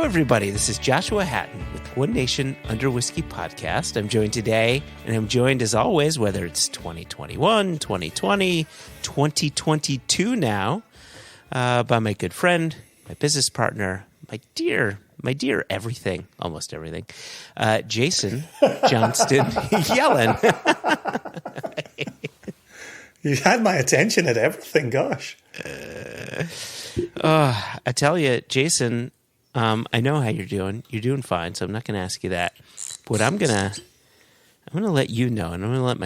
everybody. This is Joshua Hatton with One Nation Under Whisky podcast. I'm joined today, and I'm joined as always, whether it's 2021, 2020, 2022 now, by my good friend, my business partner, my dear everything, almost everything, Jason Johnston Yellen. You had my attention at everything, gosh. I tell you, Jason, I know how you're doing. You're doing fine, so I'm not going to ask you that. But I'm gonna let you know, and I'm going to let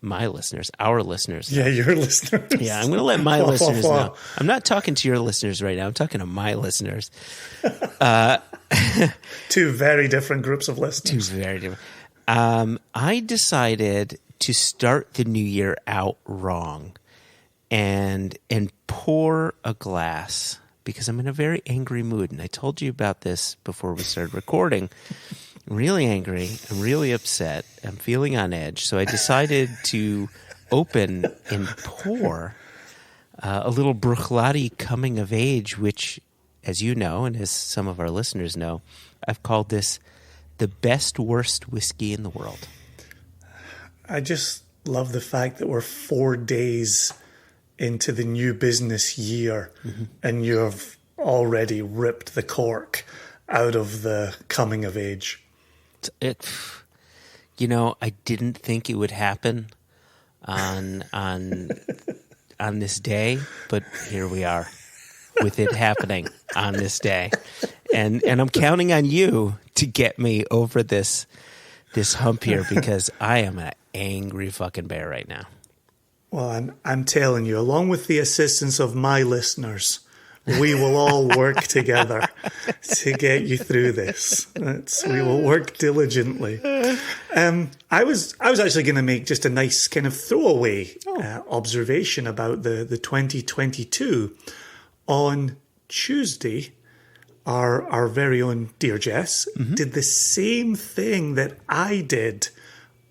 my listeners, our listeners know. Yeah, your listeners. Yeah, I'm going to let my listeners know. I'm not talking to your listeners right now. I'm talking to my listeners. Two very different groups of listeners. Two very different. I decided to start the new year out wrong and pour a glass because I'm in a very angry mood. And I told you about this before we started recording. I'm really angry. I'm really upset. I'm feeling on edge. So I decided to open and pour a little Bruichladdich coming of age, which, as you know, and as some of our listeners know, I've called this the best, worst whiskey in the world. I just love the fact that we're 4 days into the new business year, and you've already ripped the cork out of the coming of age. I didn't think it would happen on this day, but here we are with it happening on this day, and I'm counting on you to get me over this hump here because I am an angry fucking bear right now. Well, I'm telling you, along with the assistance of my listeners, we will all work together to get you through this. We will work diligently. I was actually going to make just a nice kind of throwaway observation about the 2022. On Tuesday, our very own dear Jess did the same thing that I did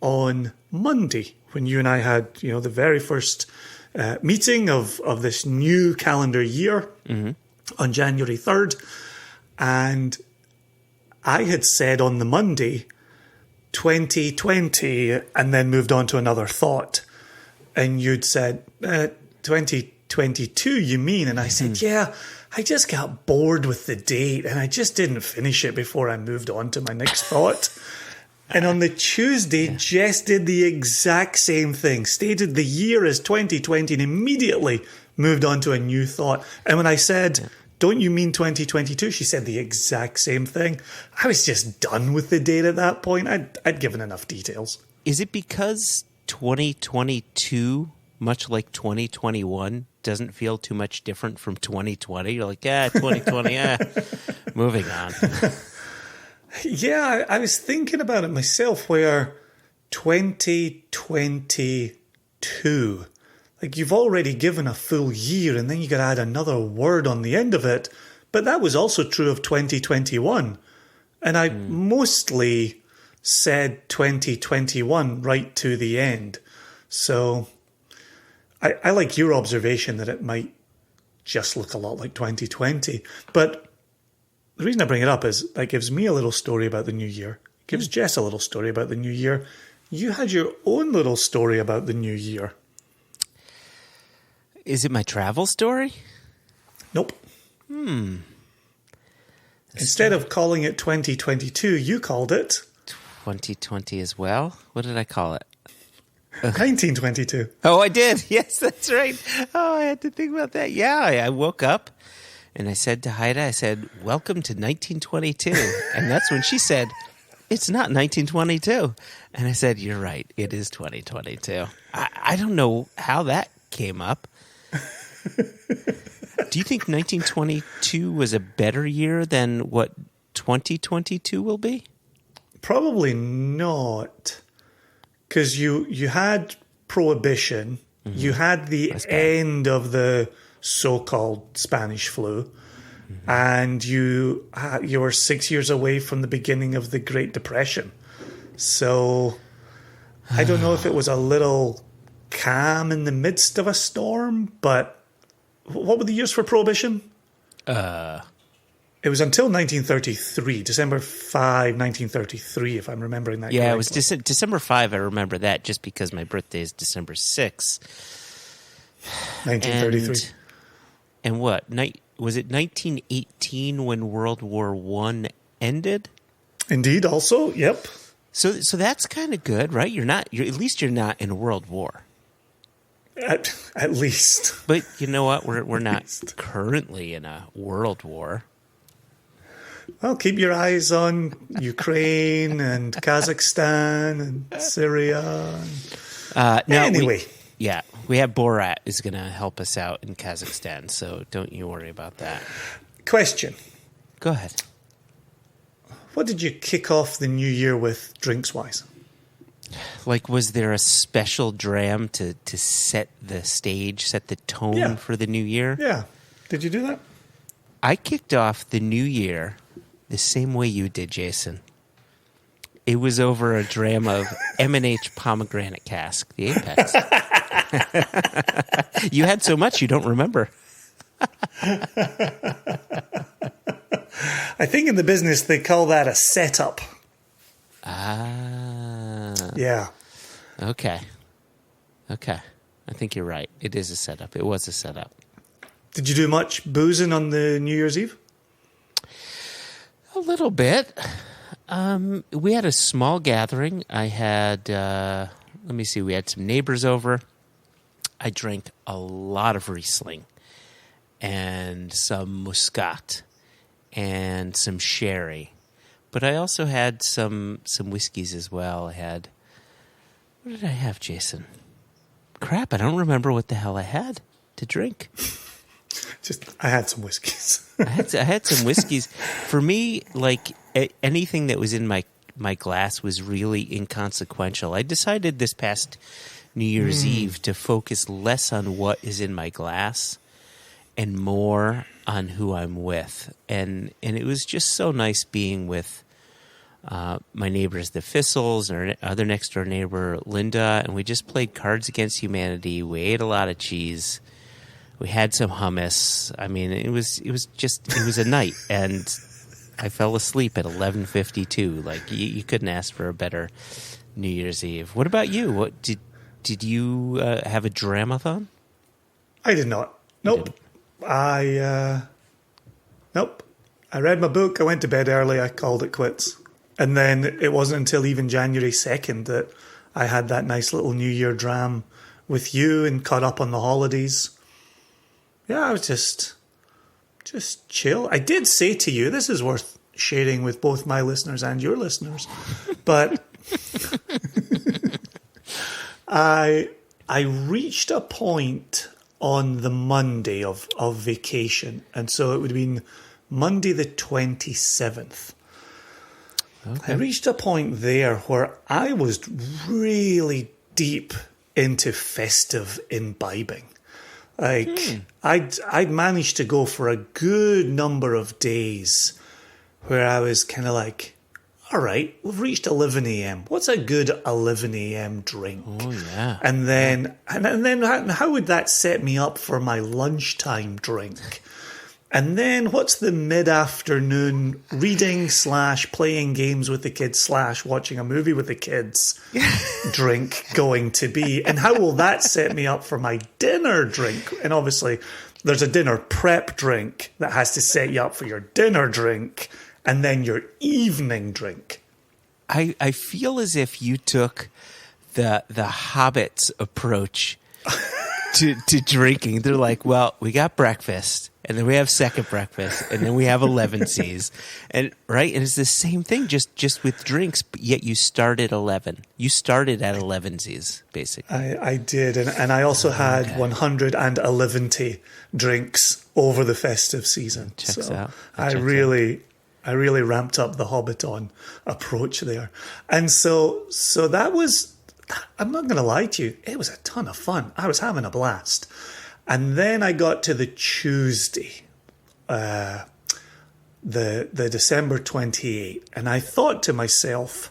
on Monday when you and I had, the very first meeting of this new calendar year on January 3rd. And I had said on the Monday, 2020, and then moved on to another thought. And you'd said, 2022, you mean? And I said, yeah, I just got bored with the date and I just didn't finish it before I moved on to my next thought. And on the Tuesday, Jess did the exact same thing, stated the year as 2020 and immediately moved on to a new thought. And when I said, don't you mean 2022? She said the exact same thing. I was just done with the date at that point. I'd given enough details. Is it because 2022, much like 2021, doesn't feel too much different from 2020? You're like, 2020, moving on. Yeah, I was thinking about it myself where 2022, like you've already given a full year and then you got to add another word on the end of it. But that was also true of 2021. And I mostly said 2021 right to the end. So I like your observation that it might just look a lot like 2020. But the reason I bring it up is that gives me a little story about the new year. It gives Jess a little story about the new year. You had your own little story about the new year. Is it my travel story? Nope. Instead of calling it 2022, you called it 2020 as well. What did I call it? 1922. Oh, I did. Yes, that's right. Oh, I had to think about that. Yeah, I woke up and I said to Haida, I said, welcome to 1922. And that's when she said, it's not 1922. And I said, you're right. It is 2022. I don't know how that came up. Do you think 1922 was a better year than what 2022 will be? Probably not. Because you had Prohibition, you had the end of the so-called Spanish flu, and you were 6 years away from the beginning of the Great Depression. So I don't know if it was a little calm in the midst of a storm, but what were the years for Prohibition? It was until 1933, December 5, 1933, if I'm remembering that correctly. Yeah, it was December 5. I remember that just because my birthday is December 6. 1933. And what? Was it 1918 when World War I ended? Indeed, also, yep. So that's kind of good, right? At least you're not in a world war. At least. But you know what? We're not currently in a world war. Well, keep your eyes on Ukraine and Kazakhstan and Syria. Anyway. We have Borat is going to help us out in Kazakhstan, so don't you worry about that. Question. Go ahead. What did you kick off the new year with, drinks-wise? Like, was there a special dram to set the stage, set the tone for the new year? Yeah. Did you do that? I kicked off the new year the same way you did, Jason. It was over a dram of M&H pomegranate cask, the Apex. You had so much you don't remember. I think in the business they call that a setup. Ah. Yeah. Okay. I think you're right. It is a setup. It was a setup. Did you do much boozing on the New Year's Eve? A little bit. We had a small gathering. I had, let me see, we had some neighbors over. I drank a lot of Riesling and some Muscat and some sherry. But I also had some whiskeys as well. What did I have, Jason? Crap, I don't remember what the hell I had to drink. I had some whiskeys. I had some whiskeys. For me, like anything that was in my glass was really inconsequential. I decided this past New Year's Eve to focus less on what is in my glass and more on who I'm with. And it was just so nice being with my neighbors, the Fissels, our other next door neighbor, Linda, and we just played Cards Against Humanity. We ate a lot of cheese. We had some hummus. I mean, it was a night, and I fell asleep at 11:52. Like you couldn't ask for a better New Year's Eve. What about you? What did you have a dramathon? I did not. Nope. Nope. I read my book. I went to bed early. I called it quits, and then it wasn't until even January 2nd that I had that nice little New Year dram with you and caught up on the holidays. Yeah, I was just chill. I did say to you, this is worth sharing with both my listeners and your listeners, but I reached a point on the Monday of vacation, and so it would have been Monday the 27th. Okay. I reached a point there where I was really deep into festive imbibing. Like, I'd managed to go for a good number of days where I was kind of like, all right, we've reached 11 a.m. What's a good 11 a.m. drink? Oh, yeah. And then how would that set me up for my lunchtime drink? And then what's the mid-afternoon reading / playing games with the kids / watching a movie with the kids drink going to be? And how will that set me up for my dinner drink? And obviously there's a dinner prep drink that has to set you up for your dinner drink and then your evening drink. I feel as if you took the Hobbits approach to drinking. They're like, well, we got breakfast, and then we have second breakfast, and then we have 11Cs. And right? And it's the same thing, just with drinks, but yet you start at 11. You started at 11Cs, basically. I did, and I also had 111 drinks over the festive season. Checks out. I really ramped up the Hobbiton approach there. And so that was, I'm not going to lie to you, it was a ton of fun. I was having a blast. And then I got to the Tuesday, the December 28th, and I thought to myself,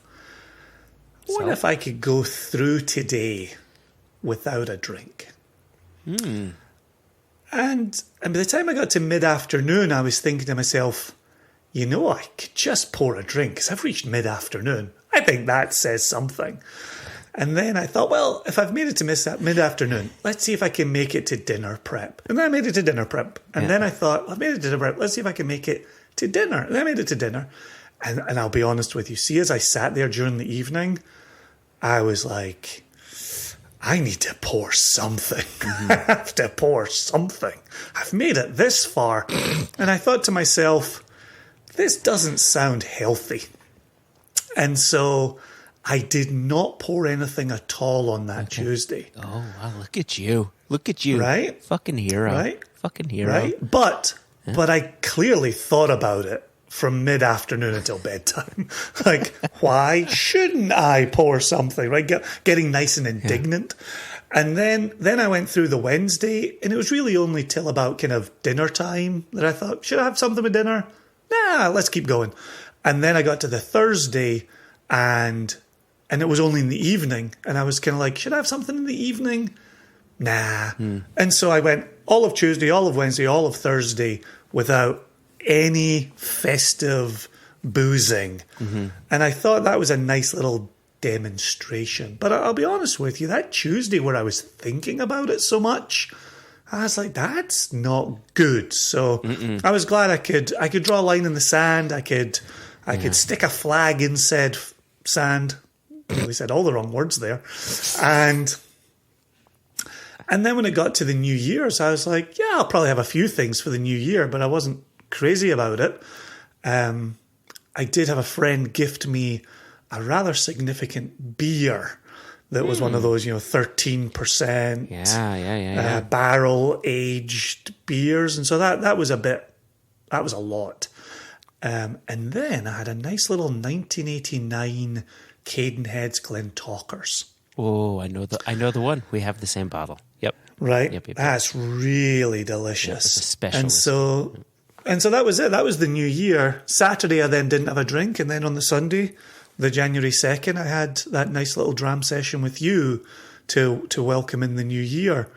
what if I could go through today without a drink? And by the time I got to mid-afternoon, I was thinking to myself, I could just pour a drink because I've reached mid-afternoon. I think that says something. And then I thought, well, if I've made it to mid-afternoon, let's see if I can make it to dinner prep. And then I made it to dinner prep. And then I thought, I've made it to dinner prep. Let's see if I can make it to dinner. And I made it to dinner. And I'll be honest with you. See, as I sat there during the evening, I was like, I need to pour something. I have to pour something. I've made it this far. And I thought to myself, this doesn't sound healthy. And so I did not pour anything at all on that Tuesday. Oh, wow, look at you. Look at you. Right? Fucking hero. Right? Fucking hero. Right? But I clearly thought about it from mid-afternoon until bedtime. Like, why shouldn't I pour something? Right? Getting nice and indignant. Yeah. And then I went through the Wednesday, and it was really only till about kind of dinner time that I thought, should I have something with dinner? Nah, let's keep going. And then I got to the Thursday, and it was only in the evening, and I was kind of like, should I have something in the evening? Nah. And so I went all of Tuesday, all of Wednesday, all of Thursday without any festive boozing. And I thought that was a nice little demonstration. But I'll be honest with you, that Tuesday where I was thinking about it so much, I was like, that's not good. So I was glad I could draw a line in the sand. I could stick a flag in said sand. We said all the wrong words there. And then when it got to the New Year's, I was like, yeah, I'll probably have a few things for the New Year, but I wasn't crazy about it. I did have a friend gift me a rather significant beer that was one of those, 13% barrel aged beers. And so that was a lot. And then I had a nice little 1989 Cadenhead's Glentalkers. Oh, I know the one. We have the same bottle. Yep. Right? Yep. That's really delicious. It's a special. And so that was it. That was the New Year. Saturday I then didn't have a drink, and then on the Sunday, the January 2nd, I had that nice little dram session with you to welcome in the new year.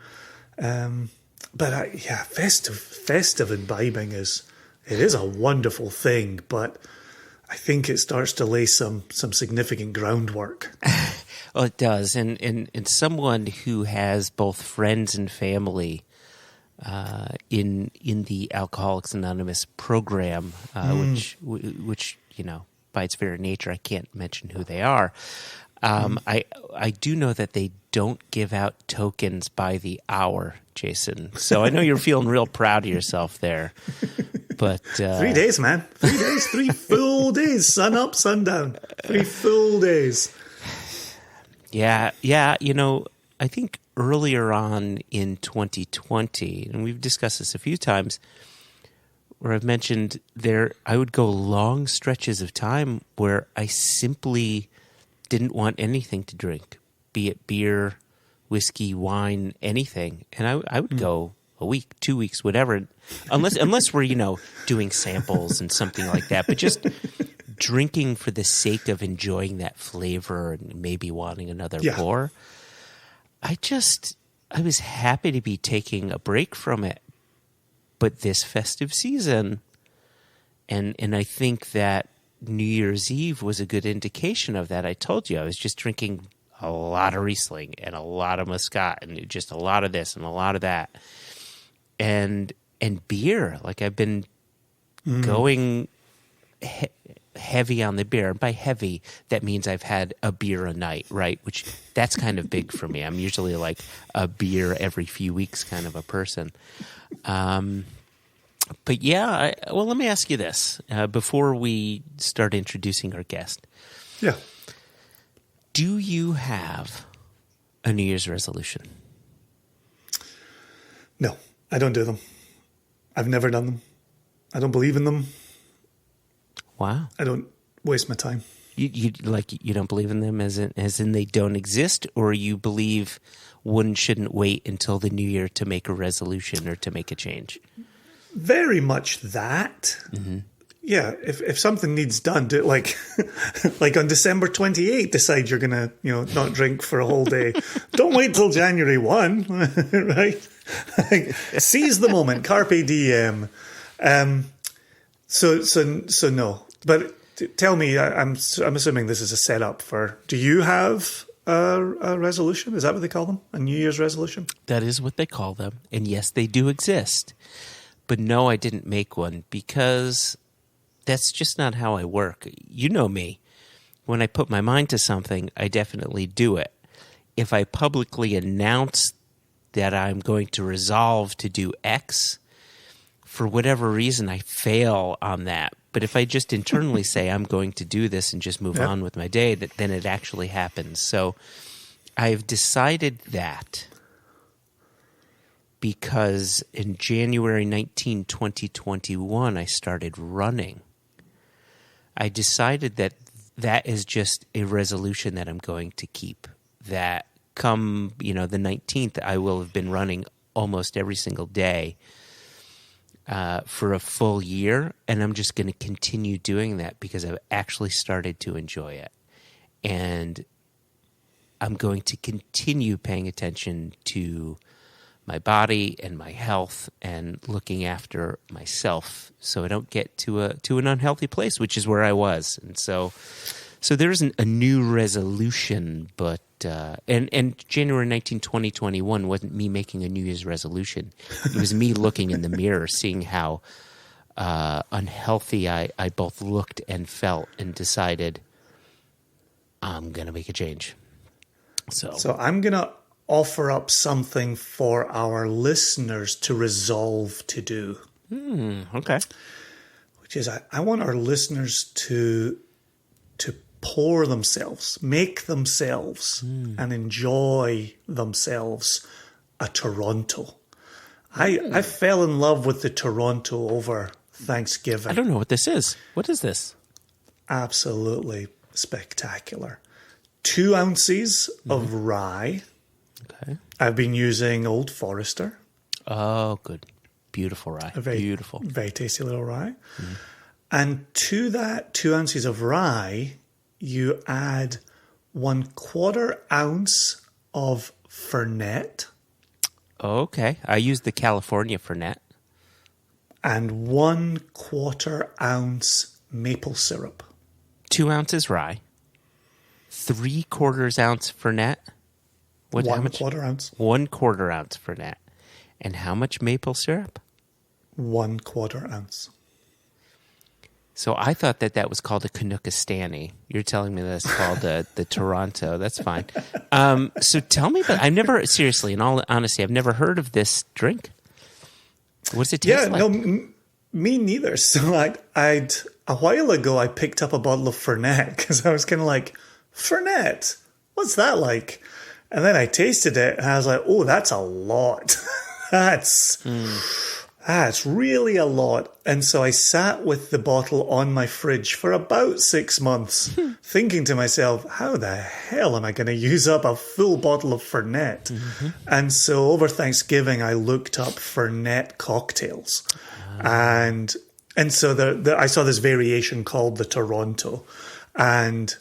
But festive imbibing is a wonderful thing, but I think it starts to lay some significant groundwork. Oh, it does. And someone who has both friends and family in the Alcoholics Anonymous program, which by its very nature, I can't mention who they are. I do know that they don't give out tokens by the hour, Jason. So I know you're feeling real proud of yourself there. But 3 days, man. 3 days, 3 full days, sun up, sundown. 3 full days. Yeah. I think earlier on in 2020, and we've discussed this a few times, where I've mentioned I would go long stretches of time where I simply didn't want anything to drink, be it beer, whiskey, wine, anything. And I would go a week, 2 weeks, whatever, unless we're, doing samples and something like that. But just drinking for the sake of enjoying that flavor and maybe wanting another pour. I was happy to be taking a break from it. But this festive season, and I think that New Year's Eve was a good indication of that. I told you I was just drinking a lot of Riesling and a lot of Muscat and just a lot of this and a lot of that. And beer, like I've been going heavy on the beer. And by heavy, that means I've had a beer a night, right? Which that's kind of big for me. I'm usually like a beer every few weeks kind of a person. But yeah, let me ask you this before we start introducing our guest. Yeah. Do you have a New Year's resolution? No, I don't do them. I've never done them. I don't believe in them. Wow. I don't waste my time. You don't believe in them as in they don't exist, or you believe one shouldn't wait until the new year to make a resolution or to make a change? Very much that. Mm-hmm. Yeah, if something needs done, do it like on December 28th, decide you're gonna not drink for a whole day. Don't wait till January 1, right? Seize the moment, carpe diem. So no. But tell me, I'm assuming this is a setup for. Do you have a resolution? Is that what they call them? A New Year's resolution? That is what they call them. And yes, they do exist. But no, I didn't make one because that's just not how I work. You know me. When I put my mind to something, I definitely do it. If I publicly announce that I'm going to resolve to do X, for whatever reason, I fail on that. But if I just internally say I'm going to do this and just move on with my day, then it actually happens. So I've decided that because in January 19, 2021, I started running. I decided that is just a resolution that I'm going to keep. That come, the 19th, I will have been running almost every single day for a full year, and I'm just going to continue doing that because I've actually started to enjoy it. And I'm going to continue paying attention to my body and my health and looking after myself so I don't get to an unhealthy place, which is where I was. And so there isn't a new resolution, but and January 19, 2021 wasn't me making a New Year's resolution. It was me looking in the mirror, seeing how unhealthy I both looked and felt, and decided I'm going to make a change. So I'm going to offer up something for our listeners to resolve to do. Okay. Which is, I want our listeners to pour themselves, make themselves, and enjoy themselves a Toronto. I fell in love with the Toronto over Thanksgiving. I don't know what this is. What is this? Absolutely spectacular. 2 ounces of rye. Okay. I've been using Old Forester. Oh, good. Beautiful rye. Beautiful. Very tasty little rye. And to that 2 ounces of rye, you add 1/4 ounce of Fernet. Okay. I use the California Fernet. And 1/4 ounce maple syrup. 2 ounces rye. 3/4 ounce Fernet. How much? 1/4 ounce. 1/4 ounce Fernet. And how much maple syrup? 1/4 ounce. So I thought that was called a Canuckastani. You're telling me that's called the Toronto. That's fine. So tell me about. Seriously, in all honesty, I've never heard of this drink. What does it taste like? No, me neither. So I'd a while ago I picked up a bottle of Fernet because I was kind of like, Fernet, what's that like? And then I tasted it and I was like, oh, that's a lot. That's really a lot. And so I sat with the bottle on my fridge for about 6 months, thinking to myself, how the hell am I going to use up a full bottle of Fernet? And so over Thanksgiving, I looked up Fernet cocktails. And so I saw this variation called the Toronto. And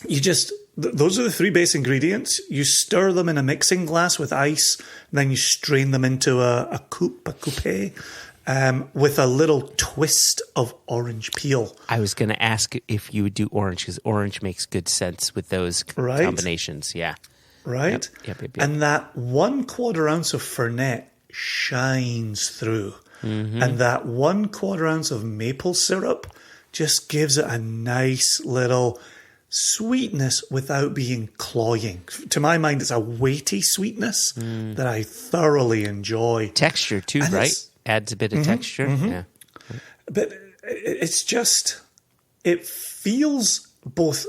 you just... Those are the 3 base ingredients. You stir them in a mixing glass with ice, and then you strain them into a coupe with a little twist of orange peel. I was going to ask if you would do orange, because orange makes good sense with those combinations. Yeah. Right? Yep. And that 1/4 ounce of Fernet shines through. And that 1/4 ounce of maple syrup just gives it a nice little... sweetness without being cloying. To my mind, it's a weighty sweetness that I thoroughly enjoy. Texture too, and right? Adds a bit of texture. Yeah. But it's just, it feels both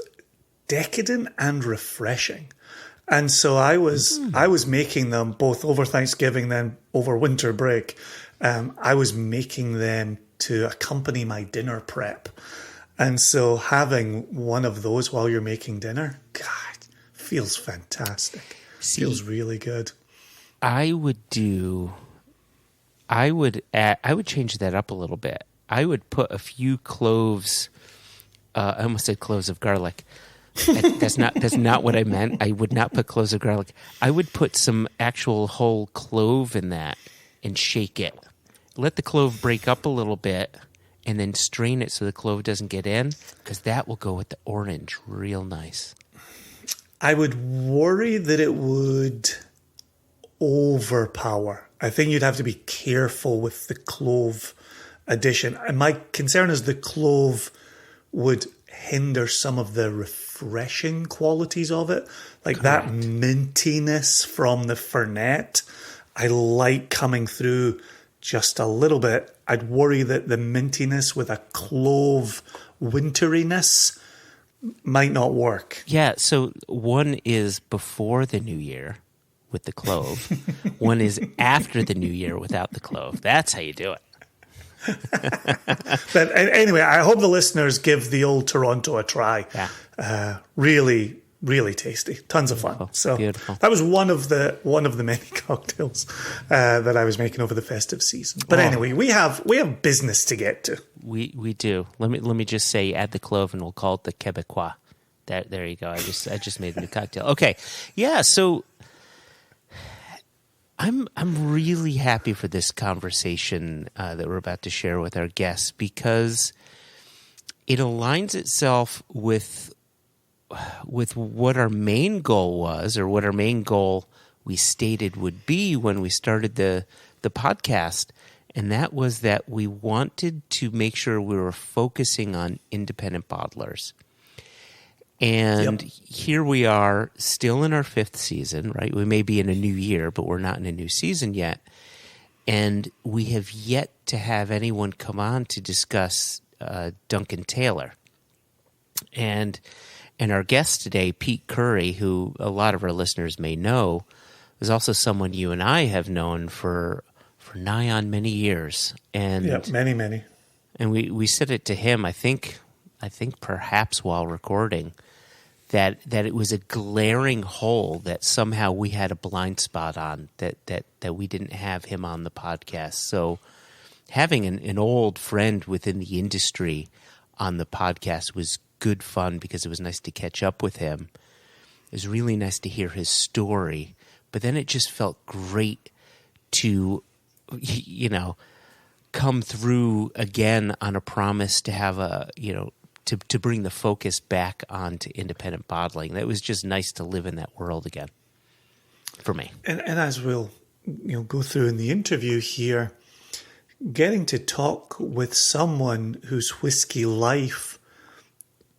decadent and refreshing. And so I was making them both over Thanksgiving, then over winter break. I was making them to accompany my dinner prep. And so having one of those while you're making dinner, God, feels fantastic. Feels really good. I would change that up a little bit. I would put a few cloves. I almost said cloves of garlic. That's not what I meant. I would not put cloves of garlic. I would put some actual whole clove in that and shake it. Let the clove break up a little bit. and then strain it so the clove doesn't get in, because that will go with the orange real nice. I would worry that it would overpower. I think you'd have to be careful with the clove addition. And my concern is the clove would hinder some of the refreshing qualities of it. Like Correct. That mintiness from the Fernet, I like coming through just a little bit. I'd worry that the mintiness with a clove winteriness might not work. Yeah, so one is before the new year with the clove. One is after the new year without the clove. That's how you do it. But anyway, I hope the listeners give the old Toronto a try. Yeah. Really, really tasty. Tons of fun. So Beautiful. that was one of the many cocktails that I was making over the festive season. But anyway, we have business to get to. We do. Let me just say, add the clove, and we'll call it the Quebecois. There you go. I just made a new cocktail. Okay, yeah. So I'm really happy for this conversation that we're about to share with our guests, because it aligns itself with what our main goal was, or what our main goal we stated would be when we started the podcast. And that was that we wanted to make sure we were focusing on independent bottlers. And Here we are, still in our 5th season, right? We may be in a new year, but we're not in a new season yet. And we have yet to have anyone come on to discuss Duncan Taylor. And our guest today, Pete Currie, who a lot of our listeners may know, is also someone you and I have known for nigh on many years. And many. And we said it to him, I think perhaps while recording, that it was a glaring hole that somehow we had a blind spot on, that we didn't have him on the podcast. So having an old friend within the industry on the podcast was good fun, because it was nice to catch up with him. It was really nice to hear his story, but then it just felt great to, come through again on a promise to have to bring the focus back onto independent bottling. That was just nice to live in that world again for me. And as we'll go through in the interview here, getting to talk with someone whose whiskey life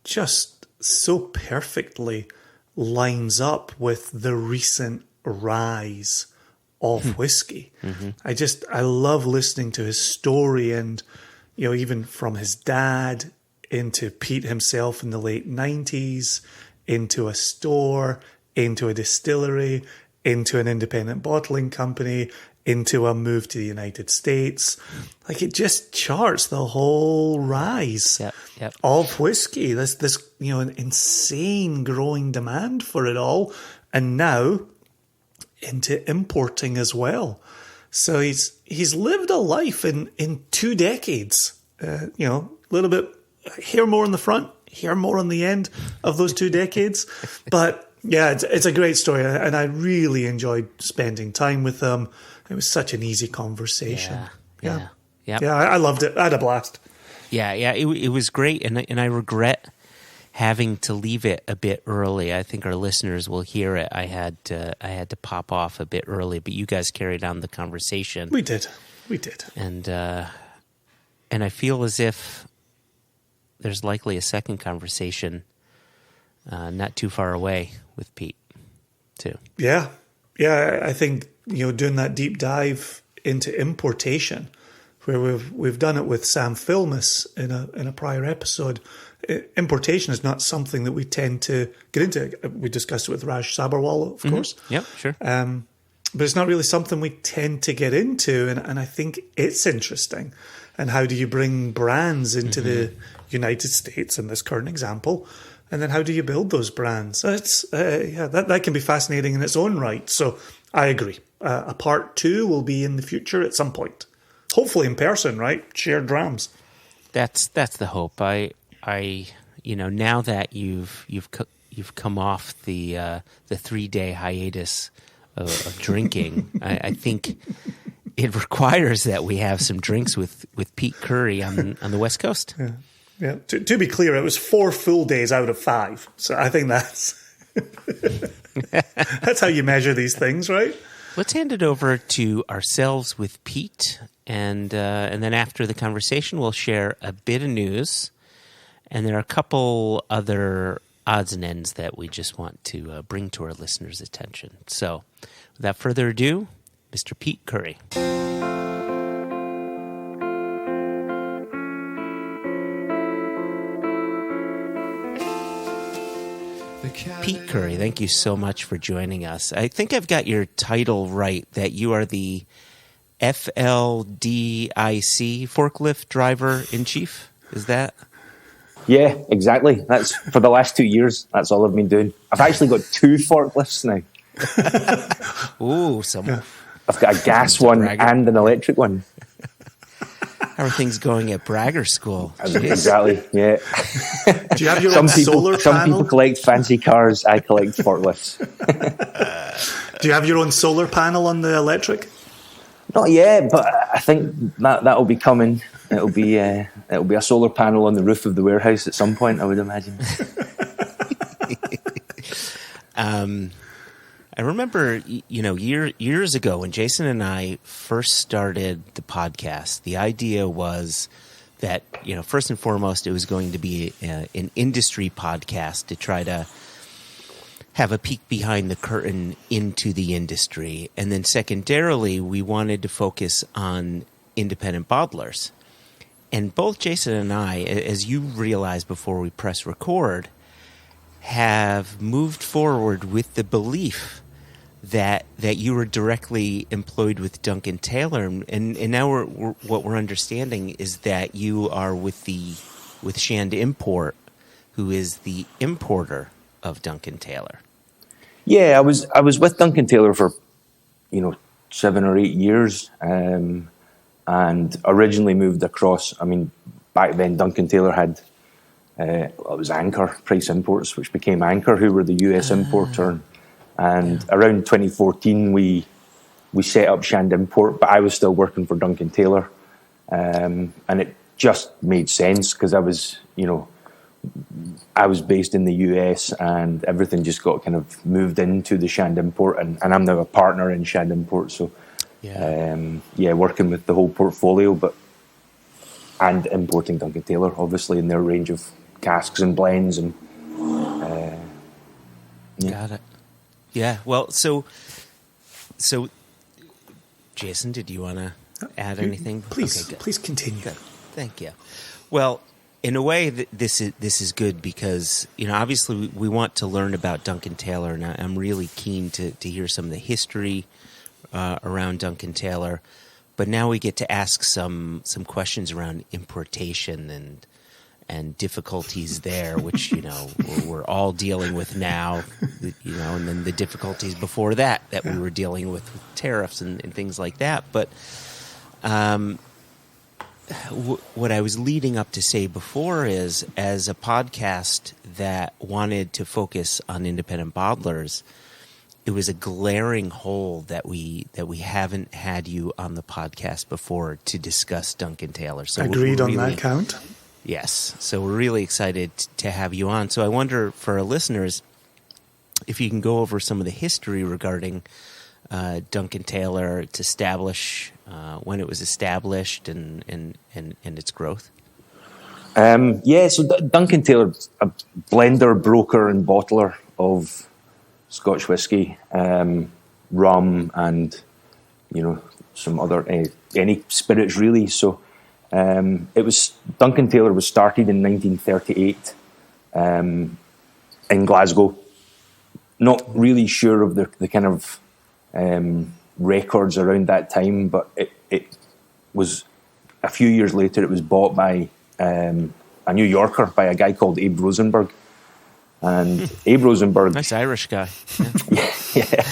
just so perfectly lines up with the recent rise of whiskey. Mm-hmm. I love listening to his story, and even from his dad into Pete himself in the late 90s, into a store, into a distillery, into an independent bottling company, into a move to the United States. Like, it just charts the whole rise of whiskey. This an insane growing demand for it all, and now into importing as well. So he's lived a life in 2 decades. A little bit here more in the front, here more on the end of those 2 decades. But yeah, it's a great story, and I really enjoyed spending time with him. It was such an easy conversation. Yeah. I loved it. I had a blast. Yeah. It was great, and I regret having to leave it a bit early. I think our listeners will hear it. I had to pop off a bit early, but you guys carried on the conversation. We did, and I feel as if there's likely a second conversation not too far away with Pete too. Yeah. I think doing that deep dive into importation, where we've done it with Sam Filmus in a prior episode. Importation is not something that we tend to get into. We discussed it with Raj Sabharwal, of course. Yep, sure. But it's not really something we tend to get into, and I think it's interesting. And how do you bring brands into the United States in this current example? And then how do you build those brands? It's that can be fascinating in its own right. So I agree. A part 2 will be in the future at some point, hopefully in person, right? Shared drams. That's the hope. I now that you've come off the 3-day hiatus of drinking, I think it requires that we have some drinks with Pete Currie on the West Coast. Yeah. Yeah. To be clear, it was 4 full days out of 5. So I think that's that's how you measure these things, right? Let's hand it over to ourselves with Pete, and then after the conversation, we'll share a bit of news, and there are a couple other odds and ends that we just want to bring to our listeners' attention. So, without further ado, Mr. Pete Currie. Pete Currie, thank you so much for joining us. I think I've got your title right, that you are the FLDIC forklift driver in chief. Is that? Yeah, exactly. That's for the last 2 years. That's all I've been doing. I've actually got 2 forklifts now. Ooh, I've got a gas one and an electric one. How are things going at Bragger School? Exactly, yeah. Do you have your own solar panel? Some people collect fancy cars. I collect forklifts. Do you have your own solar panel on the electric? Not yet, but I think that'll be coming. It'll be a solar panel on the roof of the warehouse at some point, I would imagine. I remember, years ago when Jason and I first started the podcast, the idea was that, first and foremost, it was going to be an industry podcast to try to have a peek behind the curtain into the industry. And then secondarily, we wanted to focus on independent bottlers. And both Jason and I, as you realized before we press record, have moved forward with the belief that you were directly employed with Duncan Taylor, and now what we're understanding is that you are with Shand Import, who is the importer of Duncan Taylor. Yeah, I was with Duncan Taylor for 7 or 8 years, and originally moved across. I mean, back then Duncan Taylor had it was Anchor Price Imports, which became Anchor, who were the US importer. And around 2014, we set up Shand Import, but I was still working for Duncan Taylor, and it just made sense because I was based in the US, and everything just got kind of moved into the Shand Import, and I'm now a partner in Shand Import. So, working with the whole portfolio, and importing Duncan Taylor, obviously, in their range of casks and blends, and Got it. Yeah, well, so Jason, did you want to add anything? Please continue. Good. Thank you. Well, in a way, this is good because obviously we want to learn about Duncan Taylor, and I'm really keen to hear some of the history around Duncan Taylor. But now we get to ask some questions around importation and difficulties there, which, we're all dealing with now, and then the difficulties before that we were dealing with tariffs and things like that. But what I was leading up to say before is, as a podcast that wanted to focus on independent bottlers, it was a glaring hole that we haven't had you on the podcast before to discuss Duncan Taylor. So agreed on that count. Yes. So we're really excited to have you on. So I wonder, for our listeners, if you can go over some of the history regarding Duncan Taylor, its when it was established, and its growth. So Duncan Taylor, a blender, broker, and bottler of Scotch whisky, rum, and some other any spirits really. So. Duncan Taylor was started in 1938 in Glasgow. Not really sure of the kind of records around that time, but it was a few years later. It was bought by a New Yorker, by a guy called Abe Rosenberg. And Abe Rosenberg, nice Irish guy. Yeah.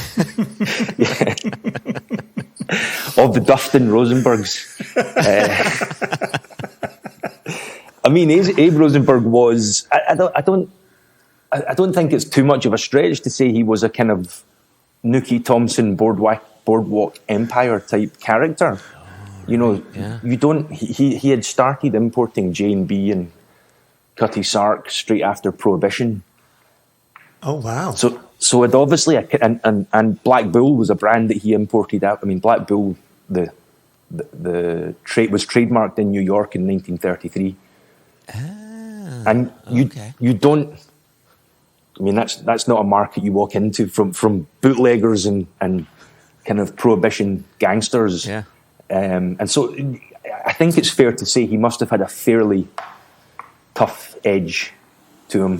Of the Dufton Rosenbergs. Abe Rosenberg was. I don't think it's too much of a stretch to say he was a kind of Nookie Thompson boardwalk Empire type character. You know, you don't. He had started importing J&B and Cutty Sark straight after Prohibition. Oh wow! So it obviously and Black Bull was a brand that he imported out. I mean, Black Bull the trade was trademarked in New York in 1933. And you don't. I mean, that's not a market you walk into from bootleggers and kind of Prohibition gangsters. Yeah. And so I think it's fair to say he must have had a fairly tough edge to him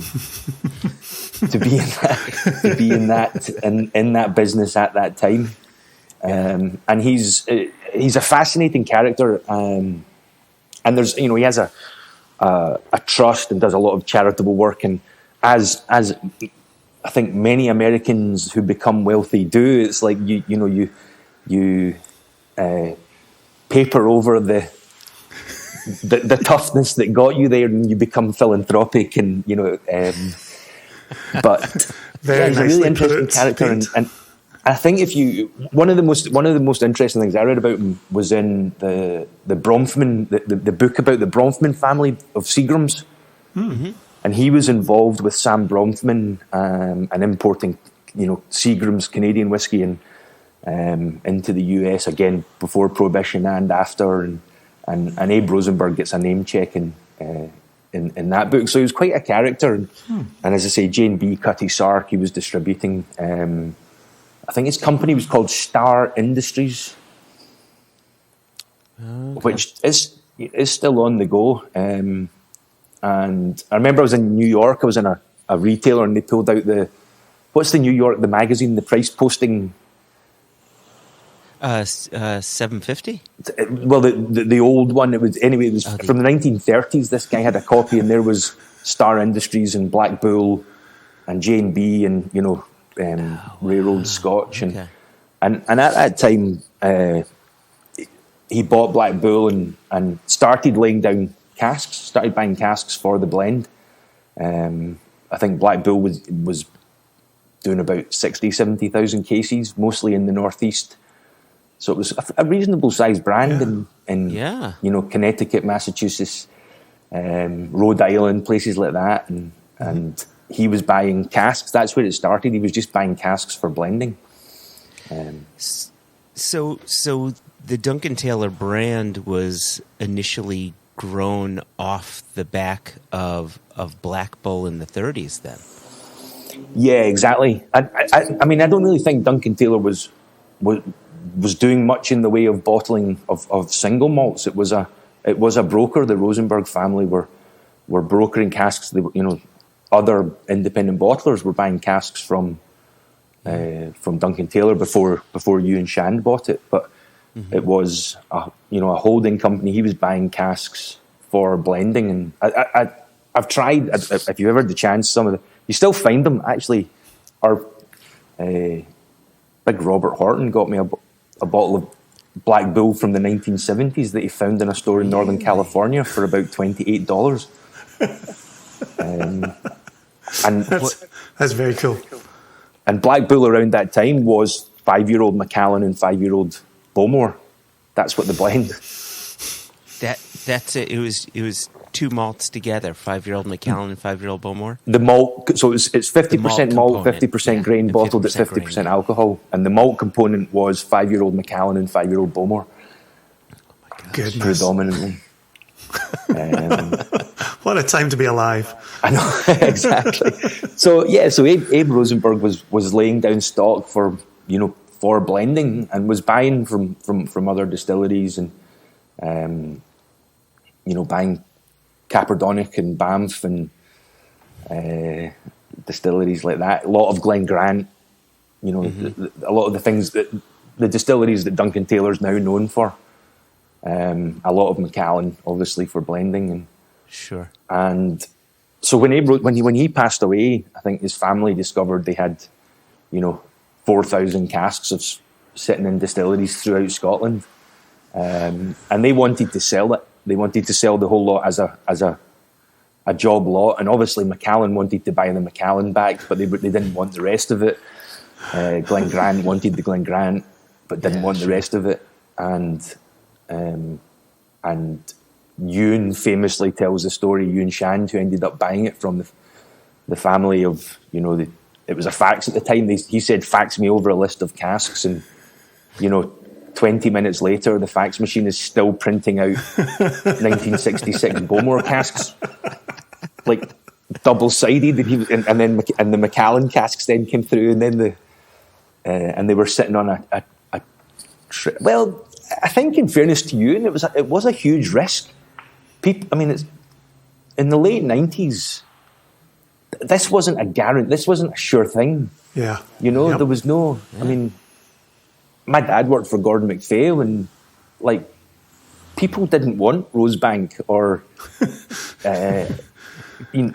to be in that business at that time. And he's a fascinating character. And there's, you know, he has a trust and does a lot of charitable work. And as I think many Americans who become wealthy do, it's like you paper over the toughness that got you there, and you become philanthropic, and you know. But he's a really interesting character, and I think one of the most interesting things I read about him was in the Bronfman, the book about the Bronfman family of Seagrams, and he was involved with Sam Bronfman and importing, you know, Seagram's Canadian whiskey and into the US again before Prohibition and after, and Abe Rosenberg gets a name check in that book. So he was quite a character, and as I say, J&B Cutty Sark he was distributing. I think his company was called Star Industries, which is still on the go. And I remember I was in New York. I was in a retailer, and they pulled out what's the New York, the magazine, the price posting. 750. Well, the old one. It was from the 1930s. This guy had a copy, and there was Star Industries and Black Bull and J&B and you know Railroad Scotch and at that time he bought Black Bull and started laying down casks. Started buying casks for the blend. I think Black Bull was doing about 70,000 cases, mostly in the Northeast. So it was a reasonable sized brand in you know, Connecticut, Massachusetts, Rhode Island, places like that, and he was buying casks. That's where it started. He was just buying casks for blending. So the Duncan Taylor brand was initially grown off the back of Black Bull in the 30s. Then. Yeah, exactly. I mean, I don't really think Duncan Taylor was doing much in the way of bottling of single malts. It was a broker. The Rosenberg family were brokering casks. They were, you know, other independent bottlers were buying casks from Duncan Taylor before you and Shand bought it. But it was a holding company. He was buying casks for blending, and I've tried. If you ever had the chance, you still find them actually. Our big Robert Horton got me a bottle of Black Bull from the 1970s that he found in a store in Northern California for about $28. And that's very cool. And Black Bull around that time was 5-year-old Macallan and 5-year-old Bowmore. That's what the blend. That's it. It was two malts together, 5-year-old Macallan and 5-year-old Bowmore. The malt, so it's 50% malt, 50% grain, bottled at 50% grain. Alcohol, and the malt component was 5-year-old Macallan and 5-year-old Bowmore. Oh my goodness. Predominantly. What a time to be alive. I know, exactly. So Abe Rosenberg was laying down stock for blending, and was buying from other distilleries, and buying Caperdonic and Banff and distilleries like that. A lot of Glen Grant, a lot of the things that the distilleries that Duncan Taylor's now known for. A lot of Macallan, obviously, for blending, and sure. And so when he passed away, I think his family discovered they had, 4,000 casks of sitting in distilleries throughout Scotland, and they wanted to sell it. They wanted to sell the whole lot as a job lot, and obviously Macallan wanted to buy the Macallan back, but they didn't want the rest of it. Glen Grant wanted the Glen Grant, but didn't want the rest of it. And Ewan famously tells the story, Ewan Shand, who ended up buying it from the family of, it was a fax at the time. He said, fax me over a list of casks, and 20 minutes later, the fax machine is still printing out 1966 Bowmore casks, like double-sided, and the Macallan casks then came through, and then and they were sitting on a well, I think in fairness to you, it was a huge risk. It's in the late 90s. This wasn't a guarantee. This wasn't a sure thing. Yeah, There was no. Yeah. My dad worked for Gordon MacPhail, and people didn't want Rosebank or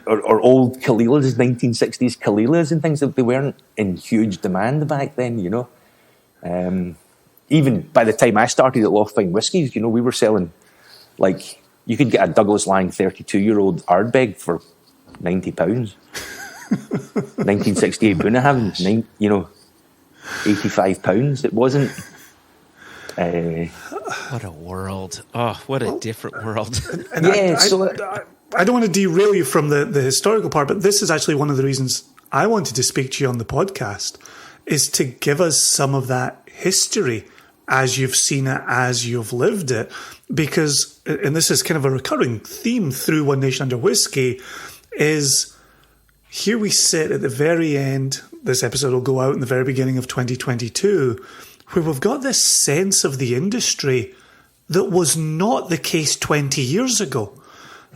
or old Kalilas, 1960s Kalilas and things. That they weren't in huge demand back then. Even by the time I started at Lochfine Whiskies, we were selling, you could get a Douglas Lang 32-year-old Ardbeg for £90. 1968 Bunnahabhain, £85. It wasn't. What a world! Oh, what a different world. And I don't want to derail you from the historical part, but this is actually one of the reasons I wanted to speak to you on the podcast, is to give us some of that history as you've seen it, as you've lived it. Because, and this is kind of a recurring theme through One Nation Under Whisky, is here we sit at the very end. This episode will go out in the very beginning of 2022, where we've got this sense of the industry that was not the case 20 years ago.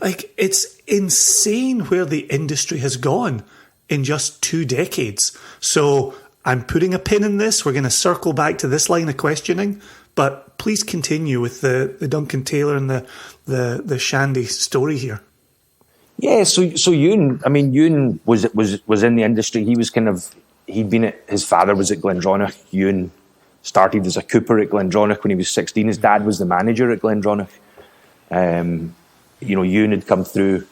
It's insane where the industry has gone in just 2 decades. So I'm putting a pin in this. We're going to circle back to this line of questioning, but please continue with the Duncan Taylor and the Shandy story here. Yeah, so Ewan was in the industry. He was his father was at Glendronach. Ewan started as a cooper at Glendronach when he was 16. His dad was the manager at Glendronach. Ewan had come through.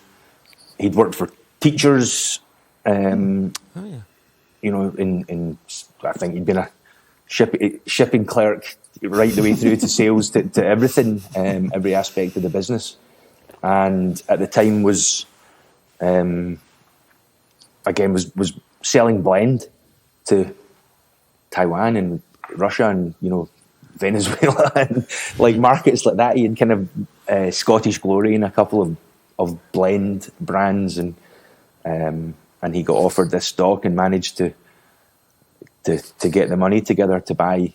He'd worked for teachers. In I think he'd been a shipping clerk right the way through to sales, to everything, every aspect of the business. And at the time was selling blend to Taiwan and Russia and Venezuela and markets like that. He had kind of Scottish Glory and a couple of blend brands, and he got offered this stock and managed to get the money together to buy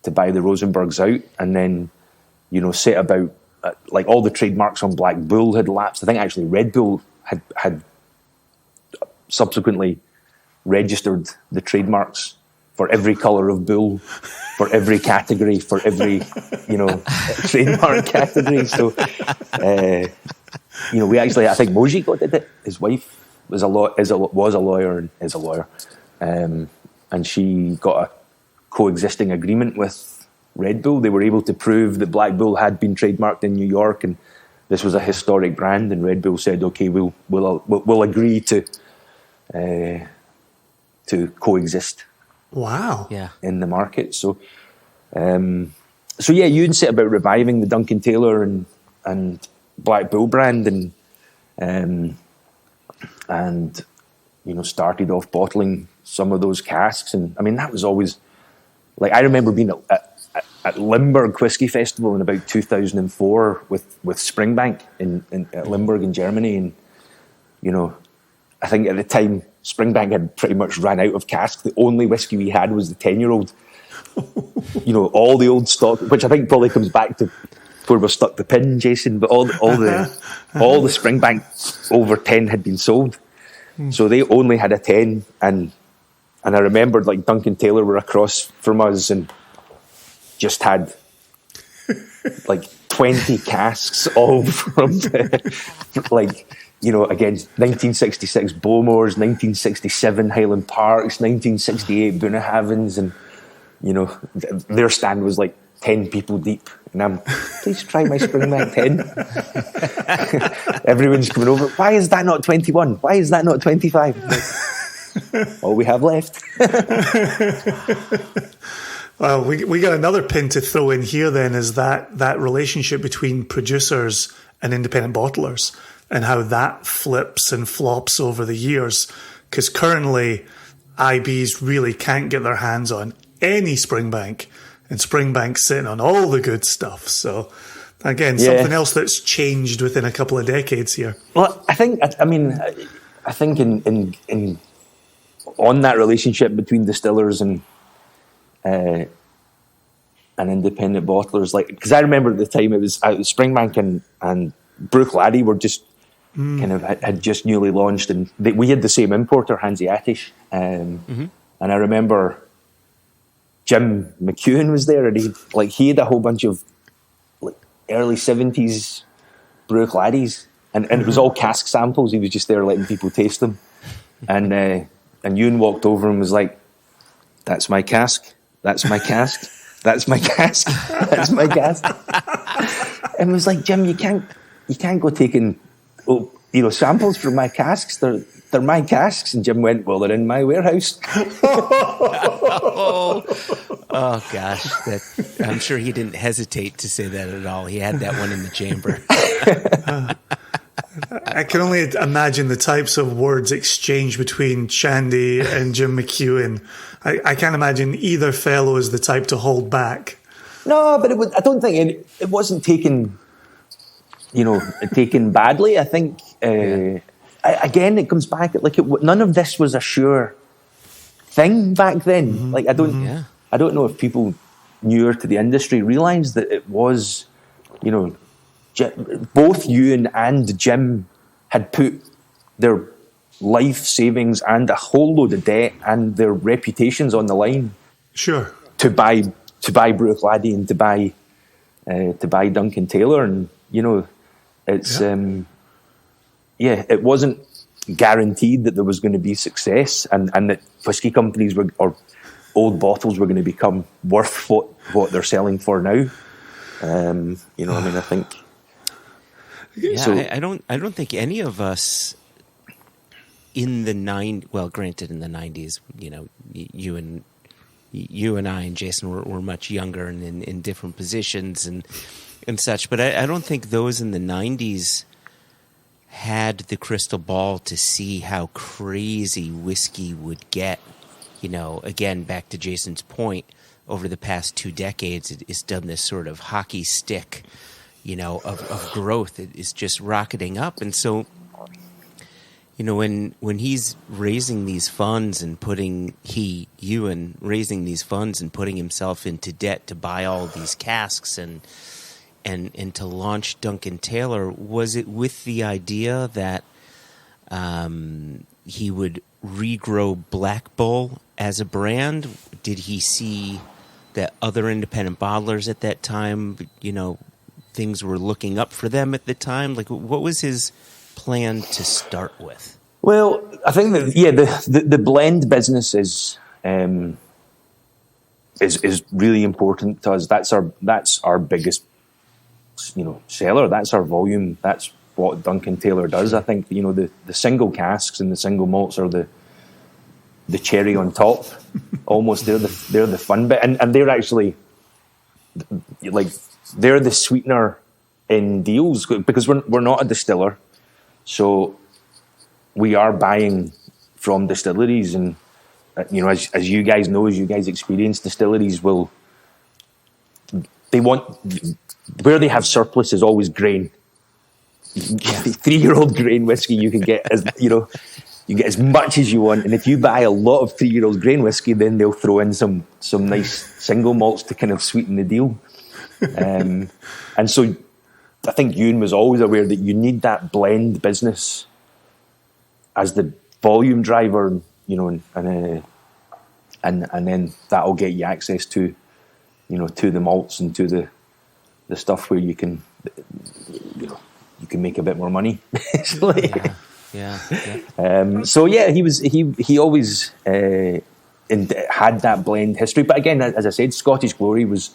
the Rosenbergs out, and then set about all the trademarks on Black Bull had lapsed. I think actually Red Bull had subsequently registered the trademarks for every colour of bull, for every category, for every trademark category. So we actually, I think Moji did it. His wife was a lawyer and is a lawyer, and she got a coexisting agreement with Red Bull. They were able to prove that Black Bull had been trademarked in New York, and this was a historic brand. And Red Bull said, "Okay, we'll agree to coexist." Wow! Yeah, in the market. So Ewan set about reviving the Duncan Taylor and Black Bull brand, and started off bottling some of those casks. And that was always I remember being at Limburg Whiskey Festival in about 2004 with Springbank at Limburg in Germany, and I think at the time Springbank had pretty much ran out of casks. The only whiskey we had was the 10-year-old. All the old stock, which I think probably comes back to where we stuck the pin, Jason. But all the Springbank over 10 had been sold, so they only had a 10. And I remembered Duncan Taylor were across from us and just had 20 casks, all from against 1966 Bowmores, 1967 Highland Parks, 1968 Bunnahabhains, and their stand was 10 people deep, and I'm, please try my Springbank 10. Everyone's coming over. Why is that not 21? Why is that not 25? all we have left. Well, we got another pin to throw in here then, is that relationship between producers and independent bottlers and how that flips and flops over the years. Because currently, IBs really can't get their hands on any Springbank, and Springbank's sitting on all the good stuff. So, again, something else that's changed within a couple of decades here. Well, I think in on that relationship between distillers and independent bottlers, like, because I remember at the time it was Springbank and Brook Laddie were just kind of had just newly launched, and we had the same importer, Hanseatisch, and I remember Jim McEwen was there, and he had a whole bunch of like early 70s Brook Laddies, and it was all cask samples. He was just there letting people taste them, and Ewan walked over and was like, "That's my cask. That's my cask. That's my cask. That's my cask." And was like, "Jim, you can't go taking samples from my casks. They're my casks." And Jim went, "Well, they're in my warehouse." Oh gosh, I'm sure he didn't hesitate to say that at all. He had that one in the chamber. I can only imagine the types of words exchanged between Shandy and Jim McEwen. I can't imagine either fellow is the type to hold back. No, but I don't think it wasn't taken badly. I think again it comes back none of this was a sure thing back then. Like I don't know if people newer to the industry realised that it was, both Ewan and Jim had put their life savings and a whole load of debt and their reputations on the line. Sure. To buy Brook Laddie and to buy Duncan Taylor, and it's it wasn't guaranteed that there was going to be success and that whiskey companies or old bottles were going to become worth what they're selling for now. I think. Yeah, so, I don't think any of us in the granted in the 90s, you and I and Jason were much younger and in different positions and such, but I don't think those in the 90s had the crystal ball to see how crazy whiskey would get. Again, back to Jason's point, over the past 2 decades, it's done this sort of hockey stick, of growth. It is just rocketing up. And so, when he's raising these funds and Ewan raising these funds and putting himself into debt to buy all these casks and to launch Duncan Taylor, was it with the idea that he would regrow Black Bull as a brand? Did he see that other independent bottlers at that time, things were looking up for them at the time? Like, what was his plan to start with? Well, I think that the blend business is really important to us. That's our biggest seller. That's our volume. That's what Duncan Taylor does. I think the single casks and the single malts are the cherry on top. Almost they're the fun bit, and they're actually they're the sweetener in deals, because we're not a distiller, so we are buying from distilleries, and as you guys know, as you guys experience, distilleries they want, where they have surplus is always grain. 3-year-old grain whiskey you can get you get as much as you want, and if you buy a lot of 3-year-old grain whiskey, then they'll throw in some nice single malts to kind of sweeten the deal. And so I think Ewan was always aware that you need that blend business as the volume driver, and then that'll get you access to the malts and to the stuff where you can make a bit more money. Yeah. He always had that blend history. But again, as I said, Scottish Glory was,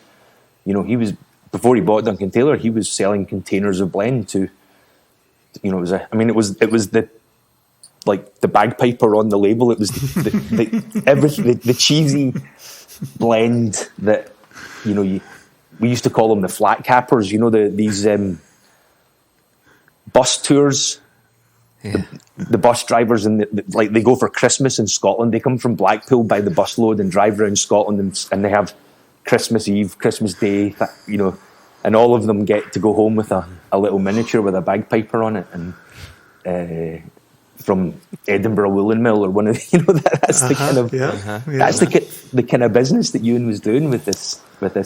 he was, before he bought Duncan Taylor, he was selling containers of blend to, it was the like the bagpiper on the label. It was the cheesy blend that, you know, we used to call them the flat cappers. You know, these bus tours. Yeah. The bus drivers, and like they go for Christmas in Scotland. They come from Blackpool by the busload and drive around Scotland, and they have Christmas Eve, Christmas Day, you know, and all of them get to go home with a little miniature with a bagpiper on it, and from Edinburgh Woolen Mill or one of the, you know, that's the kind of that's the kind of business that Ewan was doing with this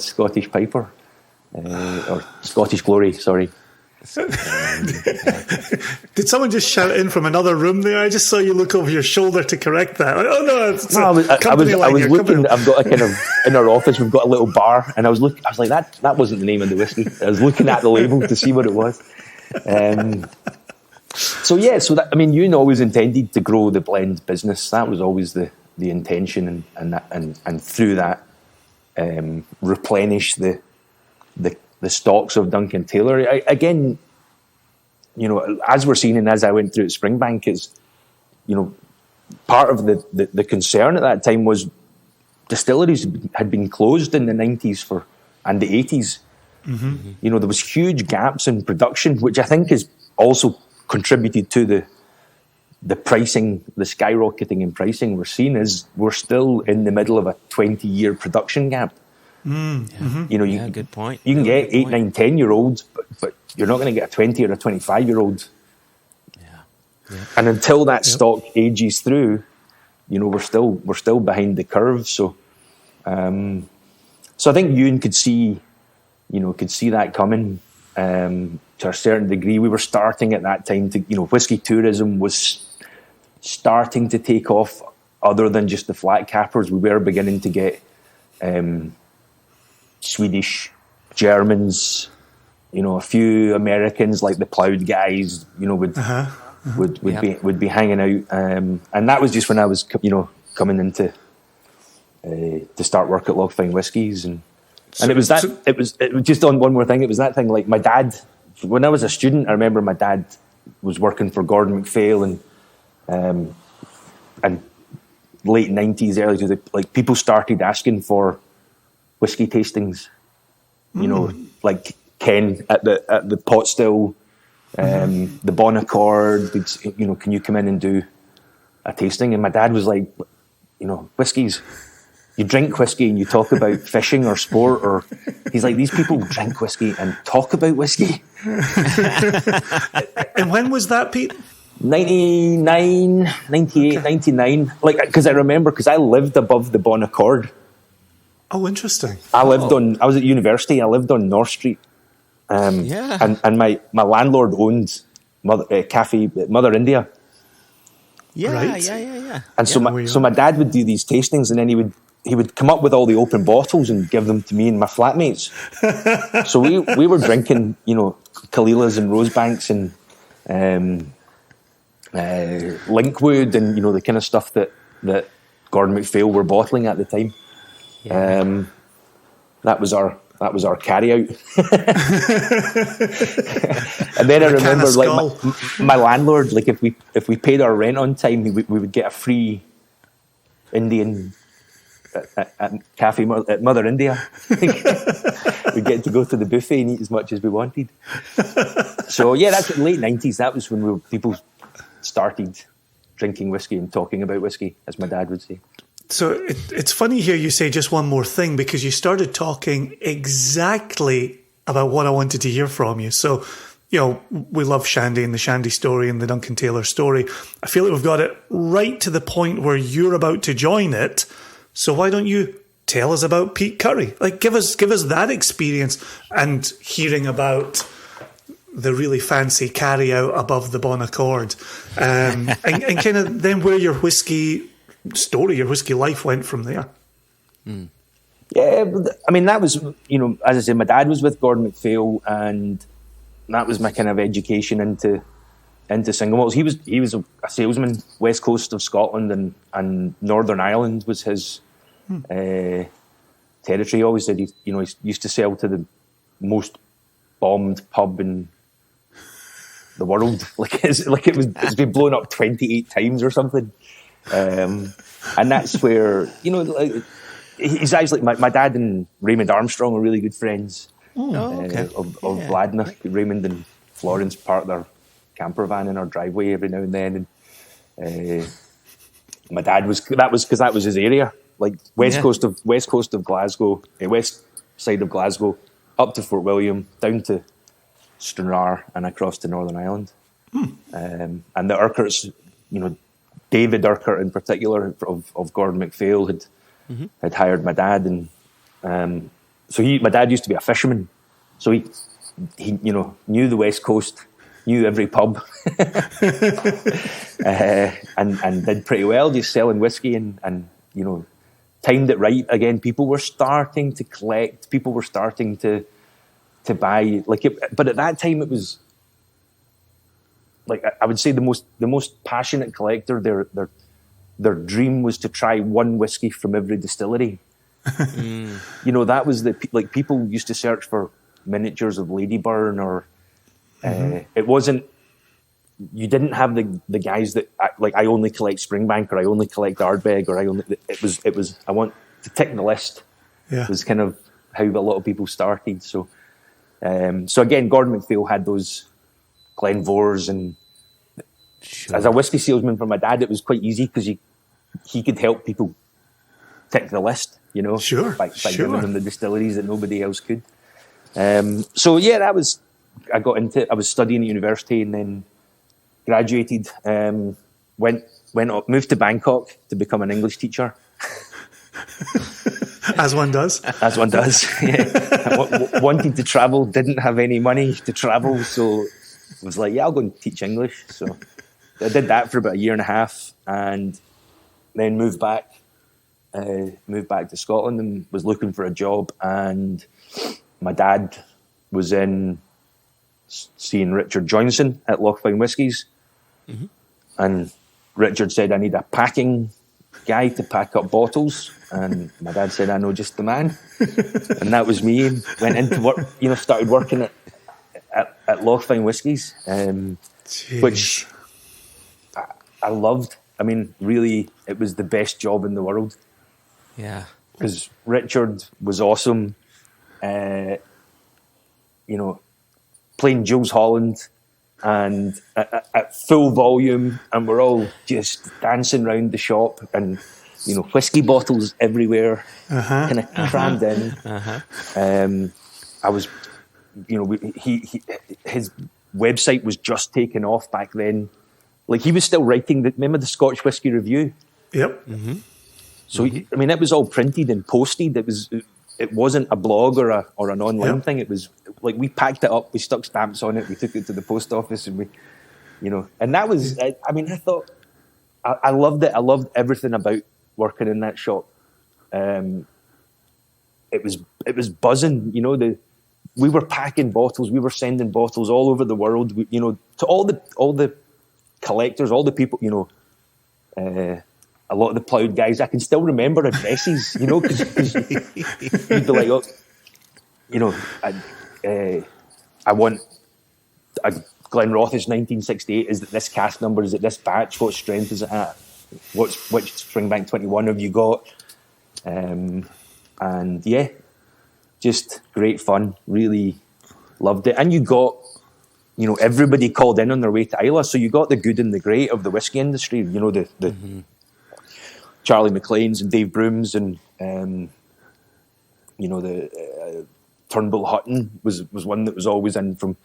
Scottish piper or Scottish Glory, sorry. Did someone just shout in from another room there? I just saw you look over your shoulder to correct that. Oh no, I was looking. I've got a kind of in our office. We've got a little bar, and I was looking. I was like, that wasn't the name of the whiskey. I was looking at the label to see what it was. So that, I mean, Ewan always intended to grow the blend business. That was always the intention, and through that, replenish the stocks of Duncan Taylor. Again, you know, as we're seeing and as I went through at Springbank, is, you know, part of the concern at that time was distilleries had been closed in the 90s and the 80s. Mm-hmm. You know, there was huge gaps in production, which I think has also contributed to the pricing, the skyrocketing in pricing we're seeing. Is we're still in the middle of a 20-year production gap. Mm-hmm. You know, good point. You can get 8, 9, 10-year-olds, but you're not going to get a 20 or a 25-year-old. Yeah. And until that stock ages through, you know, we're still behind the curve. So I think Ewan could see that coming to a certain degree. We were starting at that time to, you know, whiskey tourism was starting to take off. Other than just the flat cappers, we were beginning to get Swedish, Germans, you know, a few Americans like the Ploughed guys, you know, would be hanging out, and that was just when I was, you know, coming into to start work at Lochfine Whiskies, and it was just on one more thing. It was that thing, like my dad, when I was a student, I remember my dad was working for Gordon MacPhail, and late 90s, early 2000s, like people started asking for whiskey tastings, you know, like Ken at the pot still, the Bon Accord, you know, can you come in and do a tasting? And my dad was like, you know, whiskies, you drink whiskey and you talk about fishing or sport, or he's like, these people drink whiskey and talk about whiskey. And when was that, Pete? 99, 98, okay. 99. Like, because I remember, because I lived above the Bon Accord. Oh, interesting. I was at university. I lived on North Street. And my landlord owned Cafe Mother India. Yeah, right. yeah. And so my dad would do these tastings, and then he would come up with all the open bottles and give them to me and my flatmates. So we were drinking, you know, Kalilas and Rosebanks and Linkwood, and, you know, the kind of stuff that Gordon MacPhail were bottling at the time. Yeah. That was our carry out. And then I remember, like, my landlord, like, if we paid our rent on time, we would get a free Indian at Cafe at Mother India. We'd get to go to the buffet and eat as much as we wanted. So yeah, that's late 90s. That was when people started drinking whiskey and talking about whiskey, as my dad would say. So it's funny here you say just one more thing, because you started talking exactly about what I wanted to hear from you. So, you know, we love Shandy and the Shandy story and the Duncan Taylor story. I feel like we've got it right to the point where you're about to join it. So why don't you tell us about Pete Currie? Like, give us that experience, and hearing about the really fancy carry out above the Bon Accord, and kind of then where your whiskey story, your whiskey life went from there. Yeah, I mean, that was, you know, as I said, my dad was with Gordon MacPhail, and that was my kind of education into single malts. He was a salesman, west coast of Scotland, and Northern Ireland was his territory. He always said he used to sell to the most bombed pub in the world. It's been blown up 28 times or something. And that's where, he's actually, my dad and Raymond Armstrong are really good friends. Okay. Of Vladna. Raymond and Florence park their camper van in our driveway every now and then. And my dad that was his area, like west coast of Glasgow, west side of Glasgow, up to Fort William, down to Stranraer, and across to Northern Ireland. And the Urquharts, David Urquhart in particular of Gordon MacPhail had hired my dad, and so my dad used to be a fisherman, so he knew the West Coast, knew every pub, and did pretty well, just selling whiskey and timed it right. Again, people were starting to collect, people were starting to buy, but at that time it was like, I would say the most passionate collector, their dream was to try one whiskey from every distillery. That was people used to search for miniatures of Ladyburn, or it wasn't, you didn't have the guys that I only collect Springbank, or I only collect Ardbeg, or it was I want to tick the list. It was kind of how a lot of people started. So again, Gordon MacPhail had those Glenvores, and as a whiskey salesman for my dad, it was quite easy because he could help people tick the list, by giving them the distilleries that nobody else could. I was studying at university, and then graduated, moved to Bangkok to become an English teacher. As one does. As one does. Yeah. Wanted to travel, didn't have any money to travel, so was like, I'll go and teach English. So I did that for about a year and a half, and then moved back to Scotland and was looking for a job. And my dad was in seeing Richard Johnson at Lochfine Whiskies, and Richard said, I need a packing guy to pack up bottles, and my dad said, I know just the man. And that was me. Went into work, started working at Lochfine Whiskies, which I loved. I mean, really, it was the best job in the world. Yeah. Because Richard was awesome. Playing Jules Holland and at full volume, and we're all just dancing around the shop, and whiskey bottles everywhere, kind of crammed in. I was, his website was just taken off back then. Like, he was still writing remember the Scotch Whisky Review? Yep. So it was all printed and posted. It wasn't a blog or an online thing. It was like, we packed it up, we stuck stamps on it, we took it to the post office, and and that was, I thought, I loved it. I loved everything about working in that shop. It was buzzing, we were packing bottles, we were sending bottles all over the world, to all the collectors, all the people, a lot of the ploughed guys. I can still remember addresses, because you'd be like, I want a Glenrothes 1968. Is it this cast number? Is it this batch? What strength is it at? Which Springbank 21 have you got? And yeah, just great fun. Really loved it. And you got, everybody called in on their way to Islay. So you got the good and the great of the whiskey industry. The Charlie McLean's and Dave Brooms, and the Turnbull Hutton was one that was always in from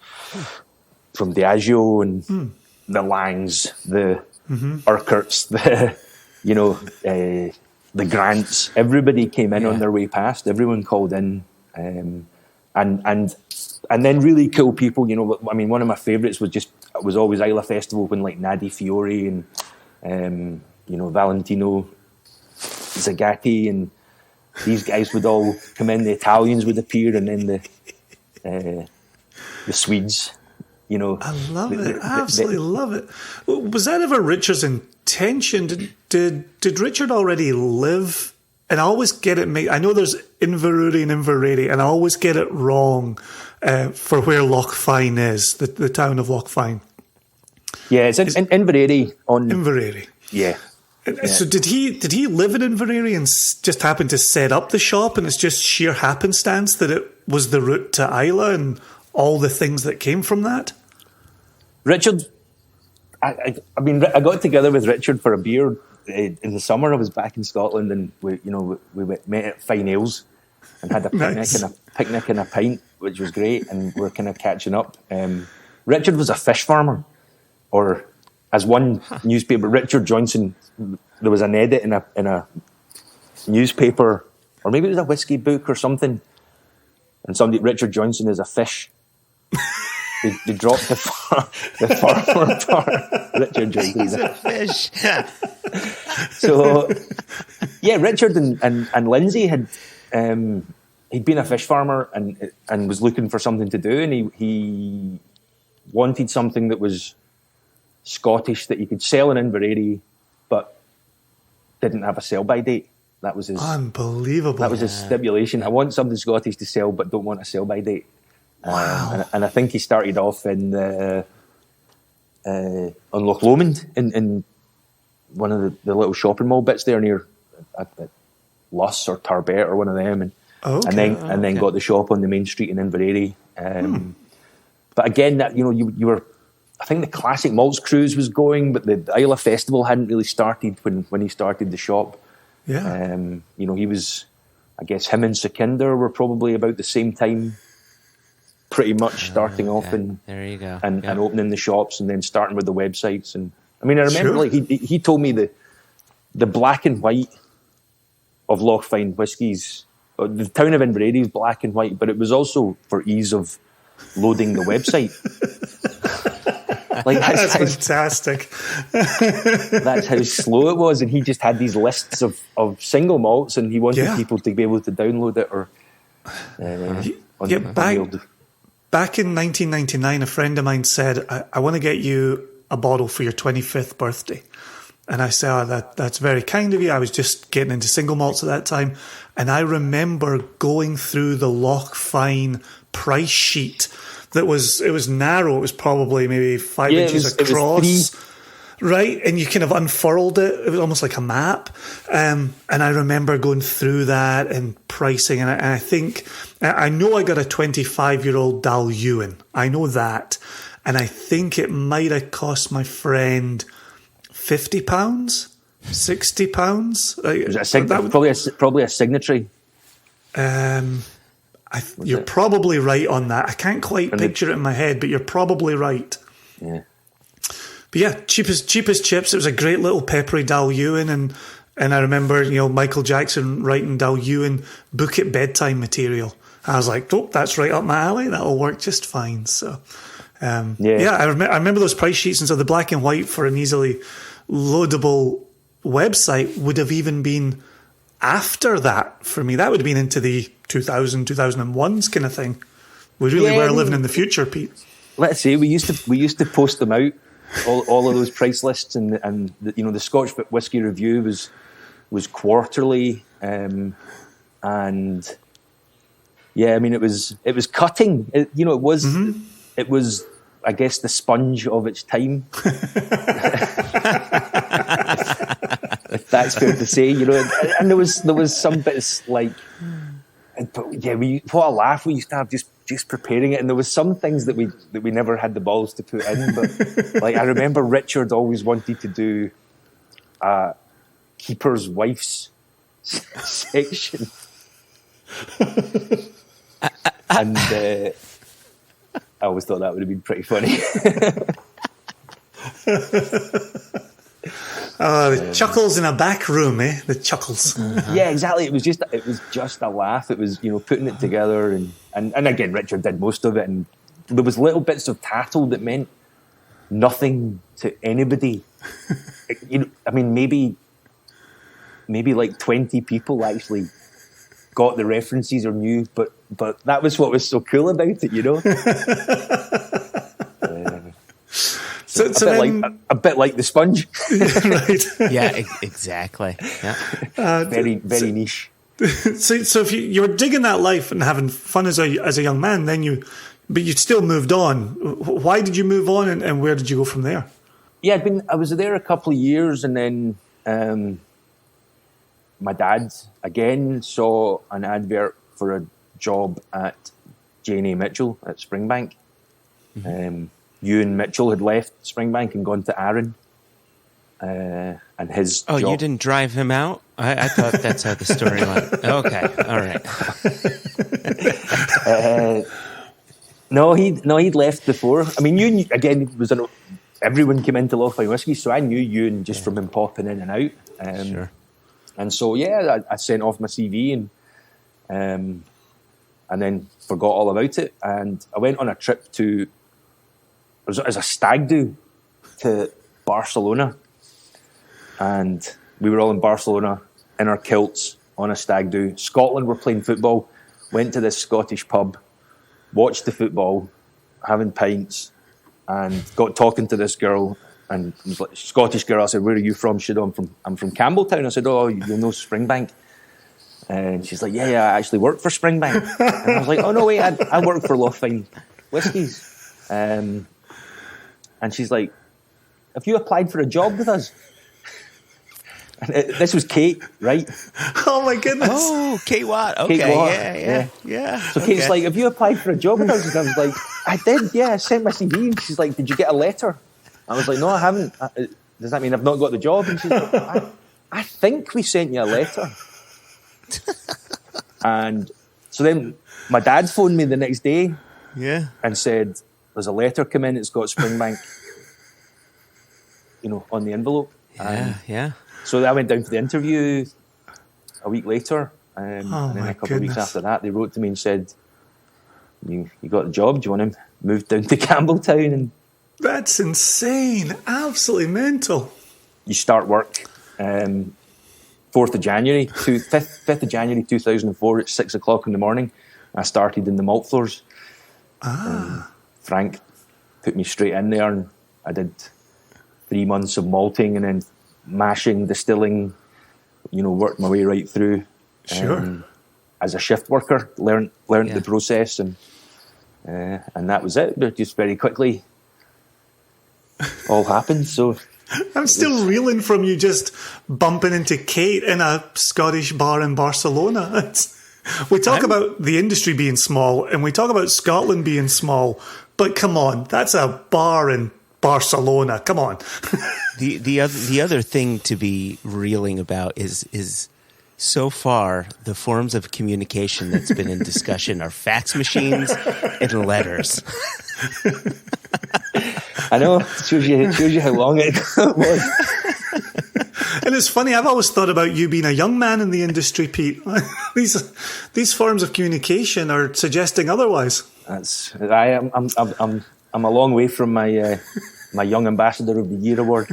Diageo, and the Langs, the Urquharts, the Grants. Everybody came in on their way past. Everyone called in, and then really cool people. One of my favourites was always Islay Festival, when like Nadi Fiore and Valentino Zagatti and these guys would all come in. The Italians would appear, and then the Swedes. I love it. Absolutely love it. Was that ever Richard's intention? Did Richard already live? And I always get it. I know there's Inverurie and Inverary, and I always get it wrong for where Lochfine is, the town of Lochfine. Yeah, it's in Inverary on Inverary. Yeah. So did he live in Inverary and just happen to set up the shop, and it's just sheer happenstance that it was the route to Isla and all the things that came from that? Richard, I mean, I got together with Richard for a beer in the summer. I was back in Scotland, and we met at Fine Ales and had a picnic and a pint, which was great, and we're kind of catching up. Richard was a fish farmer, or as one newspaper, Richard Johnson. There was an edit in a newspaper, or maybe it was a whiskey book or something, and Richard Johnson is a fish. They dropped the farmer part. Richard Johnson is a fish. So, yeah, Richard and Lindsay had he'd been a fish farmer and was looking for something to do, and he wanted something that was Scottish that he could sell in Inverary, but didn't have a sell-by date. That was his unbelievable. That was his stipulation. I want something Scottish to sell, but don't want a sell-by date. Wow. And I think he started off in on Loch Lomond in one of the little shopping mall bits there near at Luss or Tarbet or one of them, and then got the shop on the main street in Inverary. But again, that you were. I think the Classic Malts cruise was going, but the Isla Festival hadn't really started when he started the shop. Yeah. He was, I guess, him and Sukhinder were probably about the same time, pretty much starting off and there you go, and opening the shops and then starting with the websites. And I mean, I remember he told me the black and white of Loch Fyne whiskies. The town of Inverary is black and white, but it was also for ease of loading the website. Like that's fantastic. That's how slow it was, and he just had these lists of single malts, and he wanted people to be able to download it or. Back in 1999, a friend of mine said, "I want to get you a bottle for your 25th birthday," and I said, "That's very kind of you." I was just getting into single malts at that time, and I remember going through the Loch Fyne price sheet. It was narrow. It was probably maybe 5 inches across, right? And you kind of unfurled it. It was almost like a map. And I remember going through that and pricing. And I think I know I got a 25-year-old Dal Ewan. I know that, and I think it might have cost my friend £50, £60. Probably a signatory. You're probably right on that. I can't quite picture it in my head, but you're probably right. Yeah. But yeah, cheapest chips. It was a great little peppery Dal Ewan, and I remember Michael Jackson writing Dal Ewan book at bedtime material. I was like, oh, that's right up my alley. That'll work just fine. So I remember those price sheets, and so the black and white for an easily loadable website would have even been after that for me. That would have been into the 2001s kind of thing. We really were living in the future, Pete. Let's say we used to post them out, all of those price lists, and the Scotch Whisky Review was quarterly, and yeah, I mean it was cutting. It was I guess the sponge of its time. If that's fair to say, and there was some bits like, what a laugh we used to have just preparing it, and there was some things that we never had the balls to put in. But like I remember Richard always wanted to do a keeper's wife's section, and I always thought that would have been pretty funny. The chuckles in a back room, eh? The chuckles. Yeah, exactly. It was just a laugh. It was putting it together, and again, Richard did most of it, and there was little bits of tattle that meant nothing to anybody. I mean, maybe like 20 people actually got the references or knew, but that was what was so cool about it, A bit like the sponge. Right. Yeah, exactly. Yeah. Very niche. So if you were digging that life and having fun as a young man, but you'd still moved on. Why did you move on, and where did you go from there? yeah, I was there a couple of years, and then my dad again saw an advert for a job at J&A Mitchell at Springbank. Ewan Mitchell had left Springbank and gone to Arran. And his job... you didn't drive him out? I thought that's how the story went. Okay, all right. No, he'd left before. I mean, Ewan, again, everyone came into Loch Fyne Whisky, so I knew Ewan just from him popping in and out. Sure. And so, yeah, I sent off my CV and then forgot all about it. And I went on a trip as a stag do to Barcelona. And we were all in Barcelona in our kilts on a stag do. Scotland were playing football. Went to this Scottish pub, watched the football, having pints, and got talking to this girl. And it was like, Scottish girl. I said, "Where are you from?" She said, I'm from Campbelltown. I said, "Oh, you'll know Springbank." And she's like, yeah, I actually work for Springbank. And I was like, "Oh, no, wait, I work for Loch Fyne Whiskies." And she's like, "Have you applied for a job with us?" And this was Kate, right? Oh, my goodness. Oh, Kate Watt. Okay, Kate Watt, yeah. So Kate's like, "Have you applied for a job with us?" And I was like, "I did, yeah, I sent my CV." And she's like, "Did you get a letter?" I was like, "No, I haven't. Does that mean I've not got the job?" And she's like, I think we sent you a letter." And so then my dad phoned me the next day and said, "There's a letter come in, it's got Springbank, on the envelope." Yeah. So I went down for the interview a week later, and then a couple of weeks after that, they wrote to me and said, you got the job, do you want to move down to Campbelltown? And that's insane. Absolutely mental. You start work 5th of January 2004 at 6 o'clock in the morning. I started in the malt floors. Frank put me straight in there, and I did 3 months of malting and then mashing, distilling, worked my way right through. Sure. As a shift worker, learned the process, and that was it. But just very quickly, all happened. So I'm still reeling from you just bumping into Kate in a Scottish bar in Barcelona. We talk about the industry being small, and we talk about Scotland being small, but come on, that's a bar in Barcelona. Come on. The other thing to be reeling about is so far the forms of communication that's been in discussion are fax machines and letters. I know. It shows you how long it was. And it's funny, I've always thought about you being a young man in the industry, Pete. These forms of communication are suggesting otherwise. I'm a long way from my my Young Ambassador of the Year award.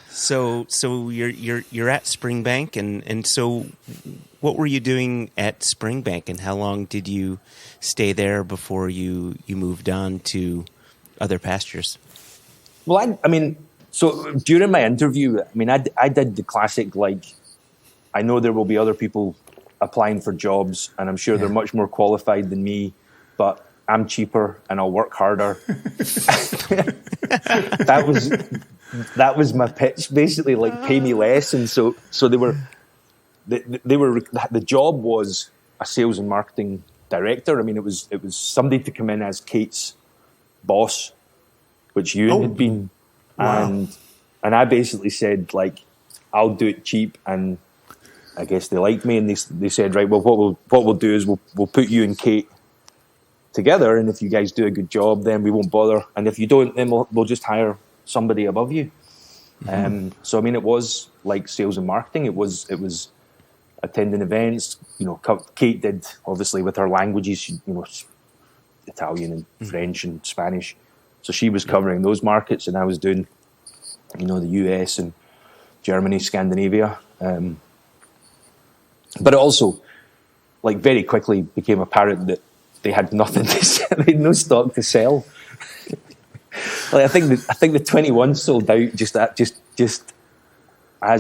So you're at Springbank, and so what were you doing at Springbank, and how long did you stay there before you moved on to other pastures? Well, so during my interview, I did the classic, I know there will be other people applying for jobs, and I'm sure they're much more qualified than me, but I'm cheaper and I'll work harder. That was my pitch, basically, pay me less. And so they were the job was a sales and marketing director. It was somebody to come in as Kate's boss, which Ewan had been. Wow. And I basically said, I'll do it cheap, and I guess they liked me, and they said, right, well, what we'll do is we'll put you and Kate together, and if you guys do a good job, then we won't bother, and if you don't, then we'll just hire somebody above you. Mm-hmm. So it was like sales and marketing. It was attending events. Kate did, obviously, with her languages, Italian and French and Spanish. So she was covering those markets, and I was doing, the US and Germany, Scandinavia. But it also, very quickly became apparent that they had nothing to sell. They had no stock to sell. I think the 21 sold out just as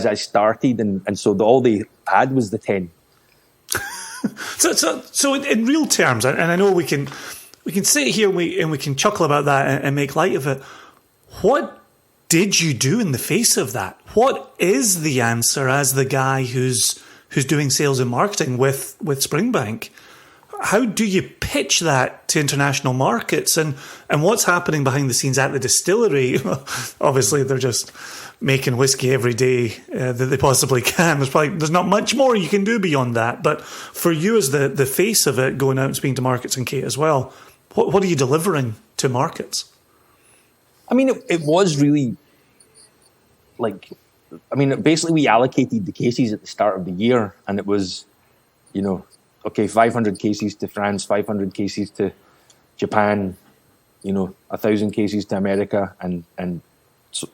I started, and so all they had was the 10. So in real terms, and I know we can we can sit here and we can chuckle about that and make light of it. What did you do in the face of that? What is the answer as the guy who's doing sales and marketing with Springbank? How do you pitch that to international markets? And what's happening behind the scenes at the distillery? Obviously, they're just making whiskey every day that they possibly can. There's not much more you can do beyond that. But for you as the face of it, going out and speaking to markets, and Kate as well, what are you delivering to markets? I mean, it was really basically we allocated the cases at the start of the year, and it was, 500 cases to France, 500 cases to Japan, 1,000 cases to America, and so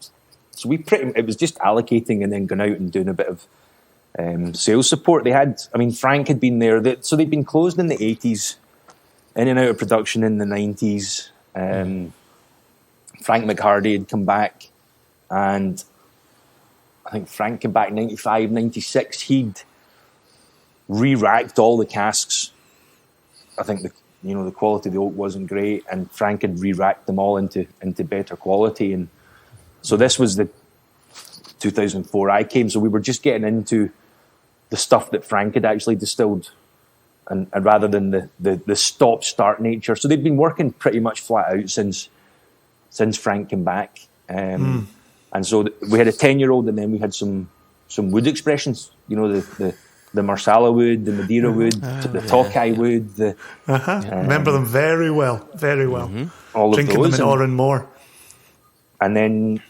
it was just allocating and then going out and doing a bit of sales support. Frank had been there, so they'd been closed in the 80s, in and out of production in the 90s. Frank McHardy had come back, and I think Frank came back 95, 96. He'd re-racked all the casks. I think the quality of the oak wasn't great, and Frank had re-racked them all into better quality. And so this was the 2004 I came, so we were just getting into the stuff that Frank had actually distilled, and rather than the stop-start nature. So they'd been working pretty much flat out since Frank came back. And so we had a 10-year-old, and then we had some wood expressions, the Marsala wood, the Madeira wood, the Tokai wood. Remember them very well, very well. All Drinking of those. them in Oran Moor. And then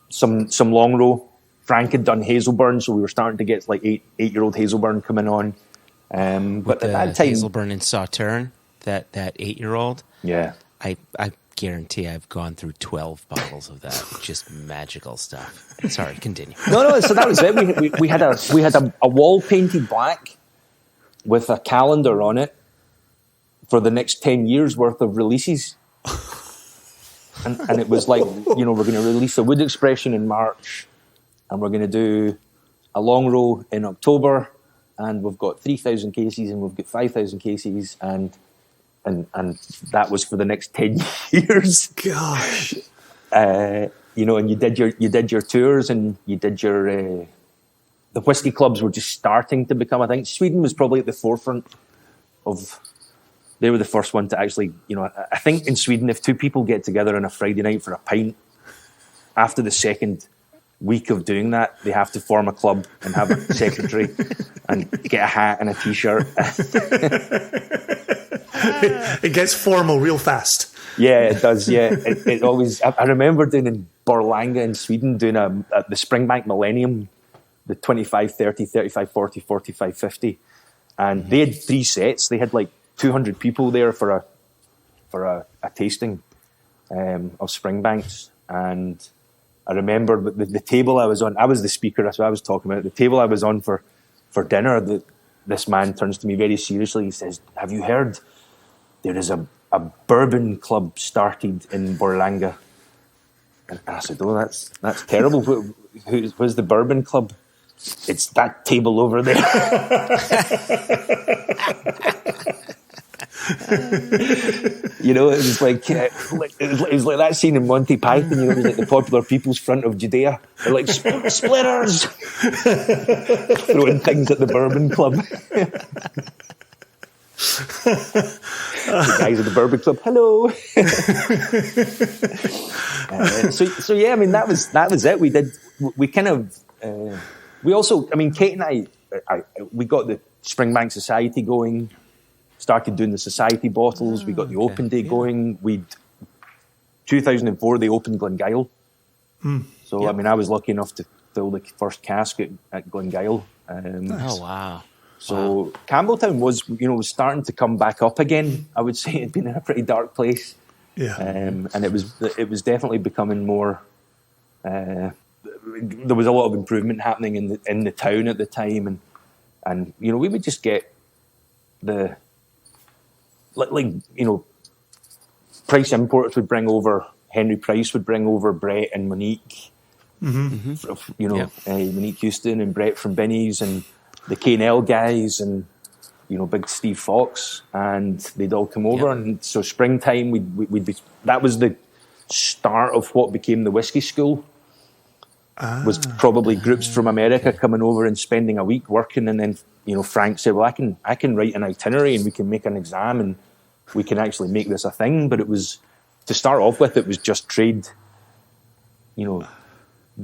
some long row. Frank had done Hazelburn, so we were starting to get like eight-year-old Hazelburn coming on. But at that time, Hazelburn in Sauterne, that 8-year-old. Yeah. I guarantee I've gone through 12 bottles of that. Just magical stuff. Sorry, continue. No. So that was it. We had a wall painted black with a calendar on it for the next 10 years worth of releases, and it was like, we're going to release a wood expression in March, and we're going to do a long row in October, and we've got 3,000 cases, and we've got 5,000 cases, and that was for the next 10 years. Gosh. And you did your tours, and you did your the whiskey clubs were just starting to become. I think Sweden was probably at the forefront of. They were the first one to actually, I think in Sweden, if two people get together on a Friday night for a pint, after the second week of doing that, they have to form a club and have a secretary and get a hat and a t-shirt. It gets formal real fast. Yeah, it does. Yeah, it always. I remember doing in Borlänge in Sweden, doing the Springbank Millennium, the 25, 30, 35, 40, 45, 50, and they had 3 sets. They had like 200 people there for a tasting of Springbanks, and I remember the table I was on. I was the speaker, that's what I was talking about. The table I was on for dinner. This man turns to me very seriously. He says, "Have you heard? There is a bourbon club started in Borlänge." And I said, "Oh, that's terrible. Who's the bourbon club?" "It's that table over there." It was like it was like that scene in Monty Python. It was like the popular people's front of Judea. They're like splitters, throwing things at the bourbon club. The guys at the bourbon club, hello. So yeah, I mean that was it. We also, Kate and I we got the Springbank Society going. Started doing the society bottles. We got the open day going. 2004 they opened Glengyle. So yep. I was lucky enough to fill the first cask at Glengyle. Oh wow! So Campbelltown was starting to come back up again. I would say it'd been in a pretty dark place. Yeah. And it was definitely becoming more. There was a lot of improvement happening in the town at the time, and we would just get the. Price Imports would bring over, Henry Price would bring over Brett and Monique, Monique Houston and Brett from Binny's and the K&L guys, and big Steve Fox, and they'd all come over. And so springtime, we'd be, that was the start of what became the whiskey school. Was probably groups from America coming over and spending a week working, and then Frank said, well, I can write an itinerary and we can make an exam and we can actually make this a thing. But it was, to start off with, it was just trade,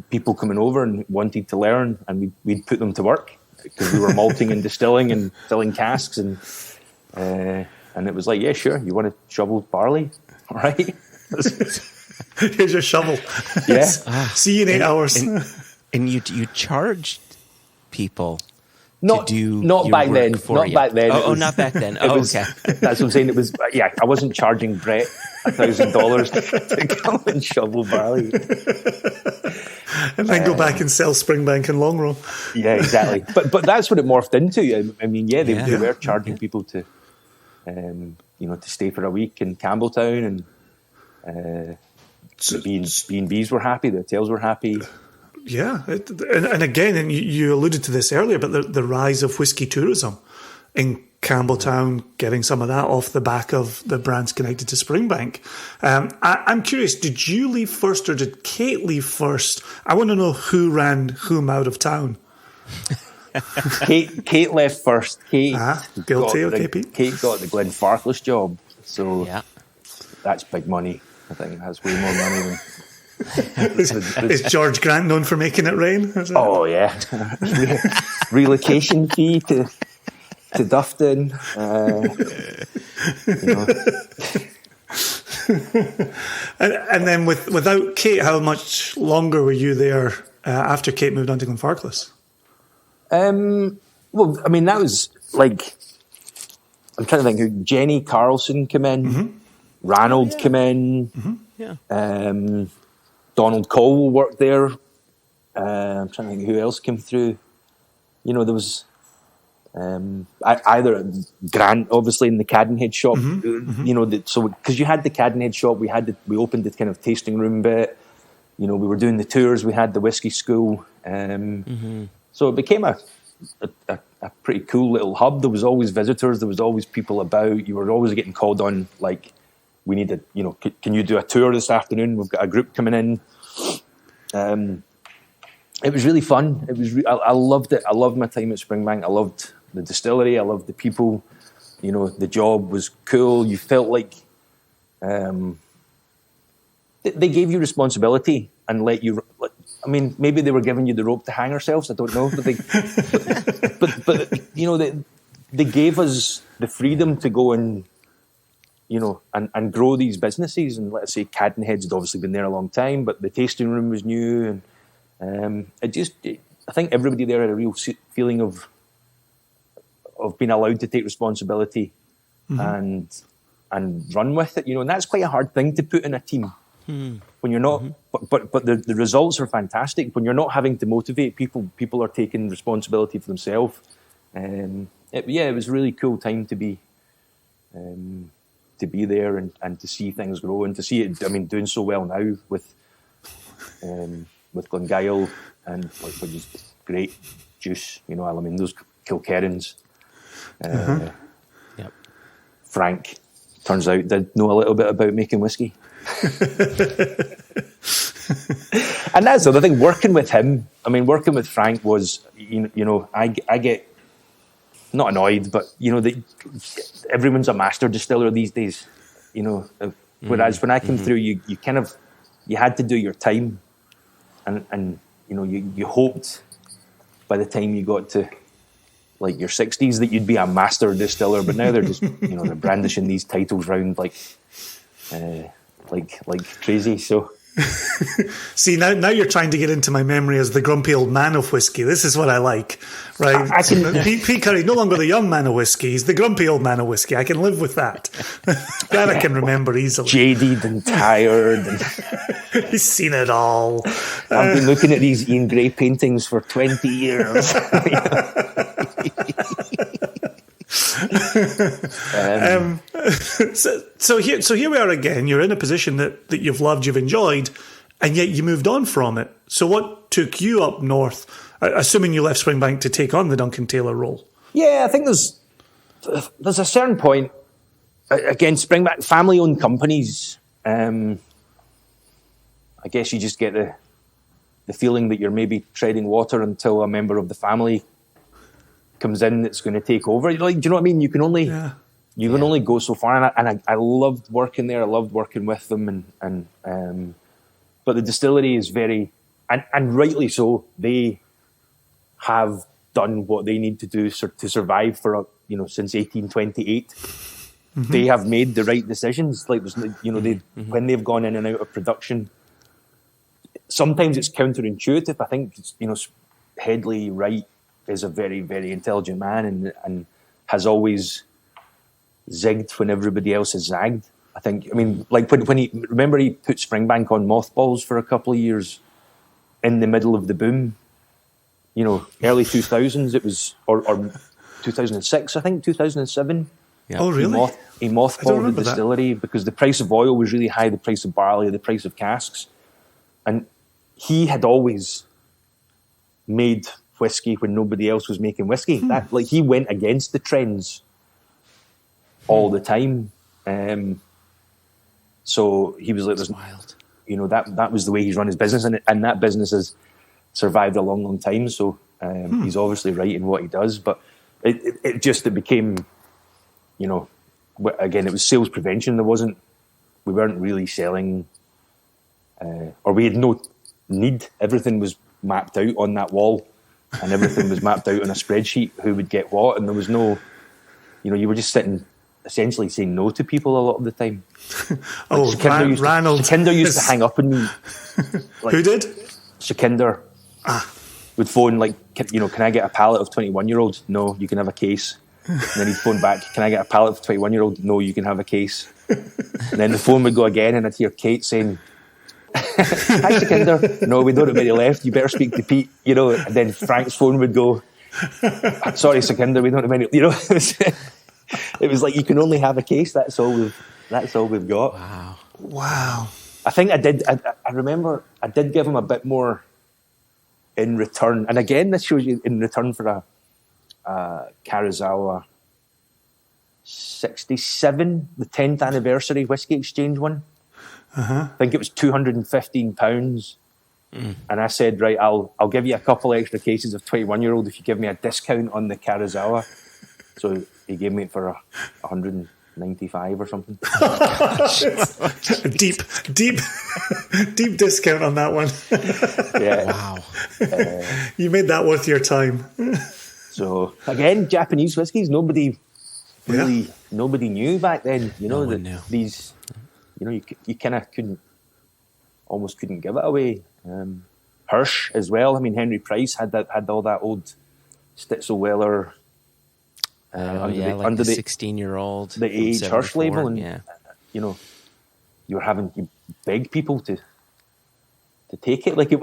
people coming over and wanting to learn, and we'd put them to work because we were malting and distilling and filling casks, and it was like, yeah, sure, you want to shovel barley, all right? Here's your shovel. Yeah. See you in 8 hours. And you charged people not, to do not your back work then. for Not you. back then. Oh, not back then. Oh, okay. That's what I'm saying. It was, I wasn't charging Brett $1,000 to come and shovel barley. And then go back and sell Springbank and Long Row. Yeah, exactly. But that's what it morphed into. I mean, they were charging people to, to stay for a week in Campbelltown, and the B&Bs were happy, the hotels were happy. Yeah, and again, and you alluded to this earlier, but the rise of whiskey tourism in Campbelltown, getting some of that off the back of the brands connected to Springbank. I'm curious, did you leave first or did Kate leave first? I want to know who ran whom out of town. Kate left first. Kate guilty, okay, Pete. Kate got the Glenfarclas job, so that's big money. I think that's way more money than... Is George Grant known for making it rain? Oh, yeah. Relocation fee to Dufton. And then without Kate, how much longer were you there after Kate moved on to Glenfarclas? Well, I mean, that was like... I'm trying to think who... Jenny Carlson came in. Mm-hmm. Ranald came in. Mm-hmm. Yeah. Donald Caldwell worked there. I'm trying to think who else came through. There was either Grant, obviously, in the Cadenhead shop. Mm-hmm. So because you had the Cadenhead shop, we opened the kind of tasting room bit. We were doing the tours. We had the whiskey school. So it became a pretty cool little hub. There was always visitors. There was always people about. You were always getting called on, like, we need to, can you do a tour this afternoon? We've got a group coming in. It was really fun. It was. I loved it. I loved my time at Springbank. I loved the distillery. I loved the people. The job was cool. You felt like they gave you responsibility and let you. I mean, maybe they were giving you the rope to hang ourselves. I don't know, but they gave us the freedom to go and. And grow these businesses. And let's say Cadenhead's had obviously been there a long time, but the tasting room was new. And I think everybody there had a real feeling of being allowed to take responsibility and run with it. And that's quite a hard thing to put in a team when you're not. But the results are fantastic when you're not having to motivate people. People are taking responsibility for themselves. It was a really cool time to be. To be there and to see things grow and to see it, I mean, doing so well now with Glengyle and which is great juice, I mean, those Kilkerrans. Frank, turns out, did know a little bit about making whiskey. And that's the other thing, working with him, I mean, working with Frank was, I get not annoyed, but everyone's a master distiller these days. Whereas when I came through, you kind of had to do your time, and you hoped by the time you got to like your 60s that you'd be a master distiller. But now they're just they're brandishing these titles round like crazy. So. See, now you're trying to get into my memory as the grumpy old man of whiskey. This is what I like, right? Pete Currie, no longer the young man of whiskey. He's the grumpy old man of whiskey. I can live with that. That I can remember easily. Jaded and tired. He's seen it all. I've been looking at these Ian Gray paintings for 20 years. So here we are again. You're in a position that you've loved, you've enjoyed, and yet you moved on from it. So what took you up north, assuming you left Springbank to take on the Duncan Taylor role? Yeah, I think there's there's a certain point, again, Springbank, family-owned companies, I guess you just get the feeling that you're maybe treading water until a member of the family comes in that's going to take over. Like, do you know what I mean? You can only go so far, and I loved working there. I loved working with them, but the distillery is very, and rightly so. They have done what they need to do to survive for since 1828. Mm-hmm. They have made the right decisions. Like when they've gone in and out of production. Sometimes it's counterintuitive. I think Headley Wright is a very, very intelligent man and has always zigged when everybody else has zagged. Like when he put Springbank on mothballs for a couple of years in the middle of the boom. Early 2000s. It was or 2006, I think 2007. Yeah. Oh, really? He mothballed the distillery because the price of oil was really high, the price of barley, the price of casks, and he had always made whiskey when nobody else was making whiskey. He went against the trends all the time. So he was like, "That's wild." That was the way he's run his business, and that business has survived a long, long time. So he's obviously right in what he does. But it became, again, it was sales prevention. We weren't really selling, or we had no need. Everything was mapped out on that wall, and everything was mapped out on a spreadsheet, who would get what, and there was no, you were just sitting essentially saying no to people a lot of the time. Sukhinder used to hang up on me. Who did? Sukhinder would phone can I get a pallet of 21-year-olds? No, you can have a case. And then he'd phone back, can I get a pallet of 21-year-old? No, you can have a case. And then the phone would go again, and I'd hear Kate saying, hi Sukhinder. No, we don't have any left. You better speak to Pete. And then Frank's phone would go, sorry Sukhinder, we don't have any. It was like you can only have a case. That's all we've got. Wow. I think I remember I did give him a bit more in return. And again, this shows you in return for a Karazawa 67, the 10th anniversary whiskey exchange one. I think it was £215, and I said, right, I'll give you a couple extra cases of 21-year-old if you give me a discount on the Karazawa. So he gave me it for 195 or something. A deep discount on that one. Yeah. Wow. You made that worth your time. So again, Japanese whiskies, nobody knew back then. No one knew. These. You kind of couldn't give it away. Hirsch as well. I mean, Henry Price had all that old Stitzel-Weller under the 16-year-old, the age Hirsch label, and you beg people to take it. Like it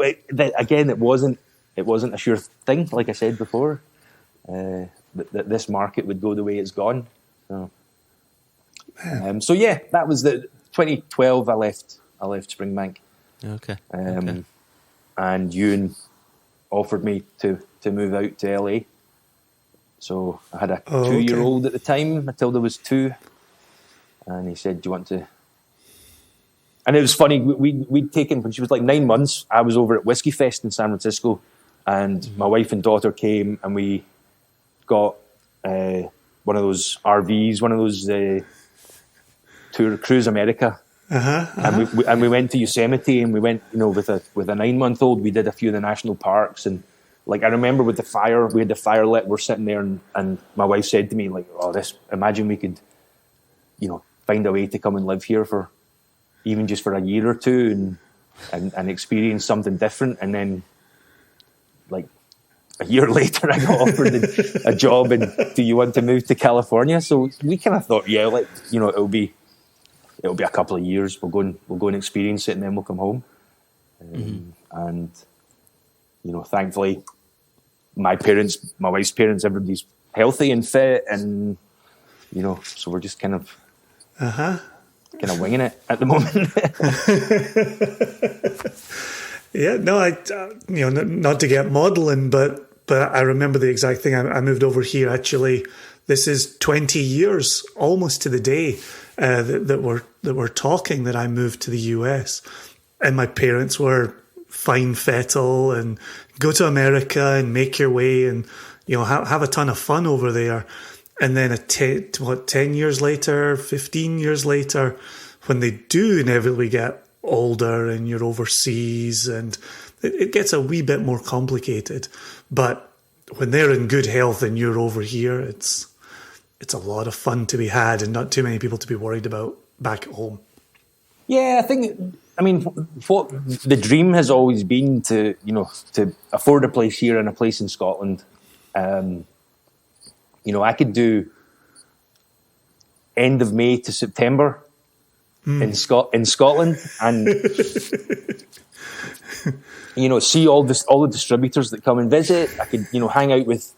wasn't a sure thing. Like I said before, that this market would go the way it's gone. So, that was the 2012. I left Springbank. Okay. And Ewan offered me to move out to LA. So I had a 2-year-old at the time. Matilda was 2, and he said, "Do you want to?" And it was funny. We'd taken, when she was like 9 months. I was over at Whiskey Fest in San Francisco, and my wife and daughter came, and we got one of those RVs, one of those Cruise America. And we went to Yosemite, and we went, with a 9-month-old. We did a few of the national parks, and I remember with the fire, we had the fire lit. We're sitting there, and my wife said to me, imagine we could, find a way to come and live here for even just for a year or two, and experience something different. And then, a year later, I got offered a job, and do you want to move to California? So we kind of thought, it'll be a couple of years. We'll go and experience it, and then we'll come home. And thankfully, my parents, my wife's parents, everybody's healthy and fit, and so we're just kind of winging it at the moment. Yeah, no, not to get maudlin, but I remember the exact thing. I moved over here actually this is 20 years, almost to the day that we're talking, that I moved to the US, and my parents were fine fettle and go to America and make your way and have a ton of fun over there. And then 10 years later, 15 years later, when they do inevitably get older and you're overseas, and it gets a wee bit more complicated. But when they're in good health and you're over here, it's a lot of fun to be had and not too many people to be worried about back at home. Yeah, what the dream has always been to afford a place here and a place in Scotland. I could do end of May to September in Scotland, and see all the distributors that come and visit. I could hang out with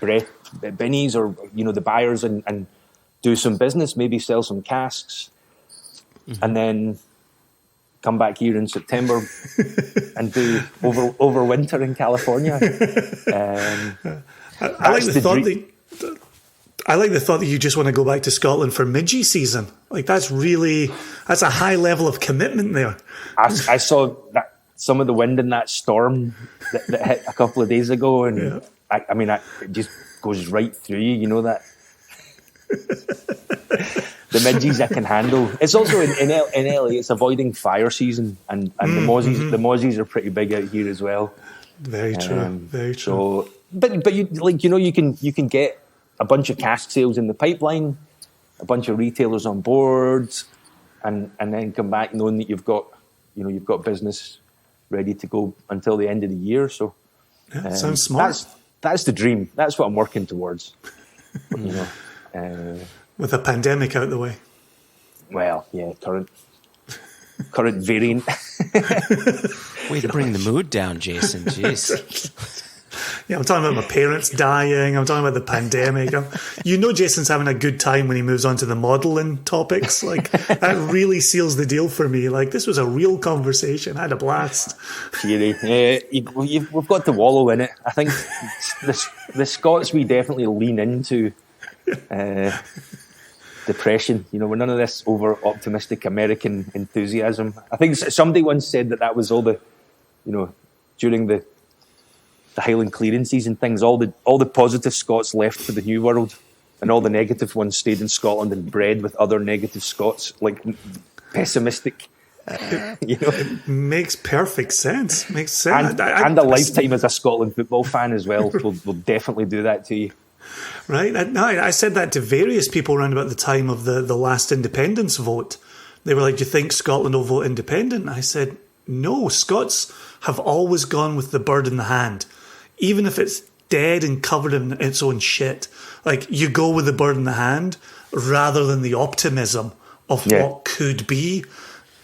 Brett Binnies or the buyers and do some business, maybe sell some casks, and then come back here in September and do over winter in California. I like the thought that you just want to go back to Scotland for Midgie season. Like that's a high level of commitment there. I saw that some of the wind in that storm that hit a couple of days ago, and it just goes right through you. You know that. The midges I can handle. It's also in LA. It's avoiding fire season, and the mozzies are pretty big out here as well. Very true. Very true. So, but you can get a bunch of cask sales in the pipeline, a bunch of retailers on board, and then come back knowing that you've got business ready to go until the end of the year. So sounds smart. That's the dream. That's what I'm working towards. With a pandemic out the way. Well, yeah, current variant. Way to bring the mood down, Jason. Jeez. Yeah, I'm talking about my parents dying. I'm talking about the pandemic. Jason's having a good time when he moves on to the modelling topics. Like, that really seals the deal for me. Like, this was a real conversation. I had a blast. We've got to wallow in it. I think the Scots, we definitely lean into depression. We're none of this over-optimistic American enthusiasm. I think somebody once said that was all the, during the Highland clearances and things, all the positive Scots left for the New World, and all the negative ones stayed in Scotland and bred with other negative Scots, like pessimistic. It makes perfect sense. Makes sense. And a lifetime as a Scotland football fan as well will definitely do that to you. Right. I said that to various people around about the time of the last independence vote. They were like, do you think Scotland will vote independent? I said, no, Scots have always gone with the bird in the hand. Even if it's dead and covered in its own shit. Like, you go with the bird in the hand rather than the optimism of what could be.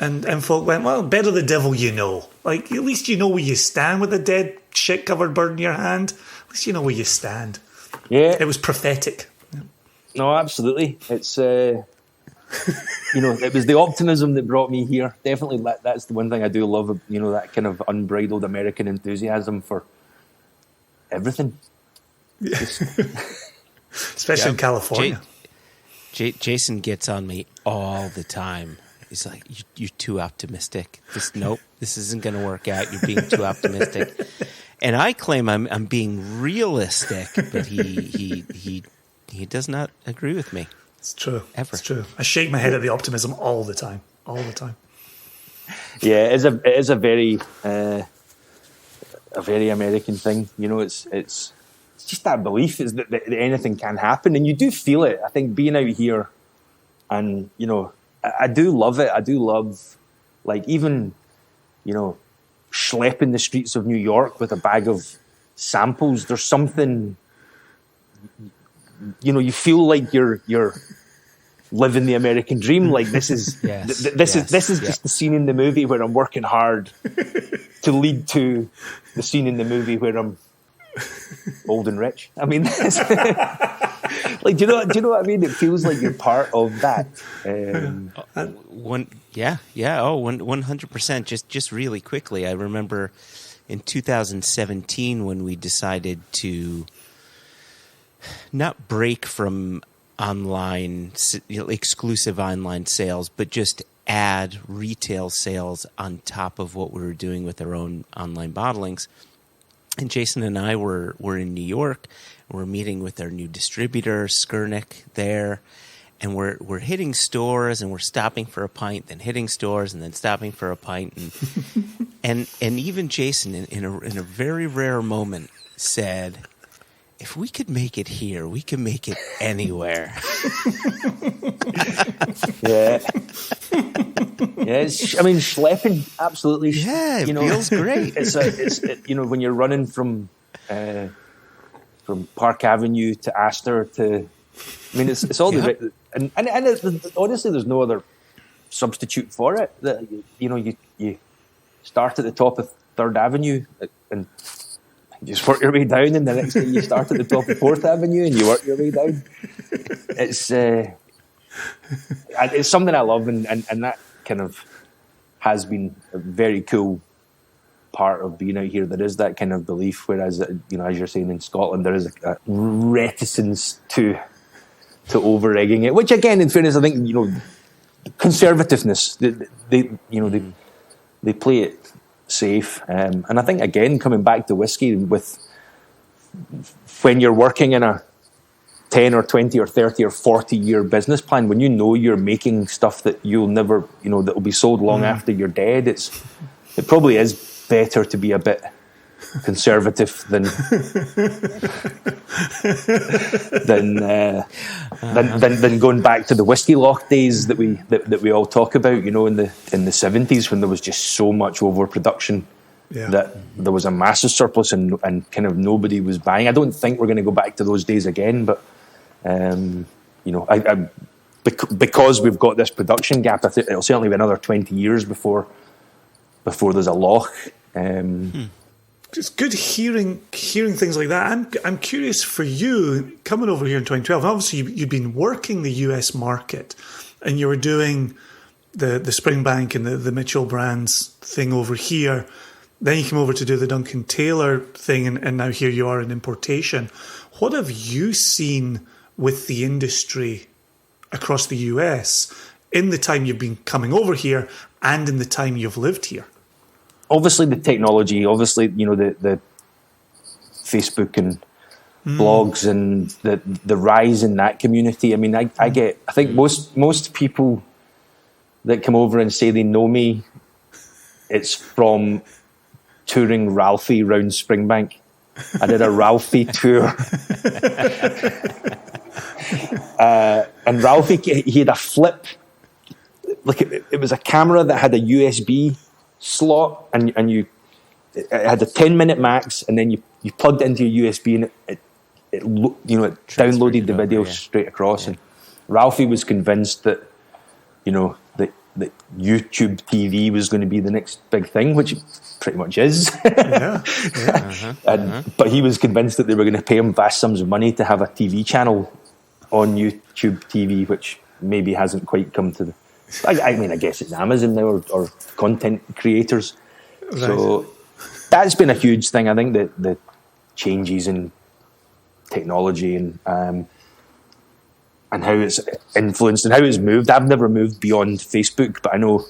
And folk went, well, better the devil you know. Like, at least you know where you stand with a dead, shit-covered bird in your hand. At least you know where you stand. Yeah. It was prophetic. No, absolutely. It's, it was the optimism that brought me here. Definitely, that's the one thing I do love, that kind of unbridled American enthusiasm for everything. Yeah. Especially in California. Jason gets on me all the time. He's like, you're too optimistic. This isn't going to work out. You're being too optimistic. And I claim I'm being realistic, but he does not agree with me. It's true. Ever. It's true. I shake my head at the optimism all the time. All the time. Yeah, it is a very American thing. It's just that belief is that anything can happen, and you do feel it. I think being out here, and I do love it. I do love, like, even schlepping the streets of New York with a bag of samples. There's something, you feel like you're living the American dream. Like, this is this is just the scene in the movie where I'm working hard to lead to the scene in the movie where I'm old and rich. I mean, like, do you know what I mean? It feels like you're part of that. 100%. Just really quickly, I remember in 2017 when we decided to not break from online, exclusive online sales, but just add retail sales on top of what we were doing with our own online bottlings. And Jason and I were in New York. We're meeting with our new distributor, Skurnik, there. And we're hitting stores, and we're stopping for a pint, then hitting stores, and then stopping for a pint. And even Jason, in a very rare moment, said, if we could make it here, we can make it anywhere. Yeah. I mean, schlepping, absolutely. Yeah, it feels great. It's when you're running from Park Avenue to Astor to, I mean, it's all the, and honestly, there's no other substitute for it. That you start at the top of 3rd Avenue and just work your way down, and the next day you start at the top of 4th Avenue and you work your way down. It's something I love, and that kind of has been a very cool part of being out here. There is that kind of belief, whereas as you're saying, in Scotland there is a reticence to over-egging it, which again, in fairness, I think conservativeness. They play it safe, and I think again, coming back to whiskey, with when you're working in a 10 or 20 or 30 or 40 year business plan, when you're making stuff that you'll never, that will be sold long after you're dead, it probably is better to be a bit conservative than going back to the whiskey lock days that we all talk about, in the 70s, when there was just so much overproduction that there was a massive surplus and kind of nobody was buying. I don't think we're going to go back to those days again, but because we've got this production gap, I think it'll certainly be another 20 years before there's a loch. It's good hearing things like that. I'm curious for you, coming over here in 2012. Obviously, you've been working the US market, and you were doing the Springbank and the Mitchell brands thing over here. Then you came over to do the Duncan Taylor thing, and now here you are in importation. What have you seen with the industry across the US in the time you've been coming over here and in the time you've lived here? Obviously the technology, the Facebook and blogs and the rise in that community. I mean, I think most people that come over and say they know me, it's from touring Ralphie round Springbank. I did a Ralphie tour. And Ralphie, he had a flip. Like it was a camera that had a USB slot, and it had a 10-minute max, and then you plugged it into your USB, and it downloaded the video straight across. And Ralphie was convinced that that YouTube TV was going to be the next big thing, which it pretty much is. But he was convinced that they were going to pay him vast sums of money to have a TV channel on YouTube TV, which maybe hasn't quite come to the... I guess it's Amazon now, or content creators. Right. So that's been a huge thing. I think that the changes in technology and how it's influenced and how it's moved. I've never moved beyond Facebook, but I know,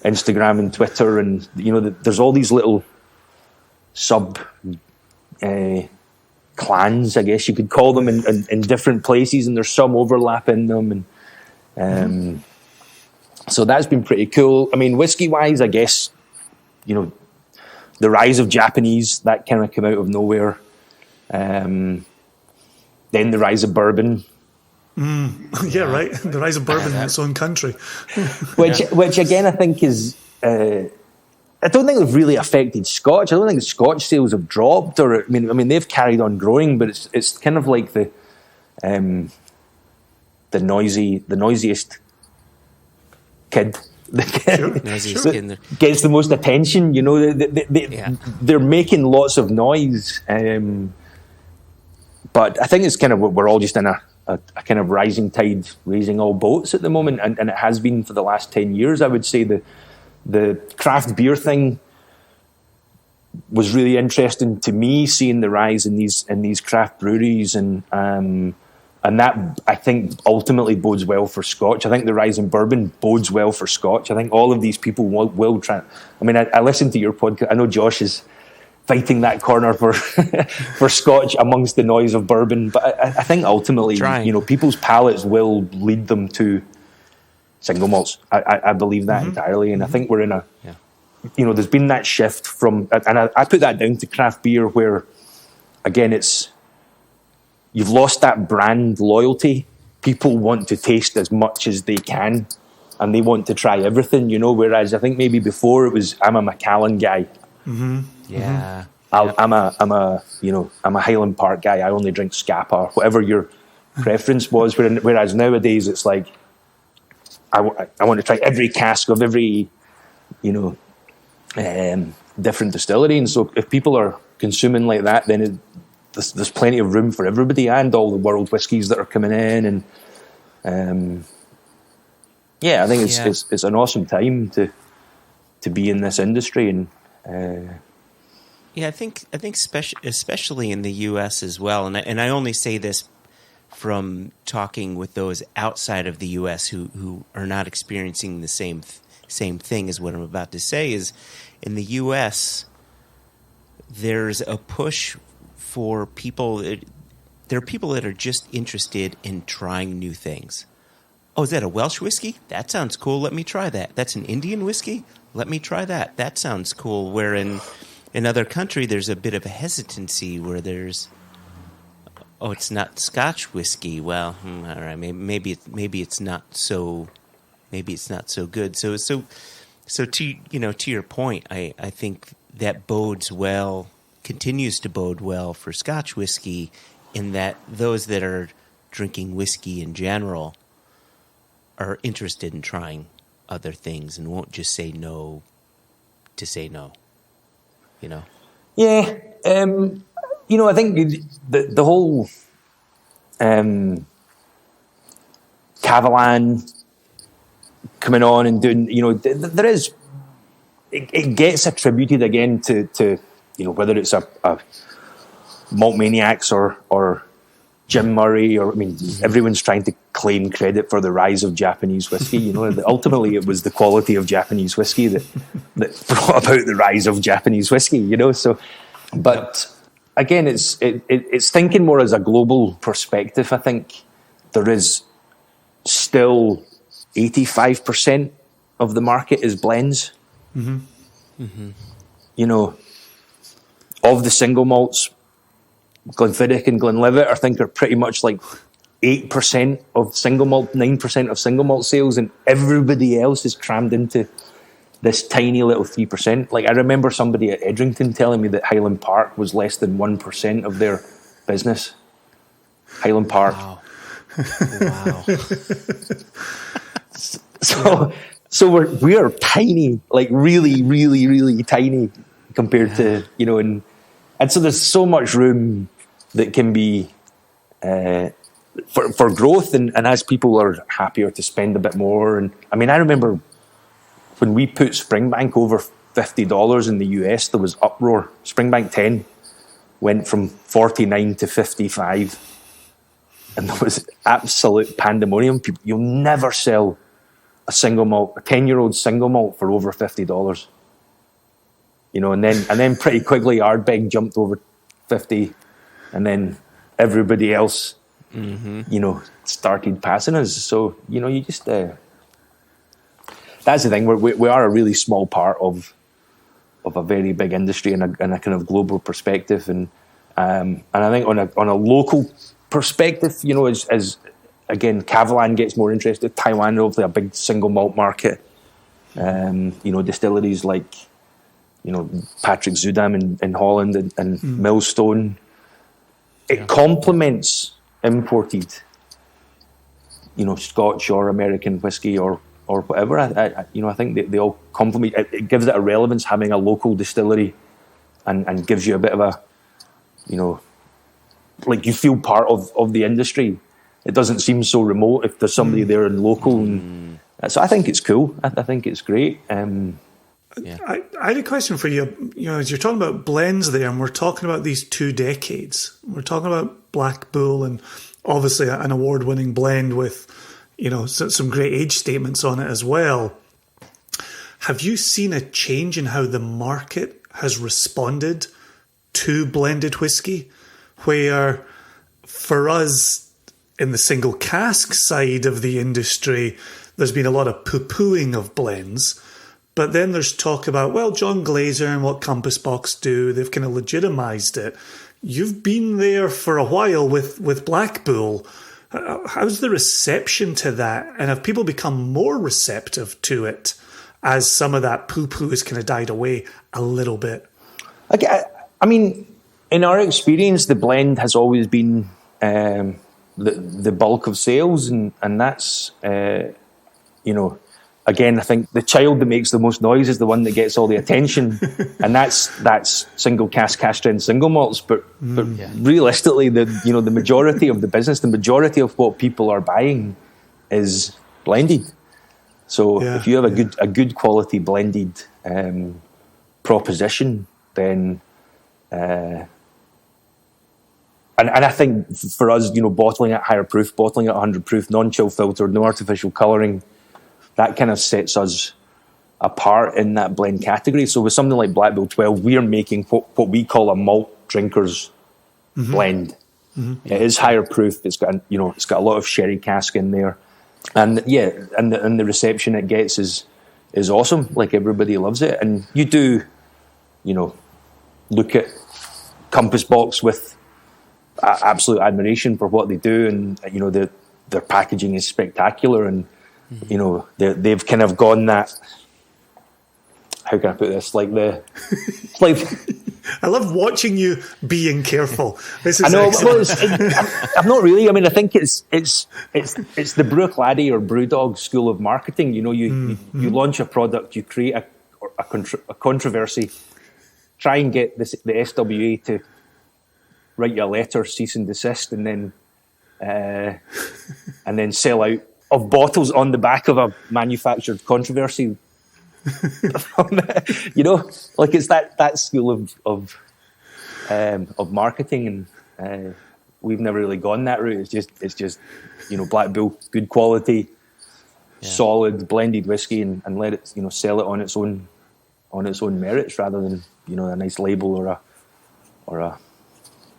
Instagram and Twitter, and there's all these little sub clans, I guess you could call them, in different places, and there's some overlap in them, and so that's been pretty cool. I mean, whiskey wise, I guess, the rise of Japanese, that kind of came out of nowhere. Then the rise of bourbon. Yeah, right. The rise of bourbon in its own country. which again, I think is... I don't think they've really affected Scotch. I don't think the Scotch sales have dropped, or I mean they've carried on growing, but it's kind of like the noisiest kid. Gets the most attention. They're making lots of noise, but I think it's kind of, we're all just in a kind of rising tide, raising all boats at the moment, and it has been for the last 10 years. I would say the craft beer thing was really interesting to me, seeing the rise in these craft breweries, and that, I think, ultimately bodes well for Scotch. I think the rise in bourbon bodes well for Scotch. I think all of these people will try. I mean, I listened to your podcast. I know Josh is fighting that corner for for Scotch amongst the noise of bourbon, but I think ultimately, people's palates will lead them to single malts. I believe that entirely, and I think we're in a, there's been that shift from, and I put that down to craft beer, where again you've lost that brand loyalty. People want to taste as much as they can, and they want to try everything, whereas I think maybe before it was, I'm a Macallan guy. Yeah. I'm a Highland Park guy. I only drink Scapa, whatever your preference was. Whereas nowadays it's like, I want to try every cask of every, different distillery. And so if people are consuming like that, then there's plenty of room for everybody, and all the world whiskies that are coming in. And I think it's an awesome time to be in this industry. And I think especially in the U.S. as well, and I only say this from talking with those outside of the U.S. who are not experiencing the same thing as what I'm about to say. Is in the U.S. there's a push for people. There are people that are just interested in trying new things. Oh, is that a Welsh whiskey? That sounds cool. Let me try that. That's an Indian whiskey? Let me try that. That sounds cool. Where in other country, there's a bit of a hesitancy where there's, oh, it's not Scotch whiskey. Well, all right, maybe it's not so good. So to your point, I think that bodes well, continues to bode well for Scotch whiskey, in that those that are drinking whiskey in general are interested in trying other things and won't just say no to say no. Yeah, I think the whole Cavalan coming on and doing, there is, it gets attributed again to whether it's a Malt Maniacs or Jim Murray, or everyone's trying to claim credit for the rise of Japanese whiskey. Ultimately it was the quality of Japanese whiskey that brought about the rise of Japanese whiskey. So, but again, it's thinking more as a global perspective. I think there is still 85% of the market is blends. Of the single malts, Glenfiddich and Glenlivet, I think, are pretty much like 8% of single malt, 9% of single malt sales, and everybody else is crammed into this tiny little 3%. Like, I remember somebody at Edrington telling me that Highland Park was less than 1% of their business. Highland Park. Wow. So we're tiny, like really, really, really tiny compared to, and so there's so much room that can be for growth, and as people are happier to spend a bit more. And I remember when we put Springbank over $50 in the US, there was uproar. Springbank 10 went from 49 to 55, and there was absolute pandemonium. You'll never sell a single malt, a 10-year-old single malt for over $50. And then pretty quickly Ardbeg jumped over 50, and then everybody else, started passing us. So, you just, that's the thing, we are a really small part of a very big industry in a kind of global perspective. And I think on a local perspective, as again, Cavalan gets more interested. Taiwan, obviously a big single malt market. Distilleries like, Patrick Zudam in Holland and Millstone. It complements imported, Scotch or American whiskey or whatever. I think they all complement. It gives it a relevance having a local distillery, and gives you a bit of a, like you feel part of the industry. It doesn't seem so remote if there's somebody there and local. And so I think it's cool. I think it's great. Yeah. I had a question for you. You know, as you're talking about blends there, and we're talking about these 2 decades, we're talking about Black Bull and obviously an award-winning blend with, you know, some great age statements on it as well. Have you seen a change in how the market has responded to blended whiskey, where for us in the single cask side of the industry, there's been a lot of poo-pooing of blends, but then there's talk about, well, John Glaser and what Compass Box do, they've kind of legitimized it. You've been there for a while with Black Bull. How's the reception to that? And have people become more receptive to it as some of that poo-poo has kind of died away a little bit? I mean, in our experience, the blend has always been the bulk of sales, and that's, you know, again, I think the child that makes the most noise is the one that gets all the attention, and that's single cask strength single malts. But realistically, the majority of the business, the majority of what people are buying, is blended. So if you have a good quality blended proposition, then and I think for us, you know, bottling at higher proof, bottling at 100 proof, non-chill filtered, no artificial colouring, that kind of sets us apart in that blend category. So with something like Black Bull 12, we are making what we call a malt drinkers blend. Mm-hmm. It is higher proof. It's got a lot of sherry cask in there, and the reception it gets is awesome. Like, everybody loves it, and you do, you know, look at Compass Box with absolute admiration for what they do, and you know their packaging is spectacular, and you know they've kind of gone that. How can I put this? Like I love watching you being careful. This is I know. excellent. Well, I'm not really. I mean, I think it's the Brewcladdie or Brewdog school of marketing. You know, you launch a product, you create a controversy, try and get the SWA to write you a letter, cease and desist, and then sell out of bottles on the back of a manufactured controversy. You know, like, it's that school of marketing, and we've never really gone that route. It's just you know, Black Bull, good quality, solid blended whiskey, and let it, you know, sell it on its own merits, rather than, you know, a nice label or a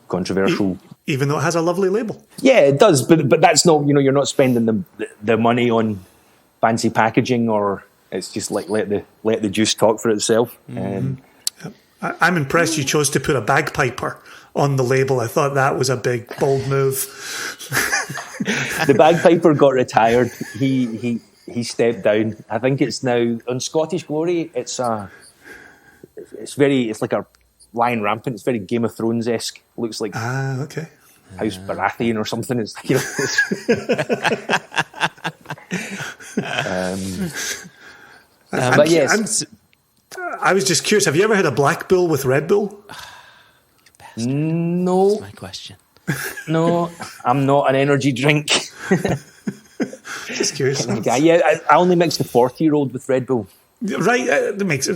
controversial. Even though it has a lovely label. Yeah, it does, but that's not, you know, you're not spending the money on fancy packaging, or it's just like let the juice talk for itself. I'm impressed you chose to put a bagpiper on the label. I thought that was a big, bold move. The bagpiper got retired. He stepped down. I think it's now on Scottish Glory. It's like a lion rampant. It's very Game of Thrones-esque. Looks like okay. House Baratheon or something. It's, you know. But yes, I was just curious. Have you ever had a Black Bull with Red Bull? No. That's my question. No, I'm not an energy drink. Just curious. Guy. Yeah, I only mix the 40-year-old with Red Bull. Right, it makes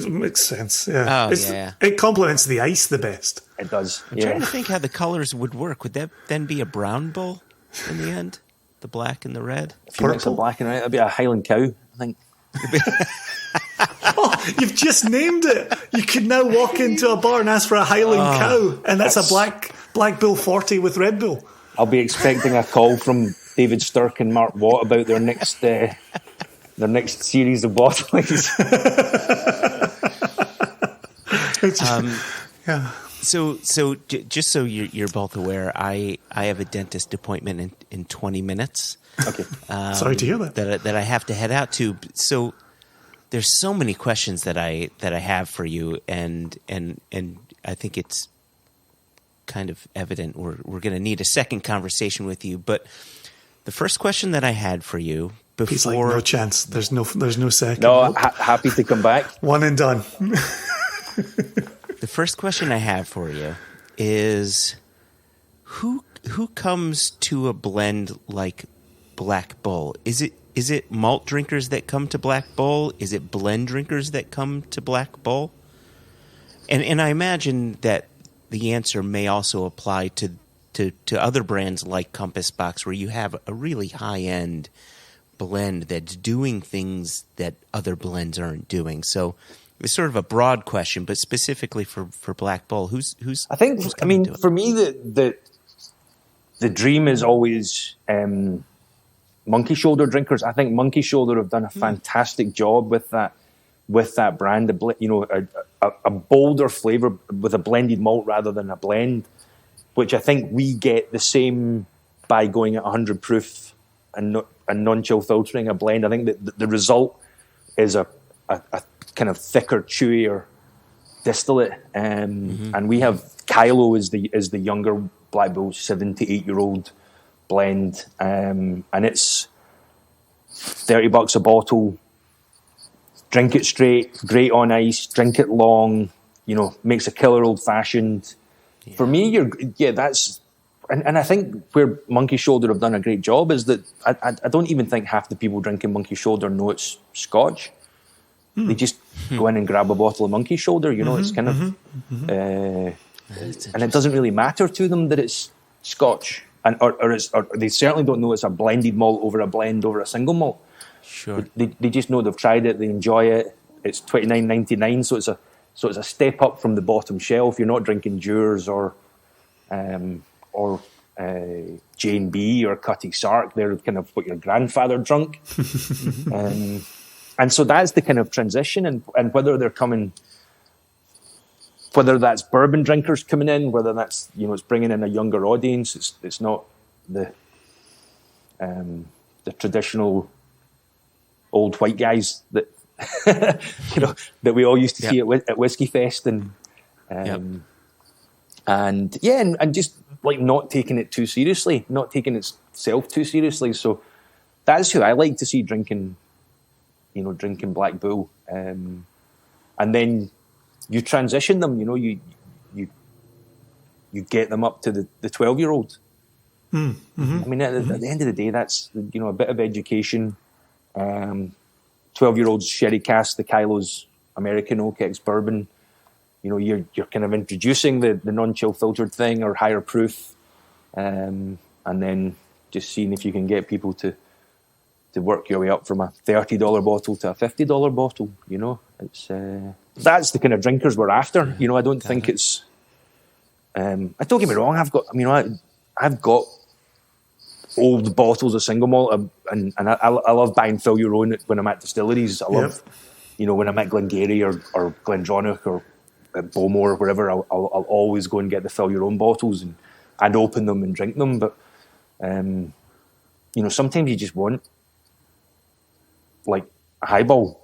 sense. Yeah, it complements the ice the best. It does. I'm trying to think how the colors would work. Would that then be a brown bull in the end? The black and the red? If you mix a black and red, it'd be a Highland cow, I think. Oh, you've just named it. You could now walk into a bar and ask for a Highland cow, and that's a Black Bull 40 with Red Bull. I'll be expecting a call from David Stirk and Mark Watt about their next series of bottlings. So just so you're both aware, I have a dentist appointment in 20 minutes. Okay. Sorry to hear that. That I have to head out to. So there's so many questions that I have for you, and I think it's kind of evident we're going to need a second conversation with you. But the first question that I had for you before, he's like, no chance. There's no second. No, happy to come back. One and done. The first question I have for you is who comes to a blend like Black Bull? Is it malt drinkers that come to Black Bull? Is it blend drinkers that come to Black Bull? And I imagine that the answer may also apply to other brands like Compass Box, where you have a really high-end blend that's doing things that other blends aren't doing. So it's sort of a broad question, but specifically for Black Bull, who's for me, the dream is always Monkey Shoulder drinkers. I think Monkey Shoulder have done a fantastic job with that brand. A bolder flavor with a blended malt rather than a blend, which I think we get the same by going at 100 proof and non-chill filtering a blend. I think that the result is a kind of thicker, chewier distillate, and we have Kylo is the younger Black Bull 7 to 8 year old blend, and it's $30 a bottle. Drink it straight, great on ice. Drink it long. Makes a killer old fashioned. Yeah. For me, that's. And I think where Monkey Shoulder have done a great job is that I don't even think half the people drinking Monkey Shoulder know it's Scotch. They just go in and grab a bottle of Monkey Shoulder. It's kind of, and it doesn't really matter to them that it's Scotch, or they certainly don't know it's a blended malt over a blend over a single malt. Sure, they just know they've tried it, they enjoy it. It's $29.99, so it's a step up from the bottom shelf. You're not drinking Dewar's or J&B or Cutty Sark. They're kind of what your grandfather drunk. And so that's the kind of transition, and whether they're coming, whether that's bourbon drinkers coming in, whether that's, it's bringing in a younger audience, it's not the traditional old white guys that that we all used to see at Whiskey Fest, and just like not taking it too seriously, not taking itself too seriously. So that's who I like to see drinking Black Bull, and then you transition them. You get them up to the 12-year-old. Mm-hmm. I mean, at the end of the day, that's a bit of education. 12-year-olds sherry cask the Kylo's American Oak Ex Bourbon. You're kind of introducing the non-chill filtered thing or higher proof, and then just seeing if you can get people to work your way up from a $30 bottle to a $50 bottle. It's that's the kind of drinkers we're after. I don't think it's. Don't get me wrong. I've got old bottles of single malt, and I love buying fill your own when I'm at distilleries. I love, when I'm at Glengarry or Glendronach or at Bowmore or wherever, I'll always go and get the fill your own bottles and open them and drink them. But sometimes you just want like a highball,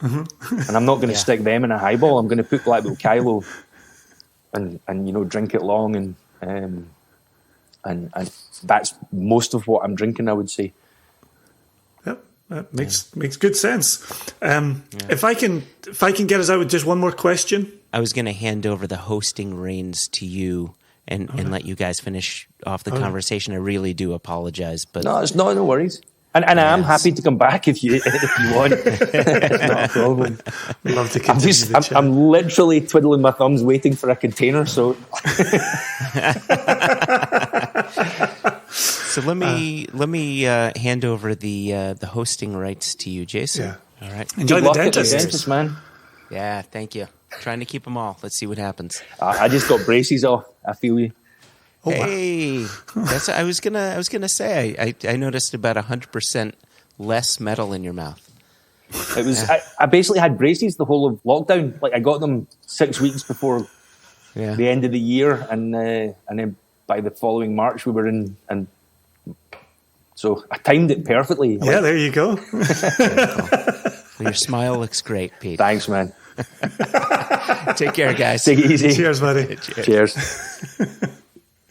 and I'm not going to stick them in a highball. I'm going to put Black Bull Kylo and drink it long, and that's most of what I'm drinking, I would say. Yep, that makes good sense. If I can get us out with just one more question. I was going to hand over the hosting reins to you and let you guys finish off the conversation. I really do apologize, but no, it's no worries. And I am happy to come back if you want. It's not a problem. Love to continue. I'm literally twiddling my thumbs waiting for a container. So, so let me hand over the hosting rights to you, Jason. Yeah. All right. Enjoy the dentist, man. Yeah, thank you. Trying to keep them all. Let's see what happens. I just got braces off. I feel you. Oh, hey, that's. I was gonna say. I noticed about 100% less metal in your mouth. It was. I basically had braces the whole of lockdown. Like I got them 6 weeks before the end of the year, and then by the following March we were in, and so I timed it perfectly. Yeah, there you go. Your smile looks great, Pete. Thanks, man. Take care, guys. Take it easy. Cheers, buddy. Cheers.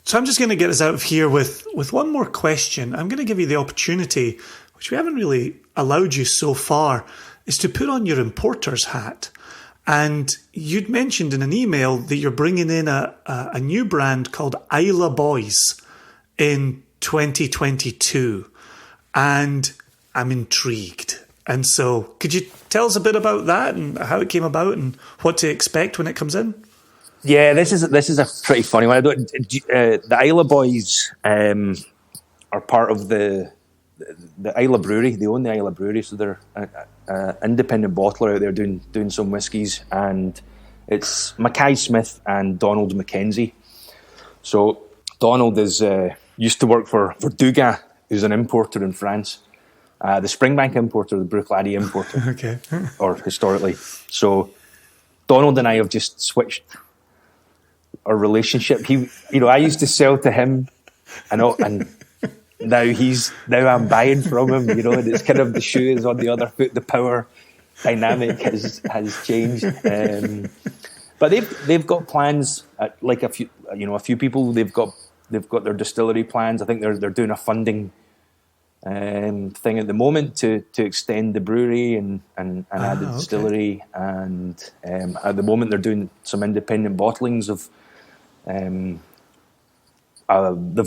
So I'm just going to get us out of here with one more question. I'm going to give you the opportunity, which we haven't really allowed you so far, is to put on your importer's hat. And you'd mentioned in an email that you're bringing in a new brand called Isla Boys in 2022. and I'm intrigued. And so could you tell us a bit about that and how it came about and what to expect when it comes in? Yeah, this is a pretty funny one. The Isla boys are part of the Isla Brewery. They own the Isla Brewery, so they're an independent bottler out there doing some whiskies. And it's Mackay Smith and Donald McKenzie. So Donald is used to work for Dugas, who's an importer in France. The Springbank importer, the Bruichladdich importer, Okay. or historically. So Donald and I have just switched our relationship. I used to sell to him, and now I'm buying from him. And it's kind of the shoe is on the other foot. The power dynamic has changed. But they've got plans. Like a few people, they've got their distillery plans. I think they're doing a funding thing at the moment to extend the brewery and add the distillery. And at the moment they're doing some independent bottlings of. They've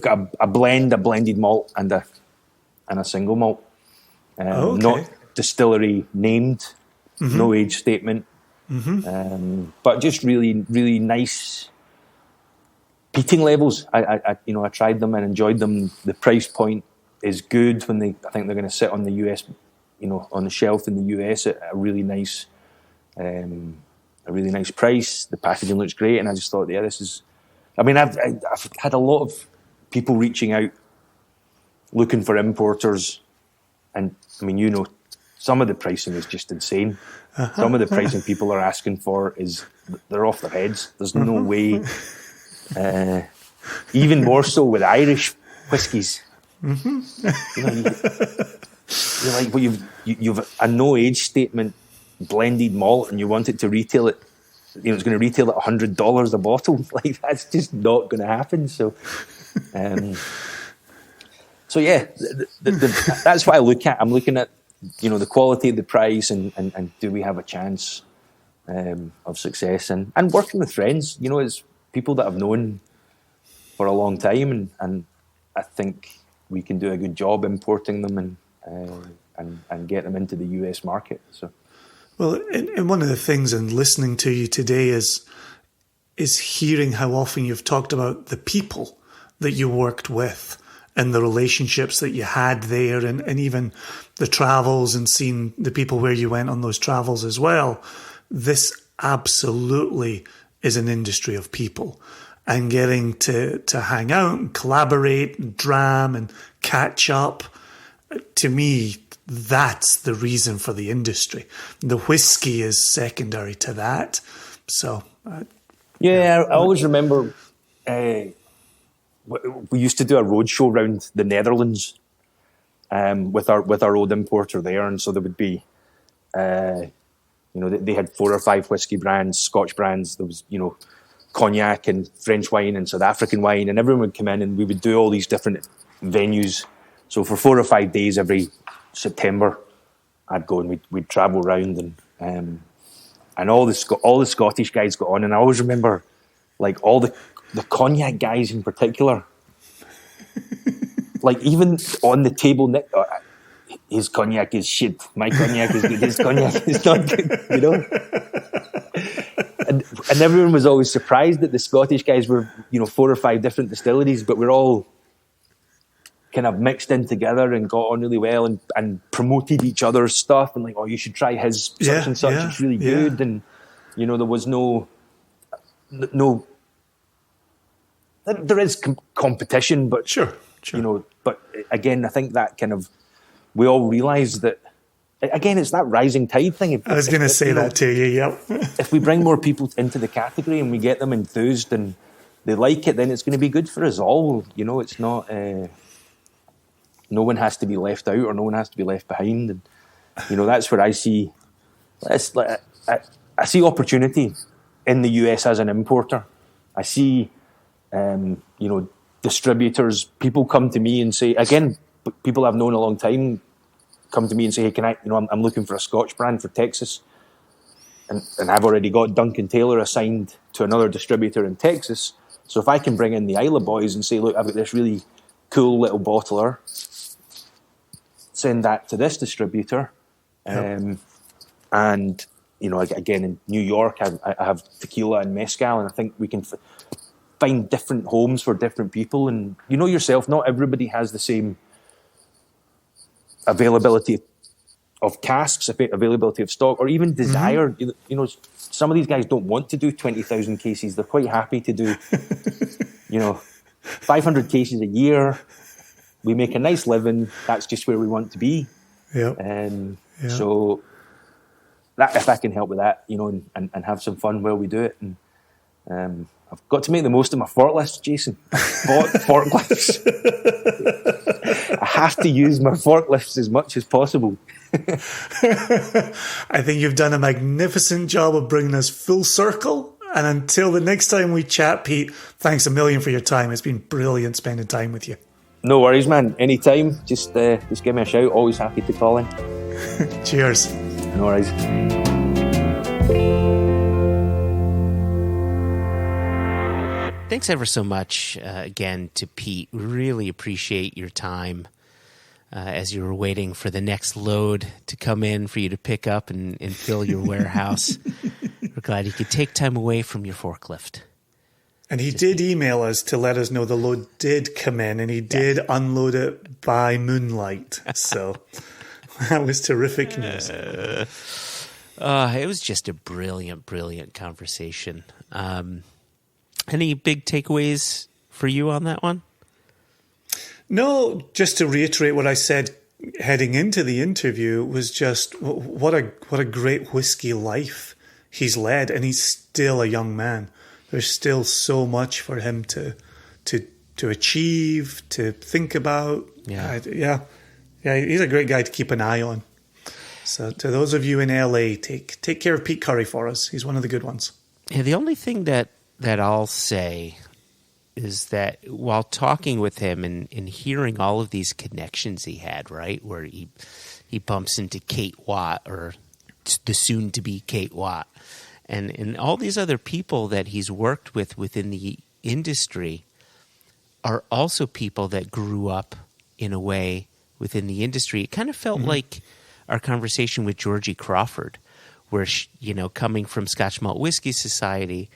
got a blended malt and a single malt. Not distillery named, no age statement. But just really, really nice peating levels. I tried them and enjoyed them. The price point is good I think they're going to sit on the US, on the shelf in the US at a really nice price. The packaging looks great, and I just thought, this is. I mean, I've had a lot of people reaching out, looking for importers, and I mean, some of the pricing is just insane. Some of the pricing people are asking for they're off their heads. There's no way. Even more so with Irish whiskies. You're like, well, you've a no age statement blended malt, and you want it to retail it. It's going to retail at $100 a bottle. Like, that's just not going to happen. So, yeah, that's what I look at. I'm looking at, the quality of the price and do we have a chance of success and working with friends. It's people that I've known for a long time, and I think we can do a good job importing them and get them into the US market. So. Well, and one of the things in listening to you today is hearing how often you've talked about the people that you worked with and the relationships that you had there, and even the travels and seeing the people where you went on those travels as well. This absolutely is an industry of people, and getting to hang out and collaborate and dram and catch up. To me, that's the reason for the industry. The whiskey is secondary to that. So, I always remember we used to do a road show around the Netherlands with our old importer there, and so there would be, they had 4 or 5 whiskey brands, Scotch brands. There was, cognac and French wine and South African wine, and everyone would come in, and we would do all these different venues. So for 4 or 5 days every September, I'd go and we'd travel around, and all the Scottish guys got on, and I always remember, like, all the cognac guys in particular, like, even on the table, his cognac is shit, my cognac is good, his cognac is not good, and everyone was always surprised that the Scottish guys were, 4 or 5 different distilleries, but we're all kind of mixed in together and got on really well and promoted each other's stuff, and like, you should try his such and such, it's really good. And there was no there is competition, but sure. But again, I think that kind of, we all realise that, again, it's that rising tide thing. I was going to say that to you, yep. If we bring more people into the category and we get them enthused and they like it, then it's going to be good for us all. It's not, no one has to be left out or no one has to be left behind. And, that's where I see, I see opportunity in the US as an importer. I see, distributors, people come to me and say, again, people I've known a long time come to me and say, hey, can I, I'm looking for a Scotch brand for Texas. And I've already got Duncan Taylor assigned to another distributor in Texas. So if I can bring in the Isla boys and say, look, I've got this really cool little bottler, send that to this distributor. And, you know, again, in New York, I have tequila and mezcal, and I think we can find different homes for different people. And you know yourself, not everybody has the same availability of casks, availability of stock, or even desire. You know, some of these guys don't want to do 20,000 cases. They're quite happy to do, you know, 500 cases a year. We make a nice living. That's just where we want to be. So that, if I can help with that, you know, and have some fun while we do it. And I've got to make the most of my forklifts, Jason. I've bought forklifts. I have to use my forklifts as much as possible. I think you've done a magnificent job of bringing us full circle. And until the next time we chat, Pete, thanks a million for your time. It's been brilliant spending time with you. No worries, man. Anytime, just give me a shout. Always happy to call in. Cheers. No worries. Thanks ever so much again to Pete. Really appreciate your time as you were waiting for the next load to come in for you to pick up and fill your warehouse. We're glad you could take time away from your forklift. And he did email us to let us know the load did come in, and he did unload it by moonlight. So that was terrific news. It was just a brilliant, brilliant conversation. Any big takeaways for you on that one? No, just to reiterate what I said heading into the interview was just what a great whiskey life he's led, and he's still a young man. There's still so much for him to achieve, to think about. Yeah, he's a great guy to keep an eye on. So to those of you in LA, take care of Pete Currie for us. He's one of the good ones. Yeah, the only thing that I'll say is that while talking with him and hearing all of these connections he had, right, where he bumps into Kate Watt, or the soon-to-be Kate Watt, and all these other people that he's worked with within the industry are also people that grew up in a way within the industry. It kind of felt like our conversation with Georgie Crawford, where she, you know, coming from Scotch Malt Whiskey Society,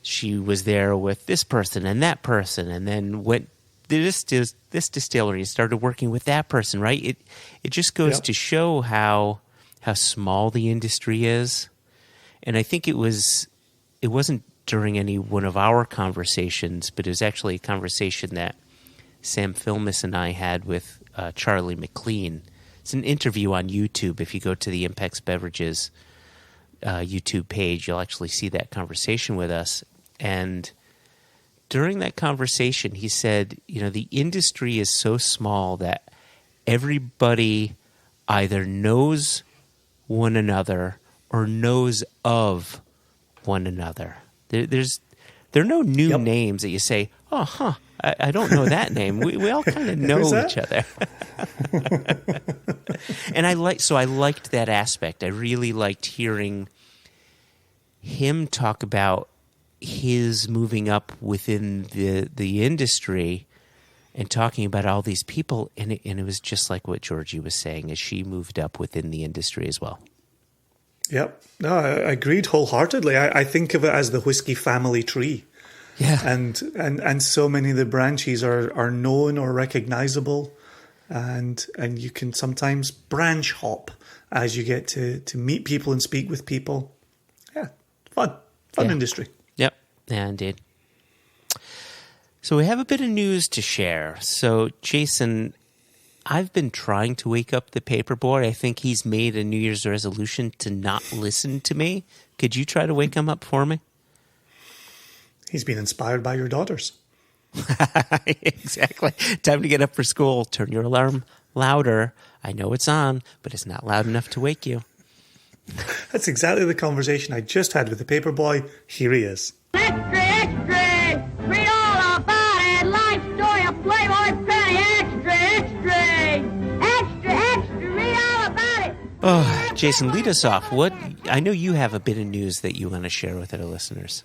she was there with this person and that person, and then went to this distillery and started working with that person, right? It just goes to show how small the industry is. And I think it wasn't during any one of our conversations, but it was actually a conversation that Sam Filmus and I had with Charlie McLean. It's an interview on YouTube. If you go to the Impex Beverages YouTube page, you'll actually see that conversation with us. And during that conversation, he said, you know, the industry is so small that everybody either knows one another or knows of one another. There are no new names that you say, oh, I don't know that name. We all kind of know each other. And I liked that aspect. I really liked hearing him talk about his moving up within the industry and talking about all these people. And it was just like what Georgie was saying, as she moved up within the industry as well. Yep. No, I agreed wholeheartedly. I think of it as the whiskey family tree. Yeah. And so many of the branches are known or recognizable, and you can sometimes branch hop as you get to meet people and speak with people. Yeah. Fun industry. Yep. Yeah, indeed. So we have a bit of news to share. So Jason, I've been trying to wake up the paperboy. I think he's made a New Year's resolution to not listen to me. Could you try to wake him up for me? He's been inspired by your daughters. Exactly. Time to get up for school. Turn your alarm louder. I know it's on, but it's not loud enough to wake you. That's exactly the conversation I just had with the paperboy. Here he is. Extra, extra! Read all about it. Life story of Playboy Penny. Extra, extra! Extra, extra! Read all about it. Oh, Jason, lead us off. I know you have a bit of news that you want to share with our listeners.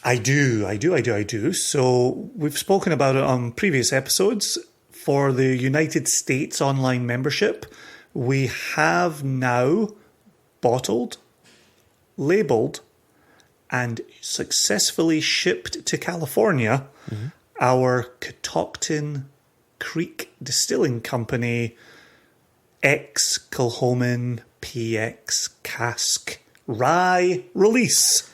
I do. So we've spoken about it on previous episodes. for the United States online membership, we have now bottled, labeled, and successfully shipped to California our Catoctin Creek Distilling Company ex-Kilchoman PX cask rye release.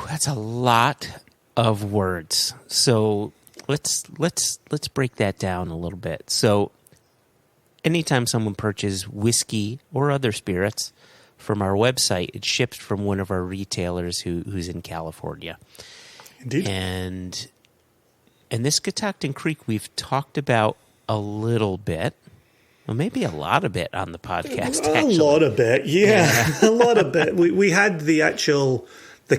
That's a lot of words. So let's break that down a little bit. So anytime someone purchases whiskey or other spirits from our website, it's shipped from one of our retailers who's in California. Indeed. And this Catoctin Creek we've talked about a little bit. Well, maybe a lot of it on the podcast, actually. A lot of it, yeah. A lot of it. We had the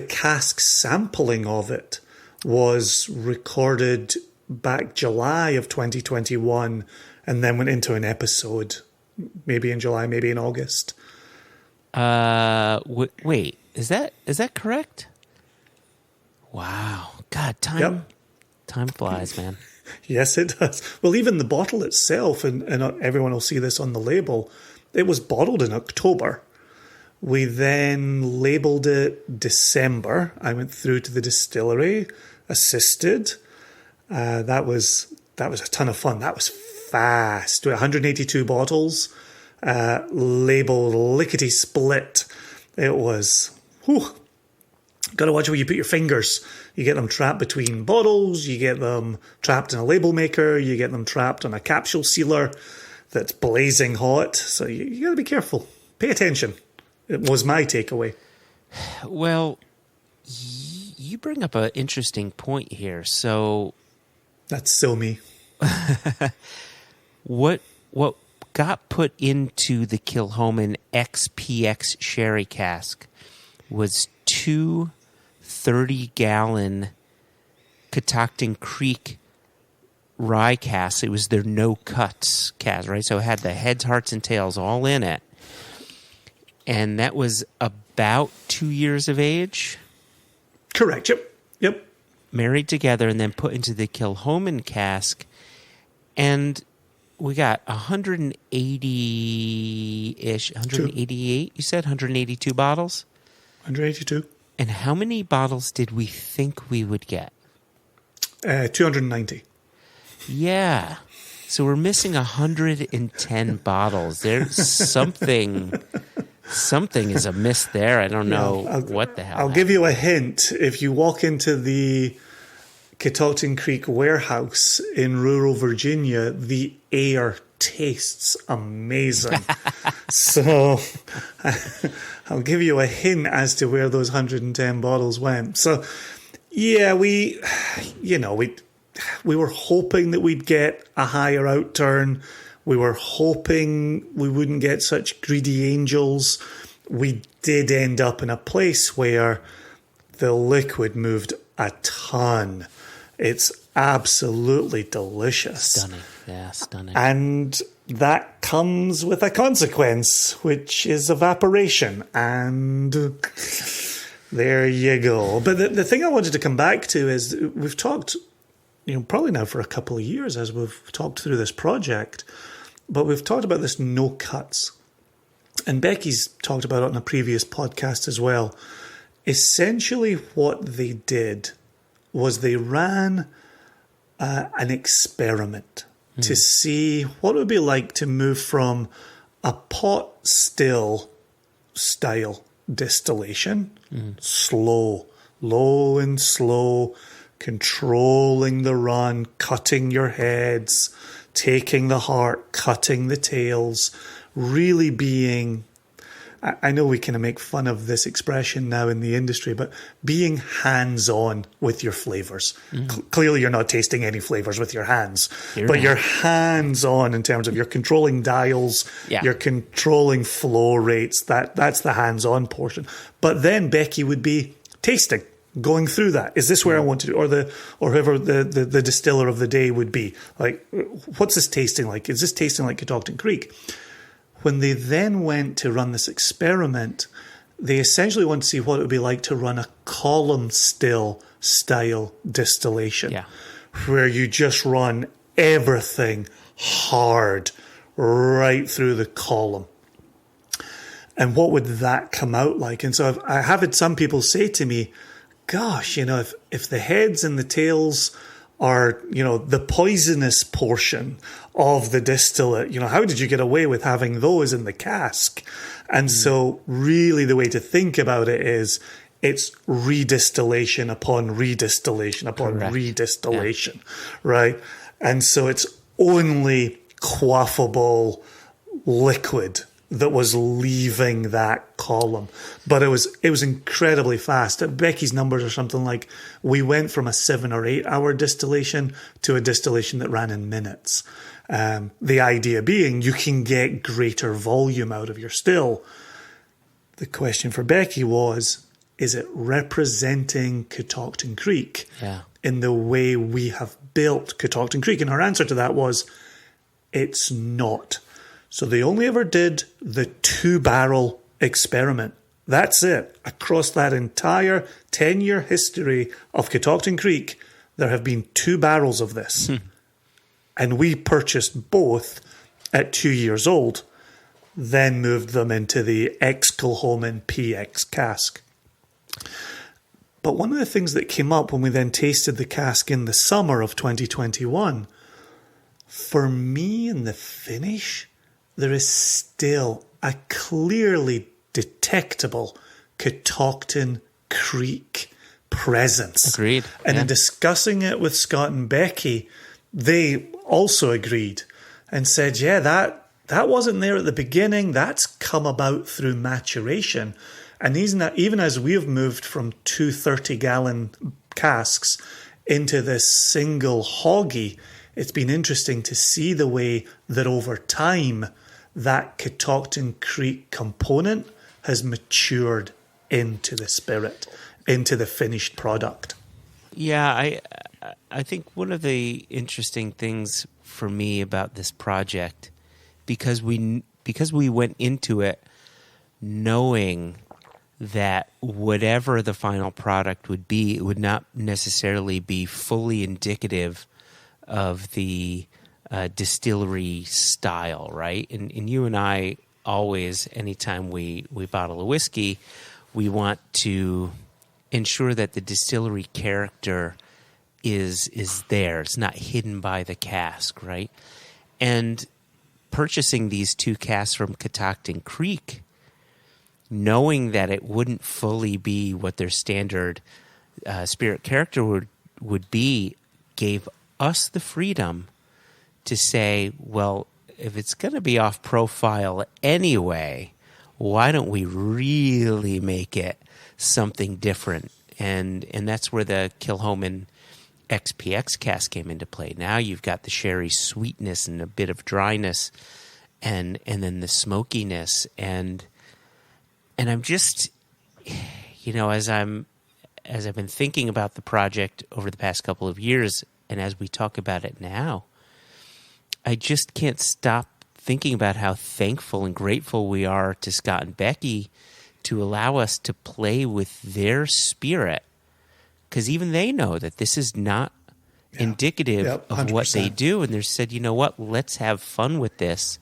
cask sampling of it was recorded back July of 2021 and then went into an episode, maybe in July, maybe in August. Wait, is that correct? Wow. God, time flies, man. Yes, it does. Well, even the bottle itself, and everyone will see this on the label, it was bottled in October. We then labelled it December. I went through to the distillery, assisted. That was a ton of fun. That was fast. 182 bottles, labelled lickety split. It was, got to watch where you put your fingers. You get them trapped between bottles, you get them trapped in a label maker, you get them trapped on a capsule sealer that's blazing hot. So you got to be careful. Pay attention. It was my takeaway. Well, you bring up an interesting point here. So that's so me. What got put into the Kilchoman XPX sherry cask was two 30-gallon Catoctin Creek rye casks. It was their no cuts cask, right? So it had the heads, hearts, and tails all in it. And that was about 2 years of age. Correct. Yep. Married together and then put into the Kilchoman cask. And we got 180-ish, 188, you said? 182 bottles? 182. And how many bottles did we think we would get? 290. Yeah. So we're missing 110 bottles. There's something is amiss there. I don't know what the hell. I'll give you a hint. If you walk into the Catoctin Creek warehouse in rural Virginia, the air tastes amazing. So I'll give you a hint as to where those 110 bottles went. So yeah, we were hoping that we'd get a higher outturn. We were hoping we wouldn't get such greedy angels. We did end up in a place where the liquid moved a ton. It's absolutely delicious. Stunning. Yeah, stunning. And that comes with a consequence, which is evaporation. And there you go. But the thing I wanted to come back to is we've talked, probably now for a couple of years as we've talked through this project, but we've talked about this no cuts. And Becky's talked about it on a previous podcast as well. Essentially what they did was they ran an experiment to see what it would be like to move from a pot still style distillation, slow, low and slow, controlling the run, cutting your heads, taking the heart, cutting the tails, really being, I know we kind of make fun of this expression now in the industry, but being hands-on with your flavors. Clearly you're not tasting any flavors with your hands, but you're hands-on in terms of you're controlling dials, you're controlling flow rates. That's the hands-on portion. But then Becky would be tasting, going through that. Is this where I want to do? Or whoever the distiller of the day would be. Like, what's this tasting like? Is this tasting like Catoctin Creek? When they then went to run this experiment, they essentially wanted to see what it would be like to run a column still style distillation, where you just run everything hard right through the column. And what would that come out like? And so I have had some people say to me, gosh, if the heads and the tails are, the poisonous portion of the distillate, how did you get away with having those in the cask? And so really the way to think about it is it's redistillation upon redistillation upon Correct. redistillation, right? And so it's only quaffable liquid that was leaving that column. But it was incredibly fast. Becky's numbers are something like, we went from a 7 or 8 hour distillation to a distillation that ran in minutes. The idea being you can get greater volume out of your still. The question for Becky was, is it representing Catoctin Creek in the way we have built Catoctin Creek? And her answer to that was, it's not. So they only ever did the 2-barrel experiment. That's it. Across that entire 10-year history of Catoctin Creek, there have been 2 barrels of this. And we purchased both at 2 years old, then moved them into the ex-Kilchoman PX cask. But one of the things that came up when we then tasted the cask in the summer of 2021, for me in the finish, there is still a clearly detectable Catoctin Creek presence. Agreed. And in discussing it with Scott and Becky, they also agreed and said, that wasn't there at the beginning. That's come about through maturation. And even as we have moved from 2 30-gallon casks into this single hoggy, it's been interesting to see the way that over time that Catoctin Creek component has matured into the spirit, into the finished product. Yeah, I think one of the interesting things for me about this project, because we went into it knowing that whatever the final product would be, it would not necessarily be fully indicative of the distillery style, right? And you and I always, anytime we bottle a whiskey, we want to ensure that the distillery character is there. It's not hidden by the cask, right? And purchasing these 2 casks from Catoctin Creek, knowing that it wouldn't fully be what their standard spirit character would be, gave us the freedom to say, well, if it's going to be off profile anyway, why don't we really make it something different? And that's where the Kilchoman XPX cask came into play. Now you've got the sherry sweetness and a bit of dryness, and then the smokiness, and I'm just, as I've been thinking about the project over the past couple of years, and as we talk about it now, I just can't stop thinking about how thankful and grateful we are to Scott and Becky to allow us to play with their spirit, because even they know that this is not indicative of what they do, and they said, you know what, let's have fun with this.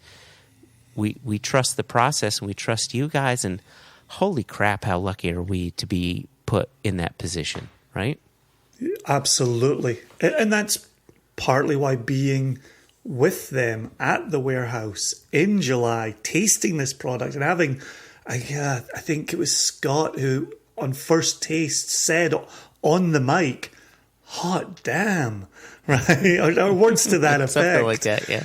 We trust the process, and we trust you guys, and holy crap, how lucky are we to be put in that position, right? Absolutely. And that's partly why being with them at the warehouse in July, tasting this product and having, I think it was Scott who on first taste said on the mic, hot damn, right? Or words to that effect. Something like that, yeah.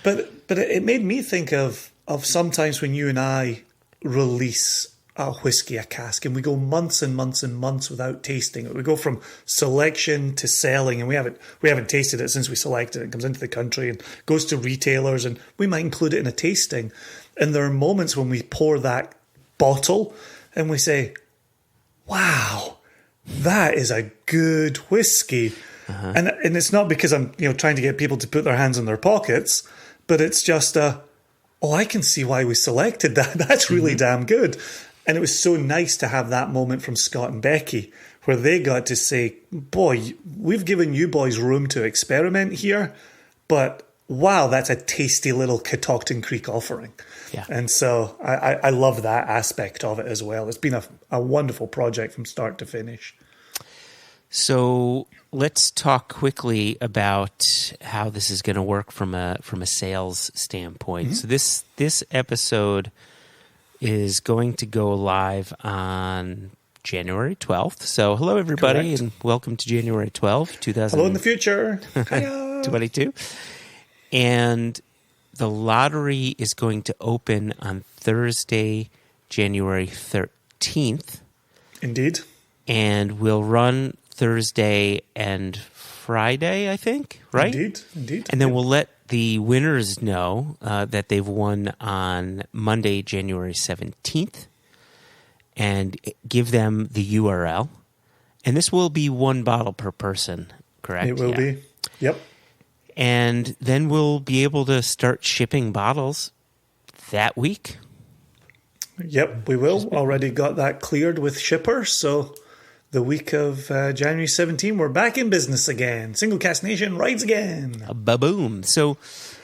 But it made me think of sometimes when you and I release a whiskey, a cask, and we go months and months and months without tasting it. We go from selection to selling, and we haven't tasted it since we selected it. It comes into the country and goes to retailers, and we might include it in a tasting. And there are moments when we pour that bottle and we say, wow, that is a good whiskey. Uh-huh. And it's not because I'm trying to get people to put their hands in their pockets, but it's just I can see why we selected that. That's really damn good. And it was so nice to have that moment from Scott and Becky where they got to say, boy, we've given you boys room to experiment here, but wow, that's a tasty little Catoctin Creek offering. Yeah. And so I love that aspect of it as well. It's been a wonderful project from start to finish. So let's talk quickly about how this is going to work from a sales standpoint. So this episode is going to go live on January 12th. So hello, everybody, Correct. and welcome to January 12th, 2022. Hello in the future. Hiya. And the lottery is going to open on Thursday, January 13th. Indeed. And we'll run Thursday and Friday, I think, right? Indeed. And then we'll let the winners know that they've won on Monday, January 17th, and give them the URL. And this will be one bottle per person, correct? It will be. Yep. And then we'll be able to start shipping bottles that week. Yep, we will. Already got that cleared with shippers. So the week of January 17, we're back in business again. Single Cask Nation rides again. Ba-boom. So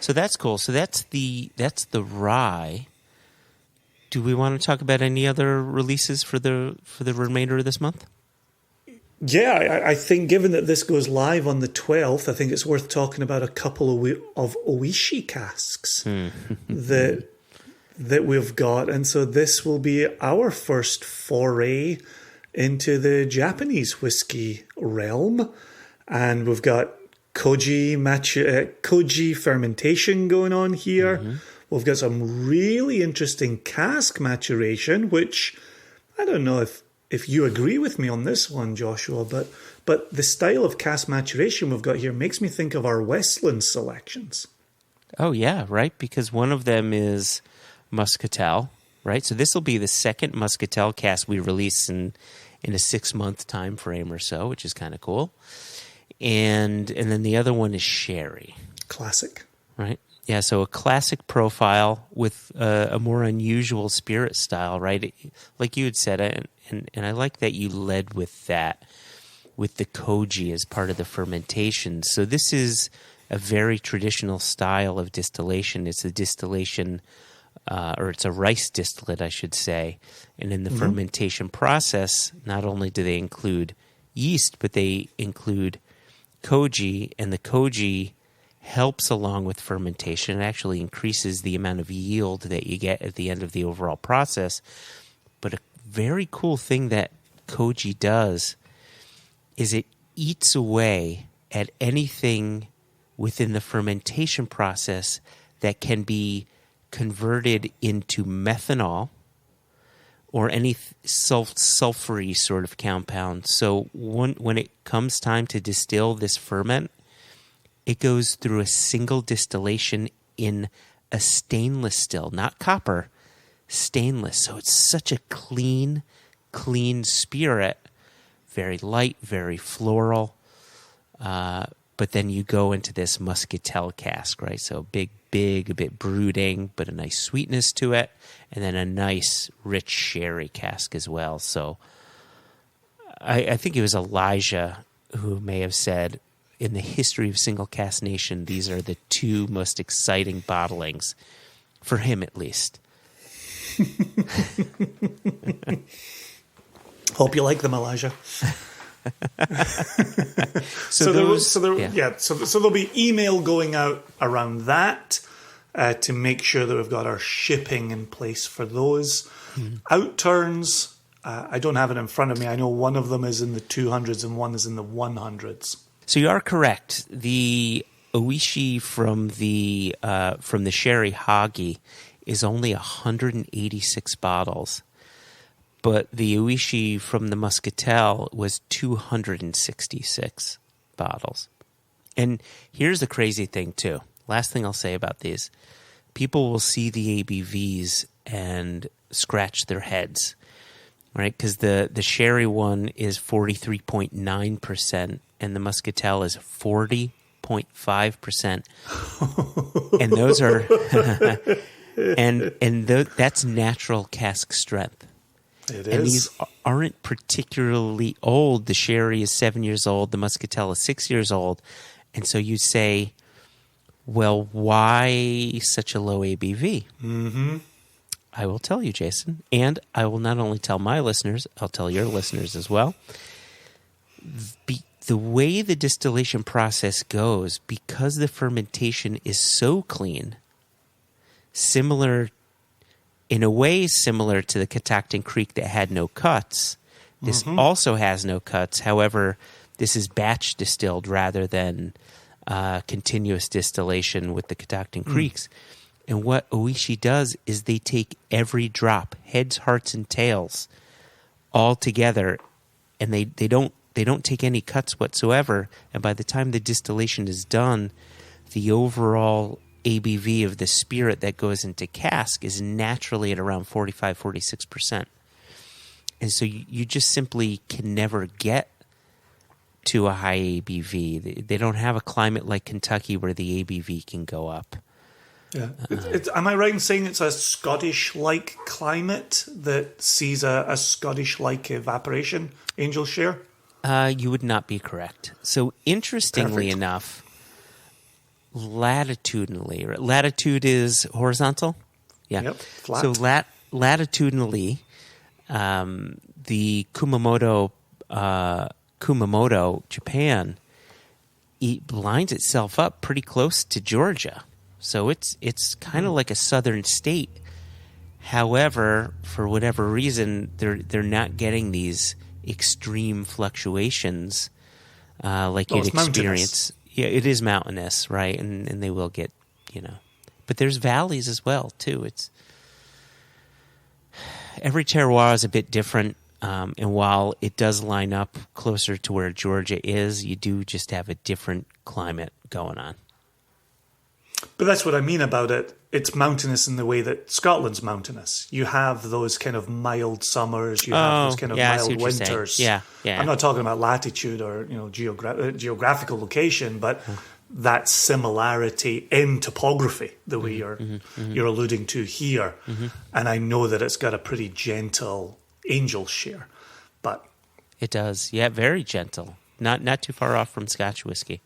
that's cool. So that's the rye. Do we want to talk about any other releases for the remainder of this month? Yeah, I think given that this goes live on the 12th, I think it's worth talking about a couple of Oishi casks that we've got. And so this will be our first foray into the Japanese whiskey realm. And we've got koji fermentation going on here. We've got some really interesting cask maturation, which I don't know if you agree with me on this one, Joshua, but the style of cask maturation we've got here makes me think of our Westland selections. Oh, yeah, right? Because one of them is Muscatel, right? So this will be the second Muscatel cask we release in a 6-month time frame or so, which is kind of cool. And then the other one is sherry. Classic. Right? Yeah, so a classic profile with a more unusual spirit style, right? Like you had said, and I like that you led with that, with the koji as part of the fermentation. So this is a very traditional style of distillation. It's a distillation, or it's a rice distillate, I should say. And in the fermentation process, not only do they include yeast, but they include koji, and the koji helps along with fermentation. It actually increases the amount of yield that you get at the end of the overall process. But a very cool thing that koji does is it eats away at anything within the fermentation process that can be converted into methanol or any sulfury sort of compound. So when it comes time to distill this ferment, it goes through a single distillation in a stainless still, not copper, stainless. So it's such a clean spirit, very light, very floral. But then you go into this Muscatel cask, right? So big, a bit brooding, but a nice sweetness to it. And then a nice, rich sherry cask as well. So I think it was Elijah who may have said, in the history of Single Cask Nation, these are the two most exciting bottlings, for him at least. Hope you like them, Elijah. So there'll be email going out around that to make sure that we've got our shipping in place for those. Outturns, I don't have it in front of me. I know one of them is in the 200s and one is in the 100s. So you are correct. The Oishi from the Sherry Hagi is only 186 bottles, but the Oishi from the Muscatel was 266 bottles. And here's the crazy thing too. Last thing I'll say about these: people will see the ABVs and scratch their heads, right? Because the sherry one is 43.9%. And the Muscatel is 40.5%, and those are that's natural cask strength. It and is. These aren't particularly old. The sherry is 7 years old. The Muscatel is 6 years old, and so you say, Well, why such a low ABV? Mm-hmm. I will tell you, Jason, and I will not only tell my listeners, I'll tell your listeners as well. The way the distillation process goes, because the fermentation is so clean, in a way similar to the Catoctin Creek that had no cuts, this also has no cuts. However, this is batch distilled rather than continuous distillation with the Catoctin Creeks. And what Oishi does is they take every drop, heads, hearts, and tails, all together, and they don't take any cuts whatsoever. And by the time the distillation is done, the overall ABV of the spirit that goes into cask is naturally at around 45, 46%. And so you just simply can never get to a high ABV. They don't have a climate like Kentucky where the ABV can go up. Yeah. Am I right in saying it's a Scottish-like climate that sees a Scottish-like evaporation, Angel Share? You would not be correct. So interestingly enough, latitudinally, latitude is horizontal? Yeah. Yep, flat. So latitudinally, the Kumamoto, Japan, it lines itself up pretty close to Georgia. So it's kind of like a southern state. However, for whatever reason, they're not getting these extreme fluctuations like you'd experience. Yeah, it is mountainous, right? And they will get, but there's valleys as well too. It's every terroir is a bit different, and while it does line up closer to where Georgia is, you do just have a different climate going on. But that's what I mean about it. It's mountainous in the way that Scotland's mountainous. You have those kind of mild summers. You have those kind of mild winters. Yeah. I'm not talking about latitude or geographical location, but that similarity in topography, the way you're alluding to here. Mm-hmm. And I know that it's got a pretty gentle Angel Share, but it does. Yeah, very gentle. Not too far off from Scotch whiskey.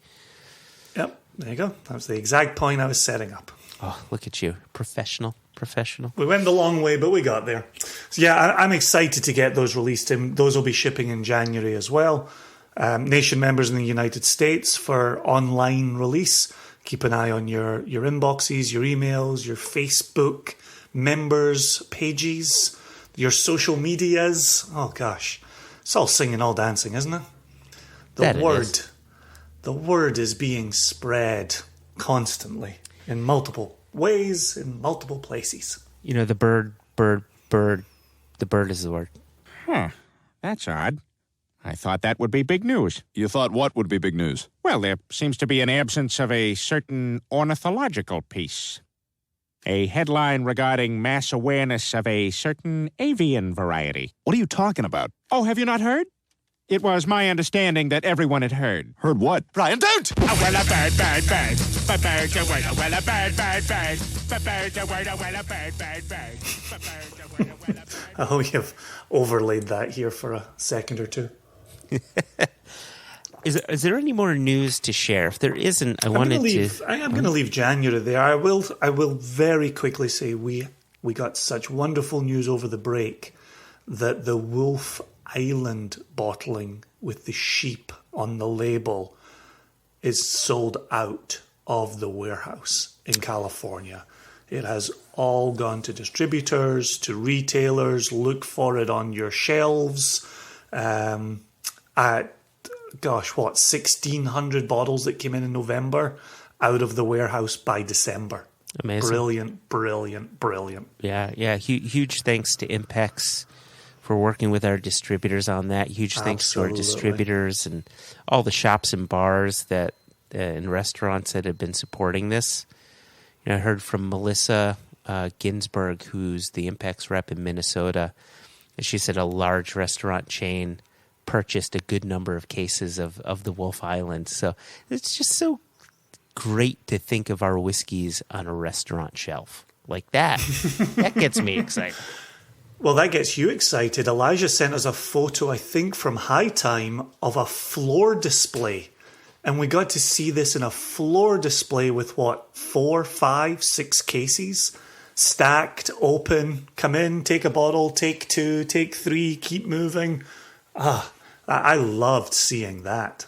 Yep. There you go. That was the exact point I was setting up. Oh, look at you. Professional. We went the long way, but we got there. So yeah, I'm excited to get those released. Those will be shipping in January as well. Nation members in the United States for online release. Keep an eye on your inboxes, your emails, your Facebook members pages, your social medias. Oh, gosh. It's all singing, all dancing, isn't it? The word is being spread constantly in multiple ways, in multiple places. The bird. The bird is the word. Huh. That's odd. I thought that would be big news. You thought what would be big news? Well, there seems to be an absence of a certain ornithological piece. A headline regarding mass awareness of a certain avian variety. What are you talking about? Oh, have you not heard? It was my understanding that everyone had heard. Heard what? Brian, don't! Well, a bird. A bird, a word, a well, a bird. A bird, a word, a well, a bird. I hope you've overlaid that here for a second or two. Is there any more news to share? If there isn't, I am going to leave January there. I will very quickly say we got such wonderful news over the break that the Wolf Island bottling with the sheep on the label is sold out of the warehouse in California. It has all gone to distributors, to retailers. Look for it on your shelves. At 1,600 bottles that came in November out of the warehouse by December. Amazing. Brilliant. Yeah. Huge thanks to Impex for working with our distributors on that. Huge thanks to our distributors and all the shops and bars that and restaurants that have been supporting this. I heard from Melissa Ginsberg, who's the Impex rep in Minnesota, and she said a large restaurant chain purchased a good number of cases of the Wolf Island. So it's just so great to think of our whiskeys on a restaurant shelf like that. That gets me excited. Well, that gets you excited. Elijah sent us a photo, I think, from High Time of a floor display And we got to see this in a floor display with 4, 5, 6 cases, stacked, open, come in, take a bottle, take 2, take 3, keep moving. I loved seeing that.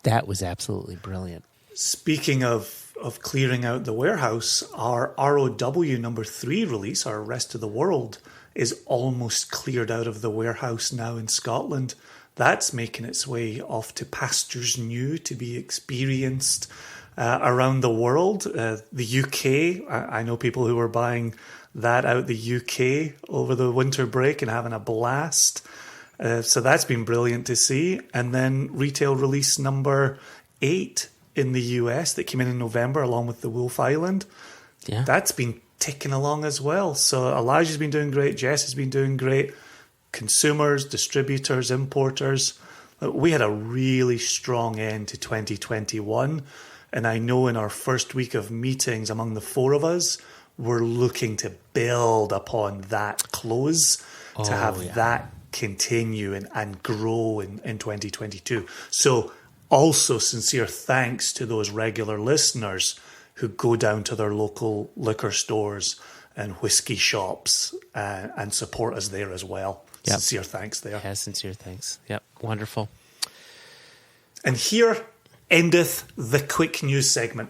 That was absolutely brilliant. Speaking of clearing out the warehouse, our ROW number 3 release, our Rest of the World, is almost cleared out of the warehouse now in Scotland. That's making its way off to pastures new to be experienced around the world. The UK, I know people who were buying that out the UK over the winter break and having a blast. So that's been brilliant to see. And then retail release number 8 in the US that came in November along with the Wolf Island. Yeah. That's been ticking along as well. So Elijah's been doing great. Jess has been doing great. Consumers, distributors, importers. We had a really strong end to 2021. And I know in our first week of meetings among the 4 of us, we're looking to build upon that close to have that continue and grow in 2022. So also sincere thanks to those regular listeners who go down to their local liquor stores and whiskey shops and support us there as well. Yep. Sincere thanks there. Yeah, sincere thanks. Yep, wonderful. And here endeth the quick news segment.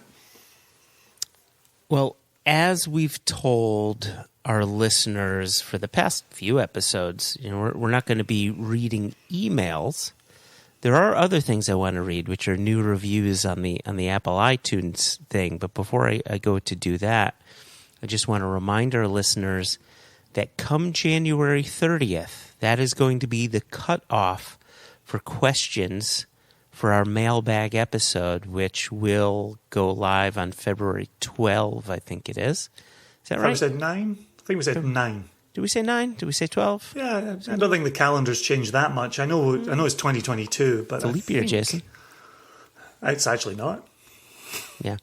Well, as we've told our listeners for the past few episodes, we're not going to be reading emails. There are other things I want to read, which are new reviews on the Apple iTunes thing. But before I go to do that, I just want to remind our listeners that come January 30th, that is going to be the cutoff for questions for our mailbag episode, which will go live on February 12, I think it is. Is that right? We said 9? I think we said 9. Did we say 9? Did we say 12? Yeah, I don't think the calendar's changed that much. I know it's 2022, but it's a leap year, Jason. It's actually not. Yeah.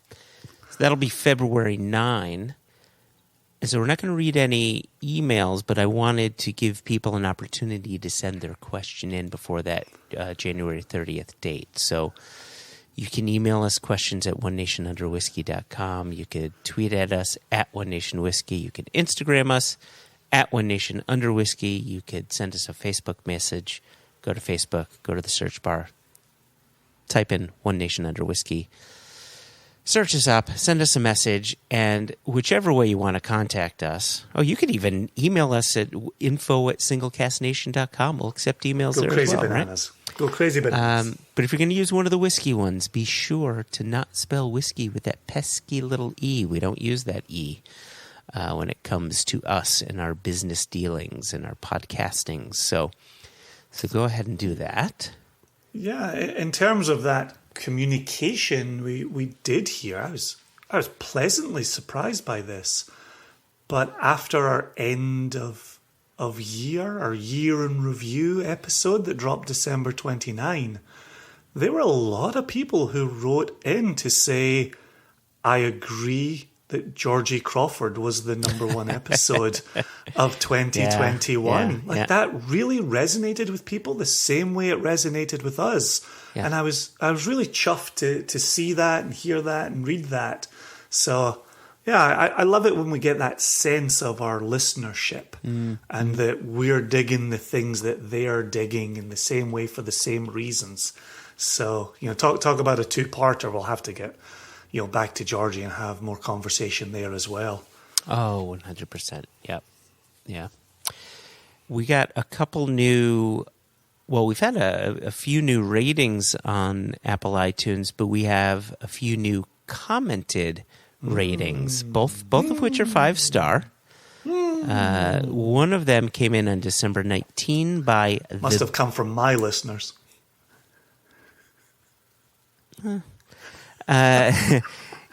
So that'll be February 9. And so we're not going to read any emails, but I wanted to give people an opportunity to send their question in before that January 30th date. So you can email us questions at onenationunderwhisky.com. You could tweet at us at onenationwhiskey. You could Instagram us at onenationunderwhisky. You could send us a Facebook message. Go to Facebook, go to the search bar, type in One Nation Under Whisky. Search us up, send us a message, and whichever way you want to contact us. Oh, you could even email us at info@singlecastnation.com. We'll accept emails Go there crazy as well, bananas. Right? Go crazy bananas. But if you're going to use one of the whiskey ones, be sure to not spell whiskey with that pesky little E. We don't use that E when it comes to us and our business dealings and our podcasting. So go ahead and do that. Yeah, in terms of that communication we did here, I was pleasantly surprised by this. But after our end of year, our year in review episode that dropped December 29, there were a lot of people who wrote in to say, I agree that Georgie Crawford was the number 1 episode of 2021. That really resonated with people the same way it resonated with us. Yeah. And I was really chuffed to see that and hear that and read that. So yeah, I love it when we get that sense of our listenership and that we're digging the things that they are digging in the same way for the same reasons. So, talk about a 2-parter. We'll have to get back to Georgie and have more conversation there as well. Oh, 100%. Yep. Yeah. We got a couple new, we've had a few new ratings on Apple iTunes, but we have a few new commented ratings, both of which are 5-star. One of them came in on December 19 by... Must have come from my listeners.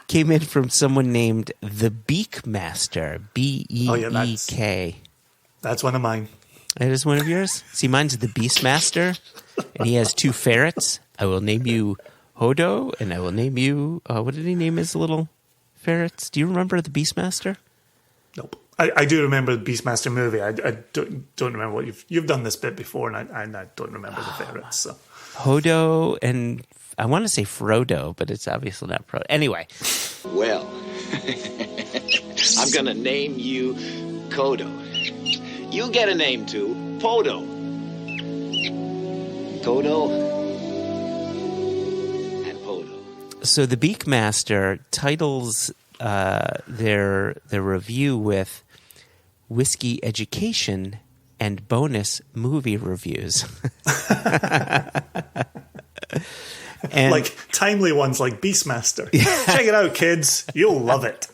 Came in from someone named the Beakmaster, Beek. That's one of mine. That is one of yours? See, mine's the Beastmaster, and he has 2 ferrets. I will name you Hodo, and I will name you... what did he name his little ferrets? Do you remember the Beastmaster? Nope. I do remember the Beastmaster movie. I don't remember what you've done this bit before, and I don't remember the ferrets. So. Hodo and I want to say Frodo, but it's obviously not Frodo. Anyway. Well, I'm going to name you Kodo. You get a name too, Podo. Kodo and Podo. So the Beakmaster titles their review with Whiskey Education and bonus movie reviews. And, like timely ones like Beastmaster. Check it out, kids. You'll love it.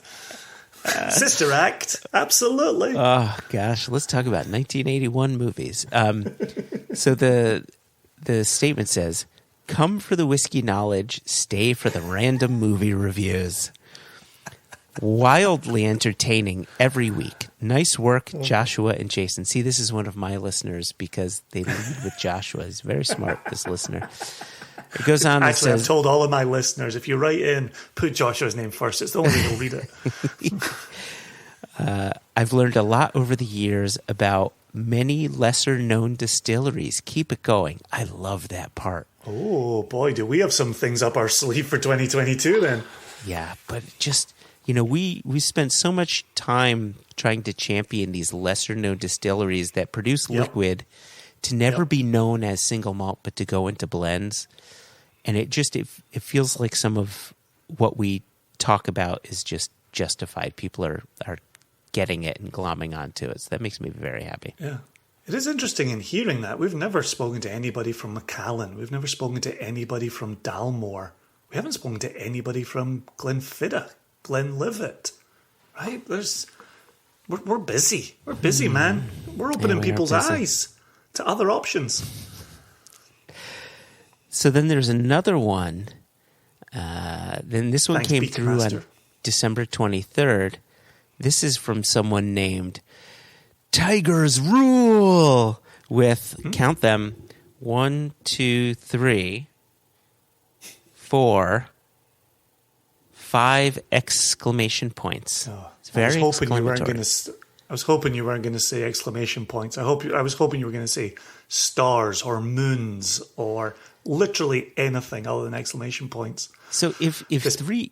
Sister Act. Absolutely. Oh, gosh. Let's talk about 1981 movies. So the statement says, come for the whiskey knowledge, stay for the random movie reviews. Wildly entertaining every week. Nice work, Joshua and Jason. See, this is one of my listeners because they lead with Joshua. He's very smart, this listener. It goes on and Actually, says, I've told all of my listeners, if you write in, put Joshua's name first. It's the only way you'll read it. I've learned a lot over the years about many lesser-known distilleries. Keep it going. I love that part. Oh, boy, do we have some things up our sleeve for 2022 then. Yeah, but just, we spent so much time trying to champion these lesser-known distilleries that produce liquid to never be known as single malt, but to go into blends. And it feels like some of what we talk about is just justified. People are getting it and glomming onto it. So that makes me very happy. Yeah. It is interesting in hearing that. We've never spoken to anybody from Macallan. We've never spoken to anybody from Dalmore. We haven't spoken to anybody from Glenfiddich, Glenlivet. Right? We're busy. We're busy, man. We're opening people's eyes to other options. So then there's another one. Then this one came through on December 23rd. This is from someone named Tigers Rule with, count them, 1, 2, 3, 4, 5 exclamation points. Oh, It's very I was hoping you weren't going to say exclamation points. I was hoping you were going to say stars or moons or literally anything other than exclamation points. So if three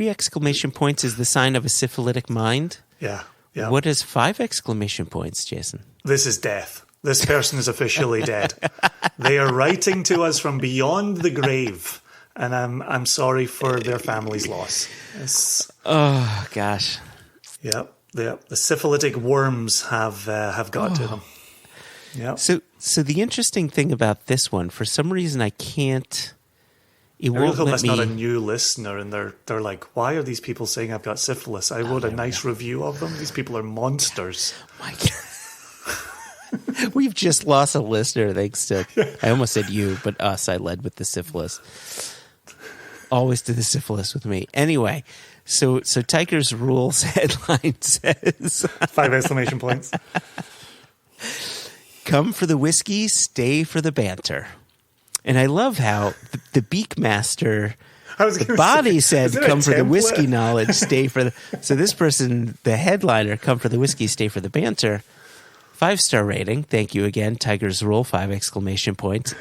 exclamation points is the sign of a syphilitic mind, yeah. What is 5 exclamation points, Jason? This is death. This person is officially dead. They are writing to us from beyond the grave, and I'm sorry for their family's loss. Oh gosh. Yep. The syphilitic worms have got to them. Yeah. So the interesting thing about this one, for some reason, I can't. I really hope that's not a new listener, and they're like, "Why are these people saying I've got syphilis?" I wrote a nice review of them. These people are monsters. My God. We've just lost a listener thanks to. I almost said you, but us. I led with the syphilis. Always do the syphilis with me. Anyway, so Tiger's Rules headline says 5 exclamation points. Come for the whiskey, stay for the banter. And I love how the Beakmaster, the body said, come for the whiskey knowledge, stay for the... So this person, the headliner, come for the whiskey, stay for the banter. 5-star rating. Thank you again. Tiger's Rule, 5 exclamation points.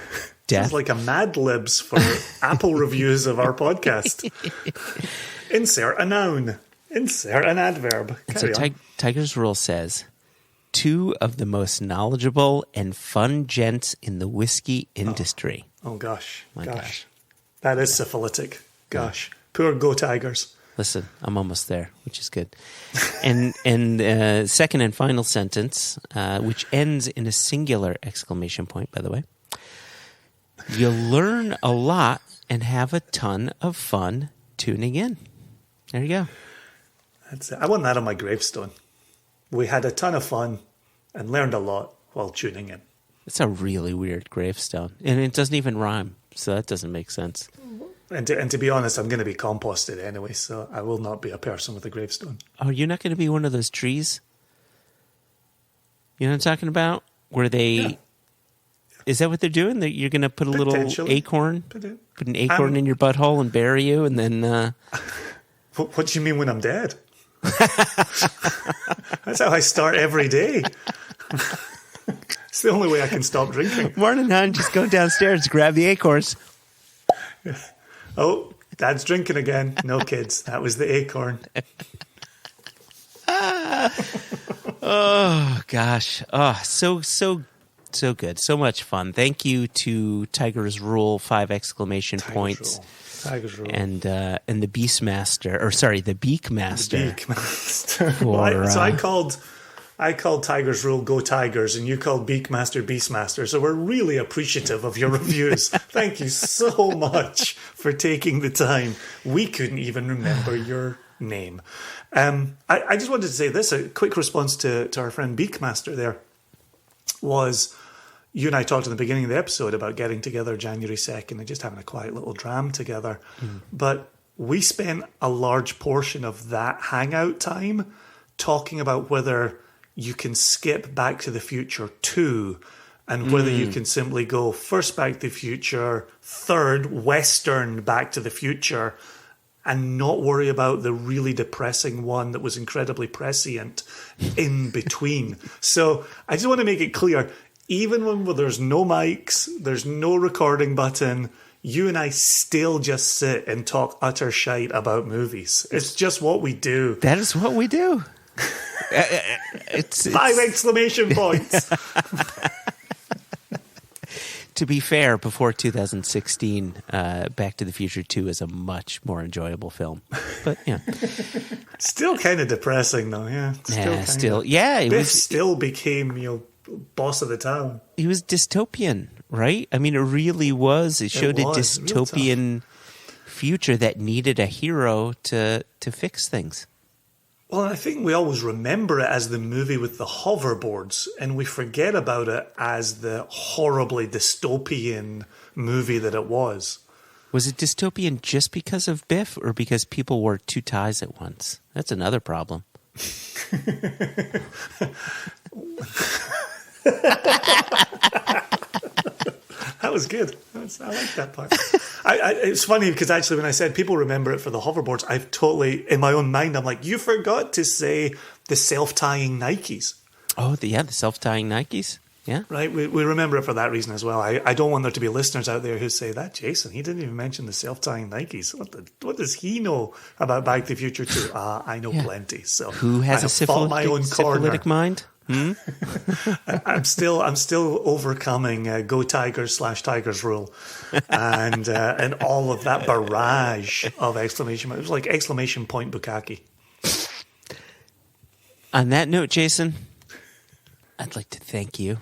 Death. Sounds like a Mad Libs for Apple reviews of our podcast. Insert a noun. Insert an adverb. So Tiger's Rule says... 2 of the most knowledgeable and fun gents in the whiskey industry. Oh gosh. My gosh. That is syphilitic. Gosh. Poor Go Tigers. Listen, I'm almost there, which is good. And second and final sentence, which ends in a singular exclamation point, by the way. You'll learn a lot and have a ton of fun tuning in. There you go. That's it. I want that on my gravestone. We had a ton of fun and learned a lot while tuning in. It's a really weird gravestone. And it doesn't even rhyme, so that doesn't make sense. And to be honest, I'm going to be composted anyway, so I will not be a person with a gravestone. Oh, you're not going to be one of those trees? You know what I'm talking about? Where they... Yeah. Is that what they're doing? You're going to put a little acorn? Put an acorn in your butthole and bury you, and then... What do you mean when I'm dead? That's how I start every day. It's the only way I can stop drinking. Morning, hon. Just go downstairs, grab the acorns. Oh, Dad's drinking again. No, kids. That was the acorn. Oh, gosh. Oh, so good. So much fun. Thank you to Tiger's Rule, 5 exclamation points. Tiger's Rule. And the Beastmaster, or sorry, the Beakmaster. So I called Tiger's Rule Go Tigers, and you called Beakmaster Beastmaster. So we're really appreciative of your reviews. Thank you so much for taking the time. We couldn't even remember your name. I just wanted to say this, a quick response to our friend Beakmaster there was, you and I talked in the beginning of the episode about getting together January 2nd and just having a quiet little dram together. But we spent a large portion of that hangout time talking about whether you can skip Back to the Future 2 and whether you can simply go first Back to the Future, third Western Back to the Future, and not worry about the really depressing one that was incredibly prescient in between. So I just want to make it clear, even when there's no mics, there's no recording button, you and I still just sit and talk utter shite about movies. It's just what we do. That is what we do. It's 5 exclamation points. To be fair, before 2016, Back to the Future 2 is a much more enjoyable film. But yeah, Still kind of depressing though, yeah. Biff still became, boss of the town. He was dystopian, right? I mean, it really was. It showed a dystopian future that needed a hero to fix things. Well, I think we always remember it as the movie with the hoverboards, and we forget about it as the horribly dystopian movie that it was. Was it dystopian just because of Biff, or because people wore 2 ties at once? That's another problem. That was good. I like that part. It's funny because actually when I said people remember it for the hoverboards, I've totally, in my own mind, I'm like, you forgot to say the self-tying Nikes. Oh, the self-tying Nikes. Yeah. Right. We remember it for that reason as well. I don't want there to be listeners out there who say that, Jason, he didn't even mention the self-tying Nikes. What does he know about Back to the Future 2? I know plenty. So who has a syphilitic mind? I'm still overcoming Go Tigers / Tigers Rule and all of that barrage of exclamation. It was like exclamation point bukkake. On that note, Jason, I'd like to thank you,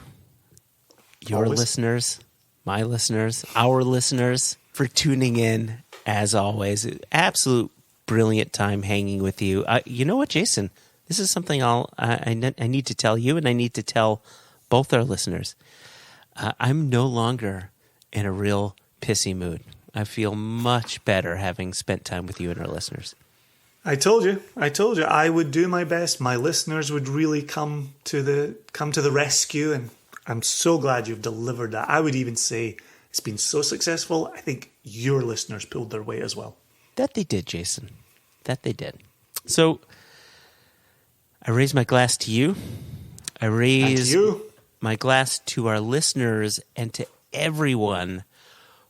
your listeners, my listeners, our listeners, for tuning in. As always, absolute brilliant time hanging with you. You know what, Jason? This is something I need to tell you, and I need to tell both our listeners. I'm no longer in a real pissy mood. I feel much better having spent time with you and our listeners. I told you I would do my best. My listeners would really come to the rescue, and I'm so glad you've delivered that. I would even say it's been so successful, I think your listeners pulled their weight as well. That they did, Jason. That they did. So I raise my glass to you. I raise my glass to our listeners and to everyone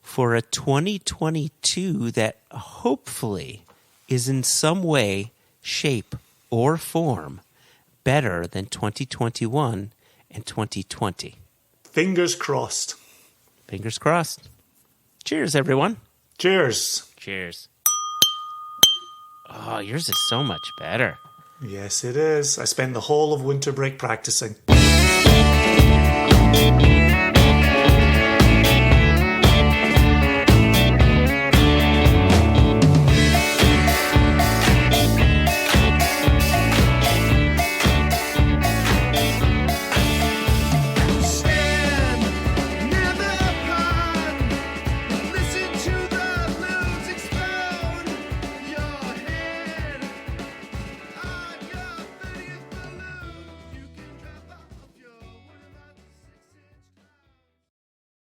for a 2022 that hopefully is in some way, shape, or form better than 2021 and 2020. Fingers crossed. Fingers crossed. Cheers, everyone. Cheers. Cheers. Oh, yours is so much better. Yes, it is. I spent the whole of winter break practicing.